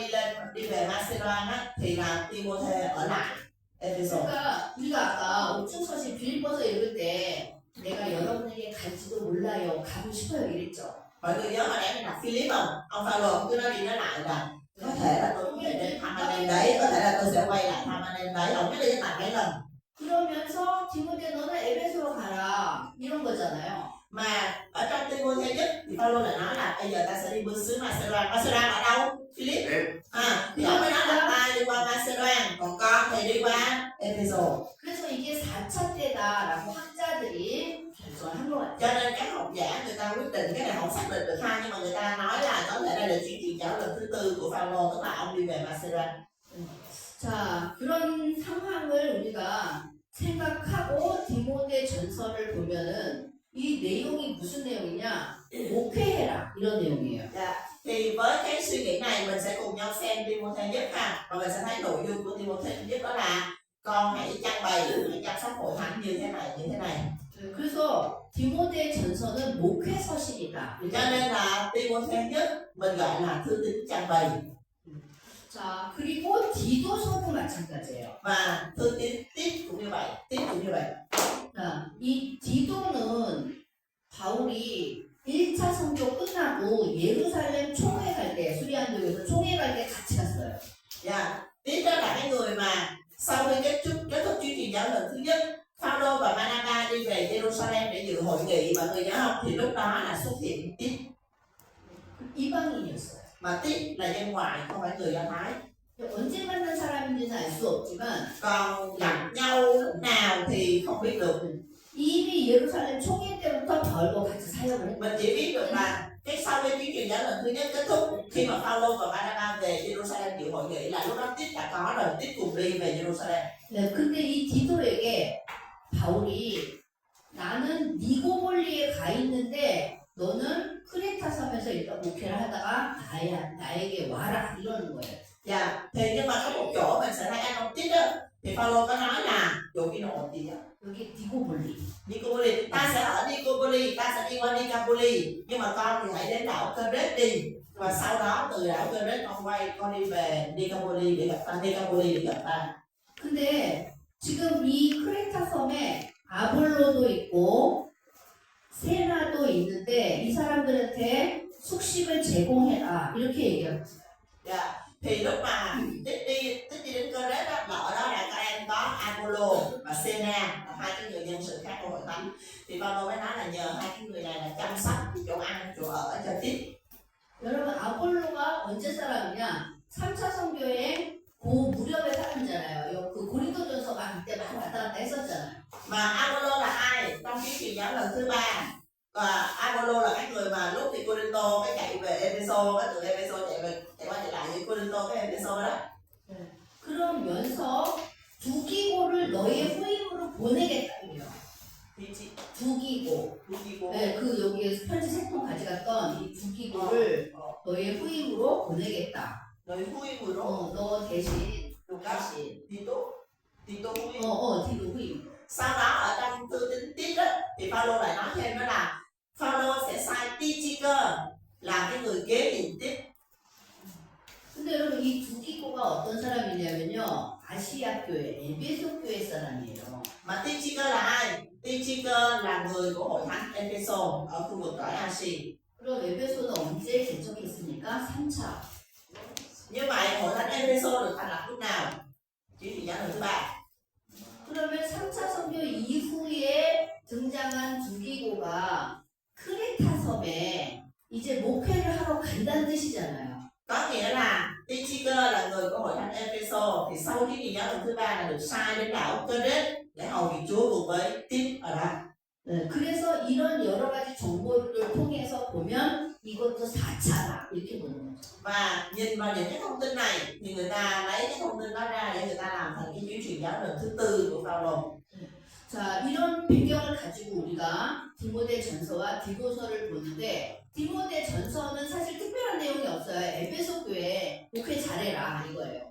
đi về Macedonia á, thì là Timôthê ở lại Ephesos. 그러니까 우리가 아까 옥중서신 빌립보서 읽을 때 내가 여러분에게 갈지도 몰라요 가고 싶어요 이랬죠. Mọi người nhớ hồi nãy mình đọc Philip không? Ông Phaolô cứ nói đi nói lại là có thể là tôi có thể đến thăm anh em đấy, có thể là tôi sẽ quay lại thăm anh em đấy. Ông nhắc đi nhắc lại mấy lần. 그러면서 디모데 너는 에베소로 가라 이런 거잖아요. Mà ở trong Timôthê nhất thì Phaolô lại nói là bây giờ ta sẽ đi bước xứ Macedonia. Macedonia ở đâu? Philip. Thì ông mới nói là ta đi qua Macedonia, còn con thì đi qua Ephesos. 그래서 이게 4차 때다라고 학자들이 결정한 것 같아요. Cho nên các học giả người ta quyết định, cái này không xác định được ha, nhưng mà người ta nói là có thể đây là chuyến truyền giáo lần thứ 4 của Phaolô, tức là ông đi về Macedonia. 자, 그런 상황을 우리가 생각하고 디모데 전서를 보면은 이 내용이 무슨 내용이냐? 목회해라 이런 내용이에요. Thì với cái suy nghĩ này mình sẽ cùng nhau xem Timôthê nhất ha, và mình sẽ thấy nội dung của Timôthê nhất đó là con hãy trang bày, hãy chăm sóc hội thánh như thế này. 그래서 디모데 전서는 목회 서신이다. Cho nên là Timôthê nhất mình gọi là thư tín trang bày. 자, 그리고 디도서도 마찬가지예요. Và thư tín Tít cũng như vậy, 자, 이 디도는 바울이 1차 선교 끝나고 예루살렘 총회 갈 때, 수리안교에서 총회 갈 때 같이 갔어요. Tít đó là cái người mà sau khi kết thúc chuyến truyền giáo lần thứ nhất, Phaolô và Barnabas đi về Jerusalem để dự hội nghị, mọi người nhớ không? Thì lúc đó là xuất hiện Tít. 이방인이었어요. Mà Tít là dân ngoại, không phải người Do Thái. 언제 만난 사람인지는 알 수 없지만 Còn gặp nhau lúc nào thì không biết được. 이미 예루살렘 총회 때부터 바울과 같이 사역을 했고 Mình chỉ biết được là cái sau cái chuyến truyền giáo lần thứ nhất kết thúc, khi mà Phaolô và Barnabas về Jerusalem dự hội nghị là lúc đó Tít đã có rồi, Tít cùng đi về Jerusalem. 네, 근데 이 디도에게 바울이 나는 니고볼리에 가 있는데 너는 크레타 섬에서 일단 목회를 하다가 나에게 와라 이러는 거예요. Thì nhưng mà có một chỗ mình sẽ thấy anh ông Tít á, thì Phaolô có nói là chỗ kia nó gì á? 여기 니고볼리. Nicopolis, ta sẽ ở Nicopolis, ta sẽ đi qua Nicopolis, nhưng mà con thì hãy đến đảo Crete đi, và sau đó đó từ đảo Crete con quay con đi về Decapolis để gặp ta, Decapolis để gặp ta. 근데 지금 이 크레타 섬에 아볼로도 있고 세나도 있는데 이 사람들한테 숙식을 제공해라 이렇게 얘기하고 있어요. Dạ. Thì lúc mà tích đi đến Crete đó, là ở đó là các em có Apollo và Sena là hai cái người nhân sự khác của hội thánh. Thì Phaolô mới nói là nhờ hai cái người này là chăm sóc chỗ ăn chỗ ở cho tiếp. 여러분 아볼로가 언제 사람이냐? 3차 선교의 그 무렵의 사람이잖아요. 그 고린도전서 막 이때 막 왔다 갔다 했었잖아요. Mà Apollo là ai? Trong cái truyền giáo lần thứ 3. Và Apollo là cái người mà lúc thì Corinto cái chạy về Epheso, cái từ Epheso chạy qua chạy lại với Corinto cái Epheso đó. 그러면서 두기고를 너의 후임으로 보내겠다 이래요. 두기고. 네, 그 여기에 편지 3통 가져갔던 이 두기고를 너의 후임으로 보내겠다. Người 후임으로 너 대신 대신 Tito 후임. 디도 후임. Sau đó ở trong thư tín Tít á thì Phaolô lại nói thêm đó là Phaolô sẽ sai Tychicus làm cái người kế nhiệm Tít. 근데 여러분 이 두기고가 어떤 사람이냐면요. 아시아 교회, 에베소 교회 사람이에요. Mà Tychicus là ai? Tychicus là người của hội thánh Epheso ở khu vực cõi Asia. 그럼 에베소는 언제 개척했습니까? 3차. Như vậy hội thánh Epheso được thành lập lúc nào? Chỉ truyền giáo lần thứ 3. 그러면 3차 선교 이후에 등장한 두기고가 크레타 섬에 이제 목회를 하러 간다는 뜻이잖아요. Có nghĩa là Tychicus là người của hội thánh Epheso thì sau khi truyền giáo lần thứ 3 là được sai đến đảo Crete để hầu việc Chúa cùng với Tít ở đó. 네, 그래서 이런 여러 가지 정보를 통해서 보면 이것도 4차다 이렇게 보는 거죠. Và nhìn vào những cái thông tin này thì người ta lấy cái thông tin đó ra để người ta làm thành cái chuyến truyền giáo lần thứ 4 của Phaolô. 자, 이런 배경을 가지고 우리가 디모데 전서와 디도서를 보는데 디모데 전서는 사실 특별한 내용이 없어요. 에베소 교회 목회 잘해라 이거예요.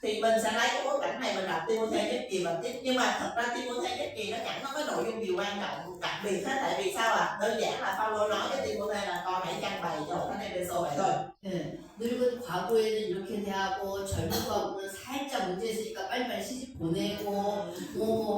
Thì mình sẽ lấy cái bối cảnh này mình đọc Timôthê nhất kỳ và tiếp, nhưng mà thật ra Timôthê nhất kỳ nó chẳng có cái nội dung gì quan trọng đặc biệt hết. Tại vì sao ạ? Đơn giản là Phaolô nói với Timôthê là con hãy trang bày cho hội thánh Epheso vậy thôi. 네, 늙은 과거에는 이렇게 대하고 젊은 과거는 살짝 문제 있으니까 빨리빨리 시집 보내고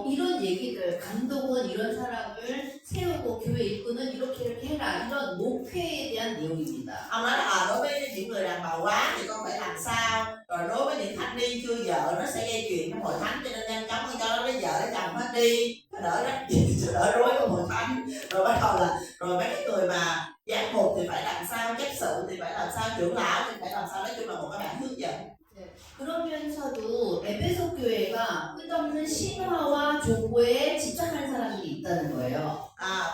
이런 얘기들 감독은 이런 사람을 세우고 교회 이끄는 이렇게 해라 이런 목회에 대한 내용입니다. Ông nói là đối với những người đàn bà quá thì con phải làm sao, rồi đối với những thanh niên chưa vợ nó sẽ gây chuyện trong hội thánh, cho nên nhanh chóng cho nó lấy vợ lấy chồng hết đi, nó đỡ rách cho đỡ rối trong hội thánh. Rồi bắt đầu là rồi mấy cái người mà giám mục thì phải làm sao, chấp sự thì phải làm sao, trưởng lão thì phải làm sao, nói chung là một cái bản hướng dẫn. 그러면서도 에베소 교회가 끝없는 신화와 족보에 집착하는 사람들이 있다는 거예요.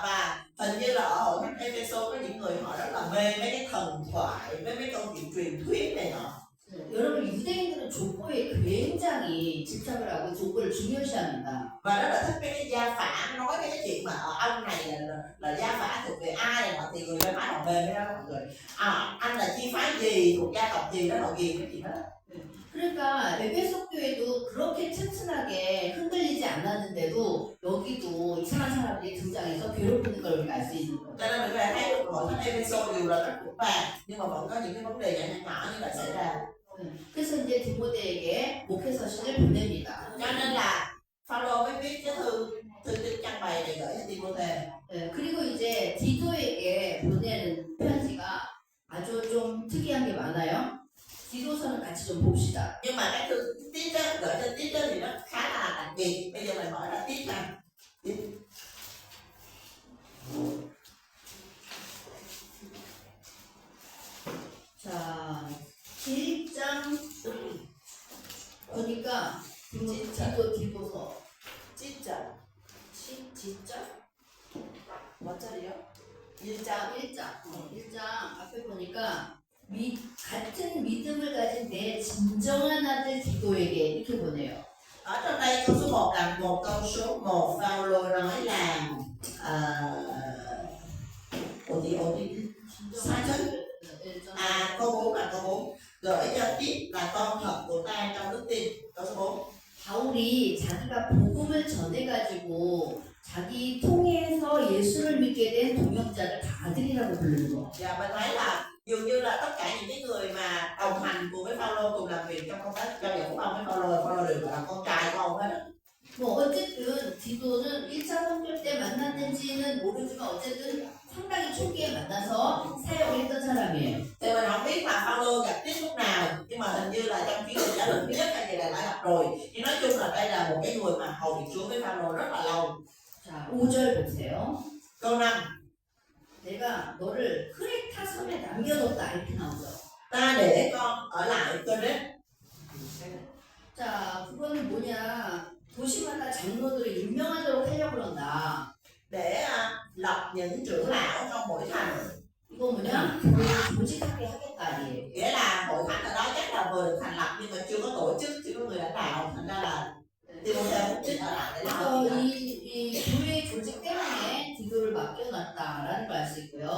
Và hình như là ở hội thánh Epheso có những người họ rất là mê mấy cái thần thoại, với mấy câu chuyện truyền thuyết này nọ. 여러분 유대인들은 족보에 굉장히 집착을 하고 족보를 중요시합니다. Và rất là thích mấy cái gia phả, nói mấy cái chuyện mà ông này là gia phả thuộc về ai này nọ, thì người bên phải họ mê cái đó mọi người. Anh là chi phái gì, thuộc gia tộc gì đó, họ ghiền cái chuyện đó. 그러니까 에베소 교회도 그렇게 튼튼하게 흔들리지 않았는데도 여기도 이상한 사람들이 등장해서 괴롭히는 걸 우리가 알 수 있는 거예요. Cho nên mình có thể thấy được hội thánh Epheso đều là các cục vàng, nhưng mà vẫn có những cái vấn đề nhỏ nhỏ như vậy xảy ra. 그래서 이제 디모데에게 목회 서신을 보냅니다. Cho nên là Phaolô mới viết cái thư tín trang bày này gửi cho Timôthê. 그리고 이제 디도에게 보내는 편지가 아주 좀 특이한 게 많아요. 디도서는 같이 좀 봅시다. Nhưng mà cái thư Tít á, gửi cho Tít á thì nó khá là đặc biệt. Bây giờ mình mở ra Tít nè. 자, 1장 보니까 디도서 진짜. 진짜? 몇 자리요? 1장 앞에 보니까 같은 믿음을 가진 내 진정한 아들 디도에게 이렇게 보내요. Ở trong đây câu số 1 là một câu số 1 Phaolô nói là sai chứ? Câu 4 là câu 4 gửi cho Tít là con thật của ta trong đức tin. Câu số 4 바울이 자기가 복음을 전해가지고 자기 통해서 예수를 믿게 된 동역자를 다 아들이라고 부르는 거. Và mình thấy là dường như là tất cả những cái người mà đồng hành cùng với Phaolô cùng làm việc trong công tác giao giảng của ông với Phaolô đều là con trai của ông hết á. 뭐 어쨌든 디도는 1차 선교 때 만났는지는 모르지만 어쨌든 상당히 초기에 만나서 사역을 했던 사람이에요. Thì mình không biết là Phaolô gặp Christ lúc nào, nhưng mà hình như là trong chuyến đi trả lời thứ nhất hay gì là đã gặp rồi. Nhưng nói chung là đây là một cái người mà hầu việc Chúa với Phaolô rất là lâu. 자, 5절 보세요. Câu 5, 내가 너를 크레타 섬에 남겨뒀다 이렇게 나오죠. ta để con ở lại Corinth. 자, 그거는 뭐냐? 도시마다 장로들을 임명하도록 하려고 그런다. Để lập những trưởng lão trong mỗi thành. 이거 뭐냐? 교회를 조직하게 하겠다 아니에요. Nghĩa là hội thánh ở đó chắc là vừa được thành lập nhưng mà chưa có tổ chức, chưa có người lãnh đạo, thành ra là Timothée mục đích ở lại để làm 그래서 gì 이 교회 조직 때문에 디도를 맡겨놨다라는 걸 알 수 있고요.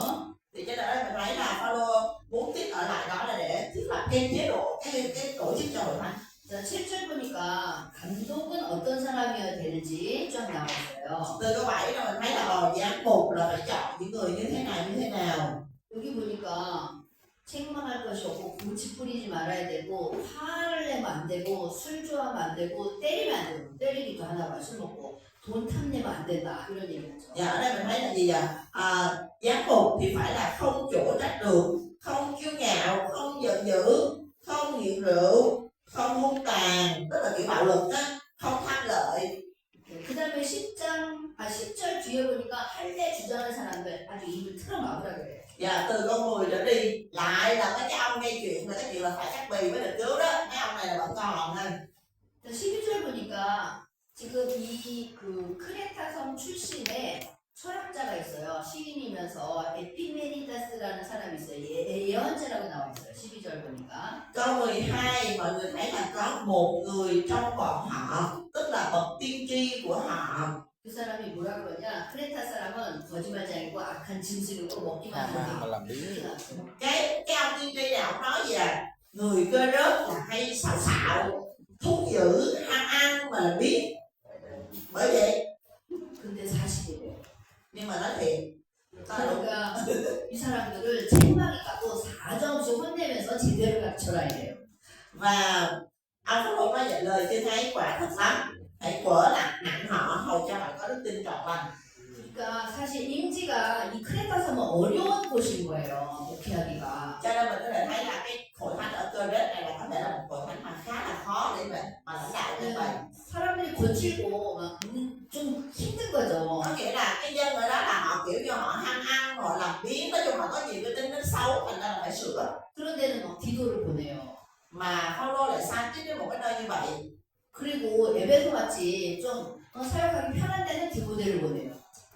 thì cho nên mình thấy là Phaolô muốn tiếp ở lại đó là để thiết lập cái chế độ, cái tổ chức cho hội thánh. 자, 7절 보니까 감독은 어떤 사람이어야 되는지 좀 나와 있어요. Từ câu 7 là mình thấy là giám mục là phải chọn những người như thế nào. 여기 보니까 책망할 것이 없고 고집 부리지 말아야 되고 화를 내면 안 되고 술 좋아하면 안 되고 때리면 안 되고 때리기도 하나 술 먹고 돈 탐내면 안 된다 이런 얘기죠. Dạ ở đây mình thấy là gì vậy? Giám mục thì phải là không chỗ trách được, không kiêu ngạo, không giận dữ, không nghiện rượu, không hung tàn, tức là kiểu bạo lực á, không tham lợi. 그 다음에 10절 뒤에 보니까 할례 주장하는 사람들 아주 입을 틀어막으라 그래요. Dạ từ câu 10 trở đi lại là mấy cái ông gây chuyện là cái chuyện là phải cắt bì mới được cứu đó. Mấy ông này là vẫn còn thôi. 12절 보니까 지금 그 크레타 섬 출신의 철학자가 있어요. 시인이면서 에피메니다스라는 사람이 있어요. 예언자라고 나와 있어요. 12절 보니까. Câu 12 mọi người thấy là có một người trong bọn họ, tức là bậc tiên tri của họ. 그 사람이 뭐라 그러냐? 크레타 사람은 거짓말장이고 악한 짐승이고 먹기만 mà 하는 làm biến. Cái ông tiên tri này ông nói gì à? Người cơ rớt là hay xạo, thú dữ, ham ăn mà biết. Bởi vậy. 근데 사실이에요. Nhưng mà nói thiệt. 그러니까 이 사람들을 책망이 갖고 사정없이 혼내면서 제대로 갖춰라 이래요. Và ông Phaolô nói vậy lời trên ấy quả thật lắm. Hãy quở nặng họ hầu cho họ có đức tin trọn lành. 그러니까 사실 임지가 이 크레타 섬은 어려운 곳인 거예요. 목회하기가. Cho nên mình có thể thấy là cái hội thánh ở Corinth này là có thể là một hội thánh mà khá là khó để mà lãnh đạo như vậy. 사람들이 거칠고 좀 힘든 거죠. Có nghĩa là cái dân ở đó là họ kiểu như họ ham ăn, họ làm biếng, nói chung họ có nhiều cái tính nó xấu, thành ra là phải sửa. 그런 데는 막 디도를 보내요. Mà Phaolô lại sai tiếp đến một cái nơi như vậy. 그리고 에베소 같이 좀 사역하기 편한 데는 디모데를 보내요.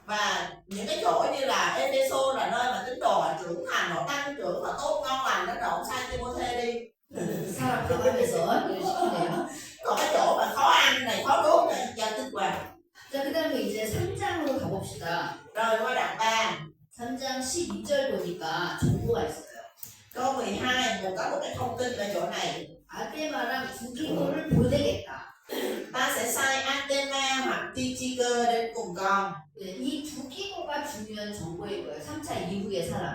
Và những cái chỗ như là Epheso là nơi mà tín đồ họ trưởng thành, họ tăng trưởng, họ tốt ngon lành, nó rộng sang Timothée đi. 사람 병하면서 일을 시키네요. Còn cái chỗ mà khó ăn này, khó đốt này, giao tích qua. 자, 그 다음에 이제 3장으로 가봅시다. Rồi qua đoạn 3. 3장 12절 보니까 정보가 있어요. Câu 12 mình có một cái thông tin ở chỗ này. 아데마랑 두기고를 보내겠다. Ta sẽ sai Artema hoặc Tychicus đến cùng con. 네, 이 두기고가 중요한 정보인 거예요. 3차 이후의 사람.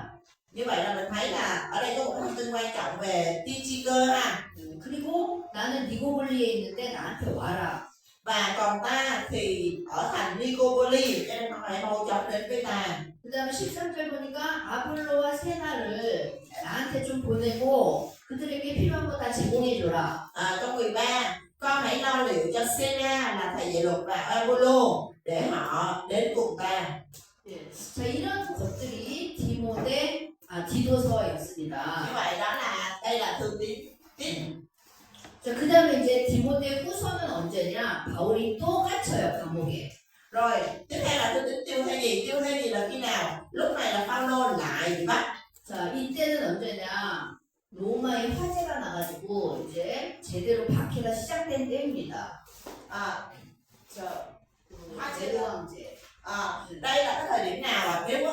Như vậy là mình thấy là ở đây có một cái thông tin quan trọng về Tychicus ha. 그리고 나는 니고볼리에 있는데 나한테 와라. Và còn ta thì ở thành Nicopolis, cho nên hãy mau chóng đến với ta. 그 다음에 13절 보니까 아볼로와 세나를 나한테 좀 보내고 그들에게 필요한 거 다 제공해줘라. Câu 13, con hãy lo liệu cho Sena là thầy dạy luật và Apollo để họ đến cùng ta. 예. 자, 이런 것들이 디도서에 있습니다. Như vậy đó là đây là thư tín. 자, 그 다음에 이제 디모데 후서는 언제냐? 바울이 또 갇혀요, 감옥에. Rồi tiếp theo là thư tín tiêu hay gì? Tiêu hay gì là khi nào? Lúc này là Phaolô lại bị bắt. 자, 이때는 언제냐? 로마에 화재가 나가지고 이제 제대로 박해가 시작된 때입니다. 네로 황제. Đây là cái thời điểm nào à? Nếu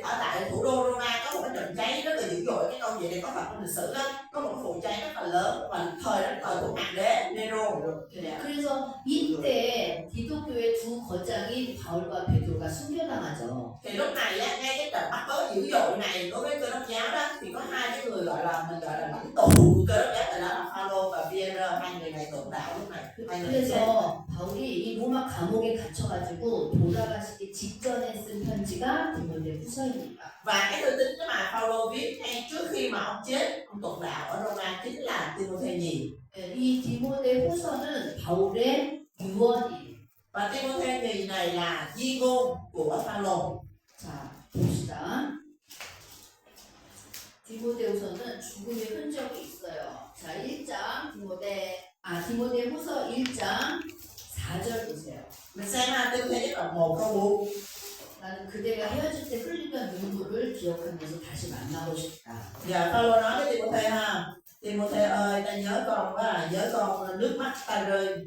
ở tại thủ đô Roma có một cái trận cháy rất là dữ dội, cái câu chuyện này có thật trong lịch sử đó, có một cái vụ cháy rất là lớn và thời đó thời của hoàng đế Nero Nero. 그래서 이때 디도교의 두 거장인 바울과 베드로가 순교당하죠. Thì lúc này á, ngay cái trận bắt bớ dữ dội này đối với Cơ Đốc giáo đó thì có hai cái người gọi là lãnh tụ của Cơ Đốc giáo, đó là Phaolô và Phi-e-rơ. Hai người này tổn đạo lúc này. Hai người này chết. 그래서 바울이 이 로마 감옥에 갇혀가지고 돌아가시기 직전에 쓴 편지가 디모데후서입니다. Và cái thư tín mà Phaolô viết ngay trước khi mà ông chết, ông tụng đạo ở Roma chính là Timôthê nhì. 이 디모데후서는 바울의 유언이에요. Và Timôthê nhì này là di ngôn của Phaolô. 자, 봅시다. 디모데후서는 죽음의 흔적이 있어요. 자, 1장 디모데후서 1장 4절 보세요. Mình xem ha, Timôthê nhất là 1 câu 4. 나는 그대가 헤어질 때 흘리던 눈물을 기억하면서 다시 만나고 싶다. Giờ Phaolô nói với Timôthê ha, Timôthê ơi, ta nhớ con quá à, nhớ con nước mắt ta rơi.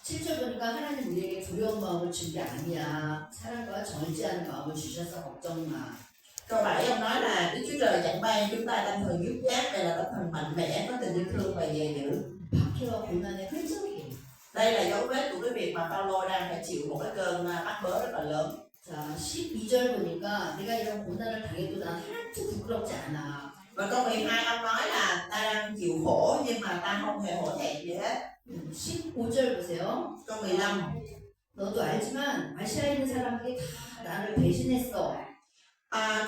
7절 보니까 하나님 우리에게 두려운 마음을 준 게 아니야. 사랑과 절제하는 마음을 주셔서 걱정 마. Câu 7 ông nói là Đức Chúa Trời chẳng ban chúng ta tâm thần nhút nhát, đây là tâm thần mạnh mẽ, có tình yêu thương và dè dữ. 박해와 고난의 흔적이에요. Đây là dấu vết của cái việc mà Phaolô đang phải chịu một cái cơn bắt bớ rất là lớn. 자, 12절 보니까 내가 이런 고난을 당해도 난 하나도 부끄럽지 않아. Và câu 12 ông nói là ta đang chịu khổ nhưng mà ta không hề hổ thẹn gì hết. 15절 보세요. Câu 15 너도 알지만 아시아에 있는 사람들이 다 나를 배신했어.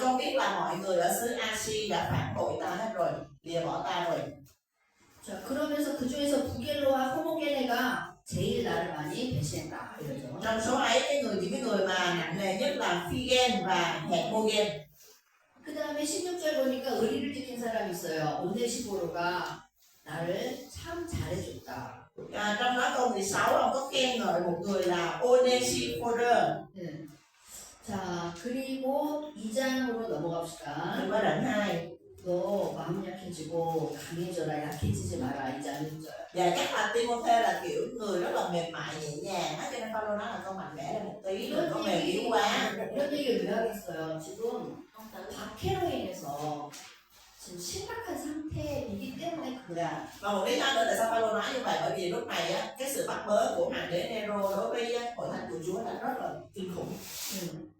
con biết là mọi người ở xứ Asia đã phản bội ta hết rồi, lìa bỏ ta rồi. 자, 그러면서 그 중에서 부겔로와 호모게네가 제일 나를 많이 배신했다. 이러죠. Trong số ấy những cái người mà nặng nề nhất là Phi-gen và Hermogen. 그 다음에 16절 보니까 의리를 지킨 사람이 있어요. 오네시보로가 나를 참 잘해줬다. Trong đó câu 16 ông có khen ngợi một người là Onesiphorus. 네. 자, 그리고 2장으로 넘어갑시다. Mình qua đoạn 2. 너 마음 약해지고 강해져라. 약해지지 마라. 2장 1절. Và chắc là Timôthê là kiểu người rất là mềm mại nhẹ nhàng, cho nên Phaolô nói là con mạnh mẽ lên một tí, đừng có mềm yếu quá. 이런 얘기를 왜 하겠어요? 지금 박해로 인해서 지금 심각한 상태이기 때문에 그래. Và một lý do nữa tại sao Phaolô nói như vậy, bởi vì lúc này á, cái sự bắt bớ của hoàng đế Nero đối với hội thánh của Chúa là rất là kinh khủng.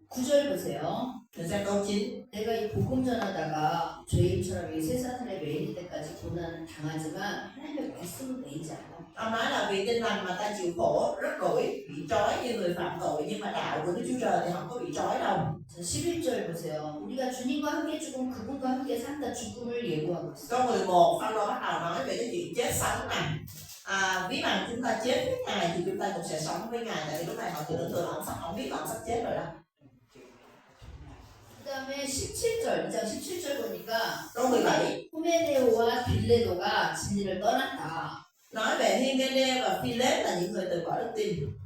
9절 보세요. Mình xem câu 9. 내가 이 복음 전하다가 죄인처럼 이 쇠사슬에 매일 때까지 고난을 당하지만 하나님의 말씀을 매이지 않아. Ông nói là vì tin lành mà ta chịu khổ, rất rỗi, bị trói như người phạm tội, nhưng mà đạo của Đức Chúa Trời thì không có bị trói đâu. 자, 11절 보세요. 우리가 주님과 함께 죽은 그분과 함께 산다 죽음을 예고하고 있어요. Câu 11 Phaolô bắt đầu nói về cái chuyện chết sống này. Ví bằng chúng ta chết với Ngài thì chúng ta cũng sẽ sống với Ngài, tại vì lúc này họ tưởng tượng ông biết ông sắp chết rồi đó. 그 다음에 17절, 2장 17절 보니까 Câu 17 후메네오와 빌레도가 진리를 떠났다. nói về Hymenaeus và Philip là những người từ bỏ đức tin.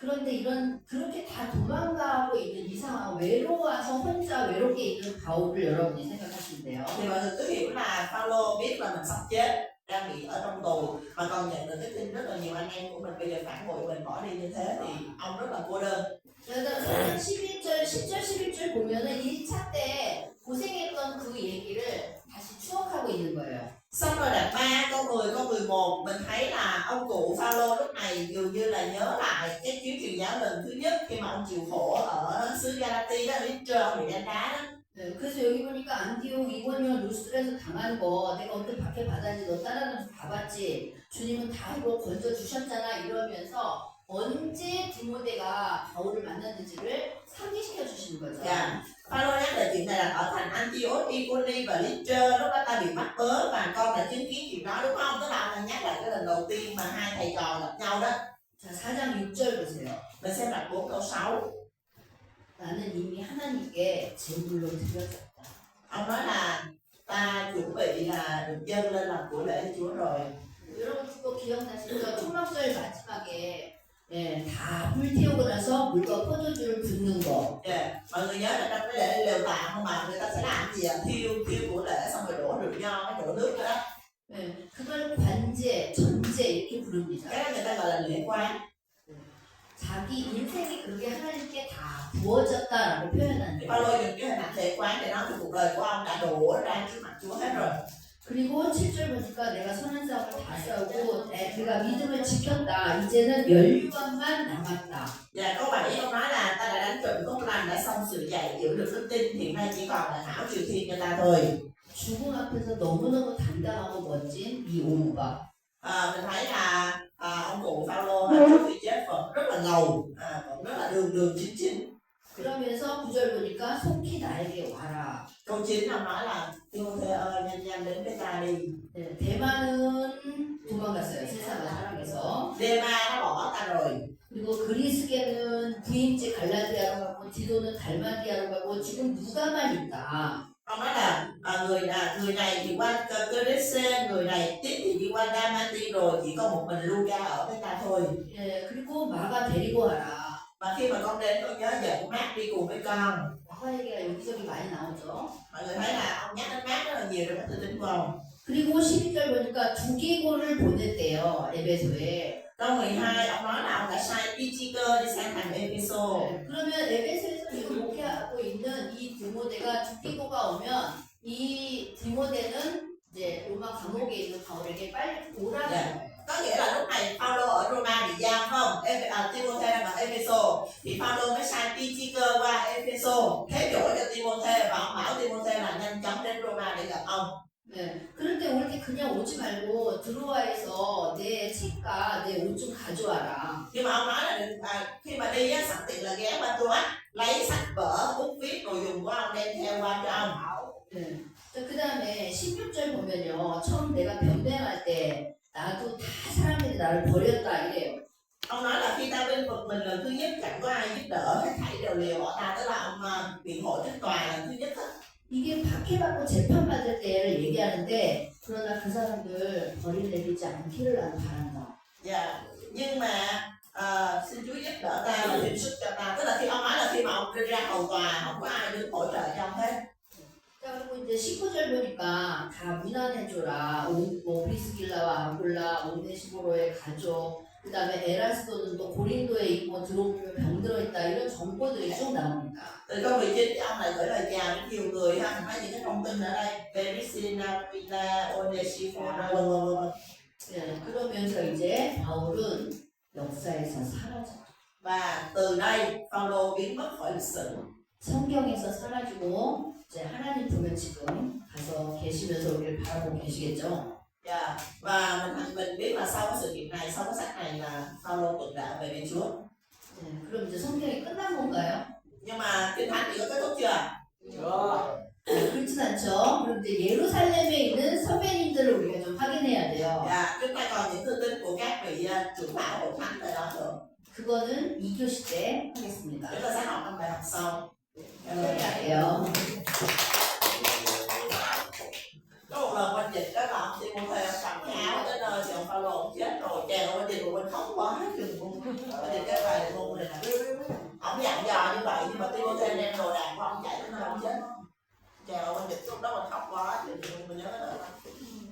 그런데 그렇게 다 도망가고 있는 이 상황, 외로워서 혼자 외롭게 있는 바울을 여러분이 생각하시면 돼요. Thì mọi người cứ hiểu là Phaolô biết là mình sắp chết, đang bị ở trong tù, mà còn nhận được cái tin rất là nhiều anh em của mình bây giờ phản bội mình, bỏ đi như thế thì ông rất là cô đơn. 그래서 10절, 11절 보면은 1차 때 고생했던 그 얘기를 다시 추억하고 있는 거예요. Xong rồi đoạn 3 câu 10 câu 11 mình thấy là ông cụ Phaolô lúc này dường như là nhớ lại cái chuyến truyền giáo lần thứ nhất khi mà ông chịu khổ ở xứ Galati đó, Lystra bị đánh đá đó. 네, 그래서 여기 보니까 안디옥, 이고니온, 루스트라에서 당한 거 내가 어떤 박해 받았는지 너 따라가면서 봐봤지. 주님은 다 이거 건져 주셨잖아 이러면서 언제 디모데가 바울을 만났는지를 상기시켜 주시는 거죠. Dạ. Phaolô nhắc lại chuyện này là ở thành Antioch, Iconi và Lystra lúc đó ta bị bắt bớ và con đã chứng kiến chuyện đó đúng không? Tức là ông nhắc lại cái lần đầu tiên mà hai thầy trò gặp nhau đó. 자, 4장 6절 보세요. Mình xem đoạn 4 câu 6. 나는 이미 하나님께 제물로 드려졌다. Ông nói là ta chuẩn bị là được dâng lên làm của lễ cho Chúa rồi. 여러분 그거 기억나시죠? 초막절 마지막에 다 불태우고 나서 물과 포도주를 붓는 거. Yeah. Mọi người nhớ là trong cái lễ lều tạm không mà người ta sẽ làm gì ạ? Thiêu của lễ xong rồi đổ rượu nho, đổ nước đó. 그걸 관제, 전제 이렇게 부릅니다. Cái đó người ta gọi là lễ quan. 자기 인생이 그렇게 하나님께 다 부어졌다라고 표현하는 거예요. Phaolô dùng cái hình ảnh lễ quan để nói về cuộc đời của ông đã đổ ra trước mặt Chúa hết rồi. 그리고 7절 보니까 내가 선한 싸움을 다 싸우고 내가 믿음을 지켰다. 이제는 면류관만 남았다. Và câu 7 ông nói là ta đã đánh trận tốt lành, đã xong sự dạy, giữ được đức tin, hiện nay chỉ còn là hảo triều thiên cho ta thôi. 죽음 앞에서 너무너무 당당하고 멋진 이 오무바. Mình thấy là ông cụ Phaolô trước khi chết vẫn rất là ngầu, vẫn rất là đường đường chính chính. 그러면서 9절 보니까 속히 나에게 와라. Câu 9 ông nói là Timôthê ơi, nhanh nhanh đến với ta đi. 네, 대만은 도망갔어요. 세상을 사랑해서. Đê-ma nó bỏ ta rồi. 그리고 그리스계는 부임지 갈라디아로 가고 디도는 달마디아로 가고 지금 누가만 있다. Ông nói là người này thì qua Cyrene, người này tiếp thì đi qua Damati rồi, chỉ có một mình Luca ở với ta thôi. 예, 그리고 마가 데리고 와라. Và khi mà con đến con nhớ dẫn Mát đi cùng với con. 마가 얘기가 여기저기 많이 나오죠. Mọi người thấy là ông nhắc đến Mát rất là nhiều trong các thư tín của ông. 그리고 12절 보니까 두기고를 보냈대요. 에베소에. Câu 12 ông nói là ông đã sai Tychicus đi sang thành Epheso. 그러면 에베소에서 지금 목회하고 있는 이 디모데가 두기고가 오면 이 디모데는 이제 로마 감옥에 있는 바울에게 빨리 오라는 거예요. Có nghĩa là lúc này Phaolô ở Roma bị giam không? Timôthê đang ở Epheso thì Phaolô mới sai Tychicus qua Epheso thế chỗ cho Timôthê và ông bảo Timôthê là nhanh chóng đến Roma để gặp ông. 네. 그런데 우리 그냥 오지 말고 드로아에서 내 책과 내 옷 좀 가져와라. Nhưng mà ông nói là khi mà đi á, sẵn tiện là ghé qua Troas lấy sách vở bút viết đồ dùng của ông đem theo qua cho ông. 네. 그 다음에 16절 보면요. 처음 내가 변명할 때 나도 다 사람들이 나를 버렸다 이래요. Ông nói là khi ta bên vực mình lần thứ nhất chẳng có ai giúp đỡ, hết thảy đều lìa bỏ ta, tức là ông biện hộ trước tòa lần thứ nhất á. 이게 박해받고 재판받을 때를 얘기하는데 그러나 그 사람들 버리지 않기를 나는 바란다. Dạ. Nhưng mà xin Chúa giúp đỡ ta và thêm sức cho ta, tức là khi ông nói là khi mà ông ra hầu tòa không có ai đứng hỗ trợ cho ông hết. 자 그리고 이제 19절 보니까 다 문안해줘라. 뭐 브리스길라와 아굴라, 오네시모로의 가족, 그 다음에 에라스도는 또 고린도에 있고 들어오면 병들어 있다 이런 정보들이 쭉 나옵니다. Từ câu 19 thì ông lại gửi lời chào đến nhiều người ha, thấy những cái thông tin ở đây, Perisina, Pina, Onesifora, vân. 네, 그러면서 이제 바울은 역사에서 사라져. Và từ đây Phaolô biến mất khỏi lịch sử. 성경에서 사라지고 이제 하나님 보면 지금 가서 계시면서 우리를 바라보고 계시겠죠. Dạ. Và mình biết là sau cái sự kiện này, sau cái sách này là Phaolô tuần đạo về bên Chúa. 네, 그럼 이제 성경이 끝난 건가요? Nhưng mà Kinh Thánh thì có kết thúc chưa? 그렇진 않죠. 그럼 이제 예루살렘에 있는 선배님들을 우리가 좀 확인해야 돼요. Dạ. Chúng ta còn những thư tín của các vị trưởng lão hội thánh tại đó nữa. 그거는 2교시 때 하겠습니다. Chúng ta sẽ học trong bài học sau. 할게요. Có một lần bên dịch đó là ông Timôthê ông cầm cái áo tới nơi thì ông Phaolô ông chết rồi, chèo bên dịch của bên khóc quá hết chừng luôn. Bên dịch cái bài môn này nè, ông dặn dò như vậy nhưng mà Timôthê đem đồ đạc của ông chạy tới nơi ông chết. Chèo bên dịch lúc đó mình khóc quá chừng luôn, mình nhớ cái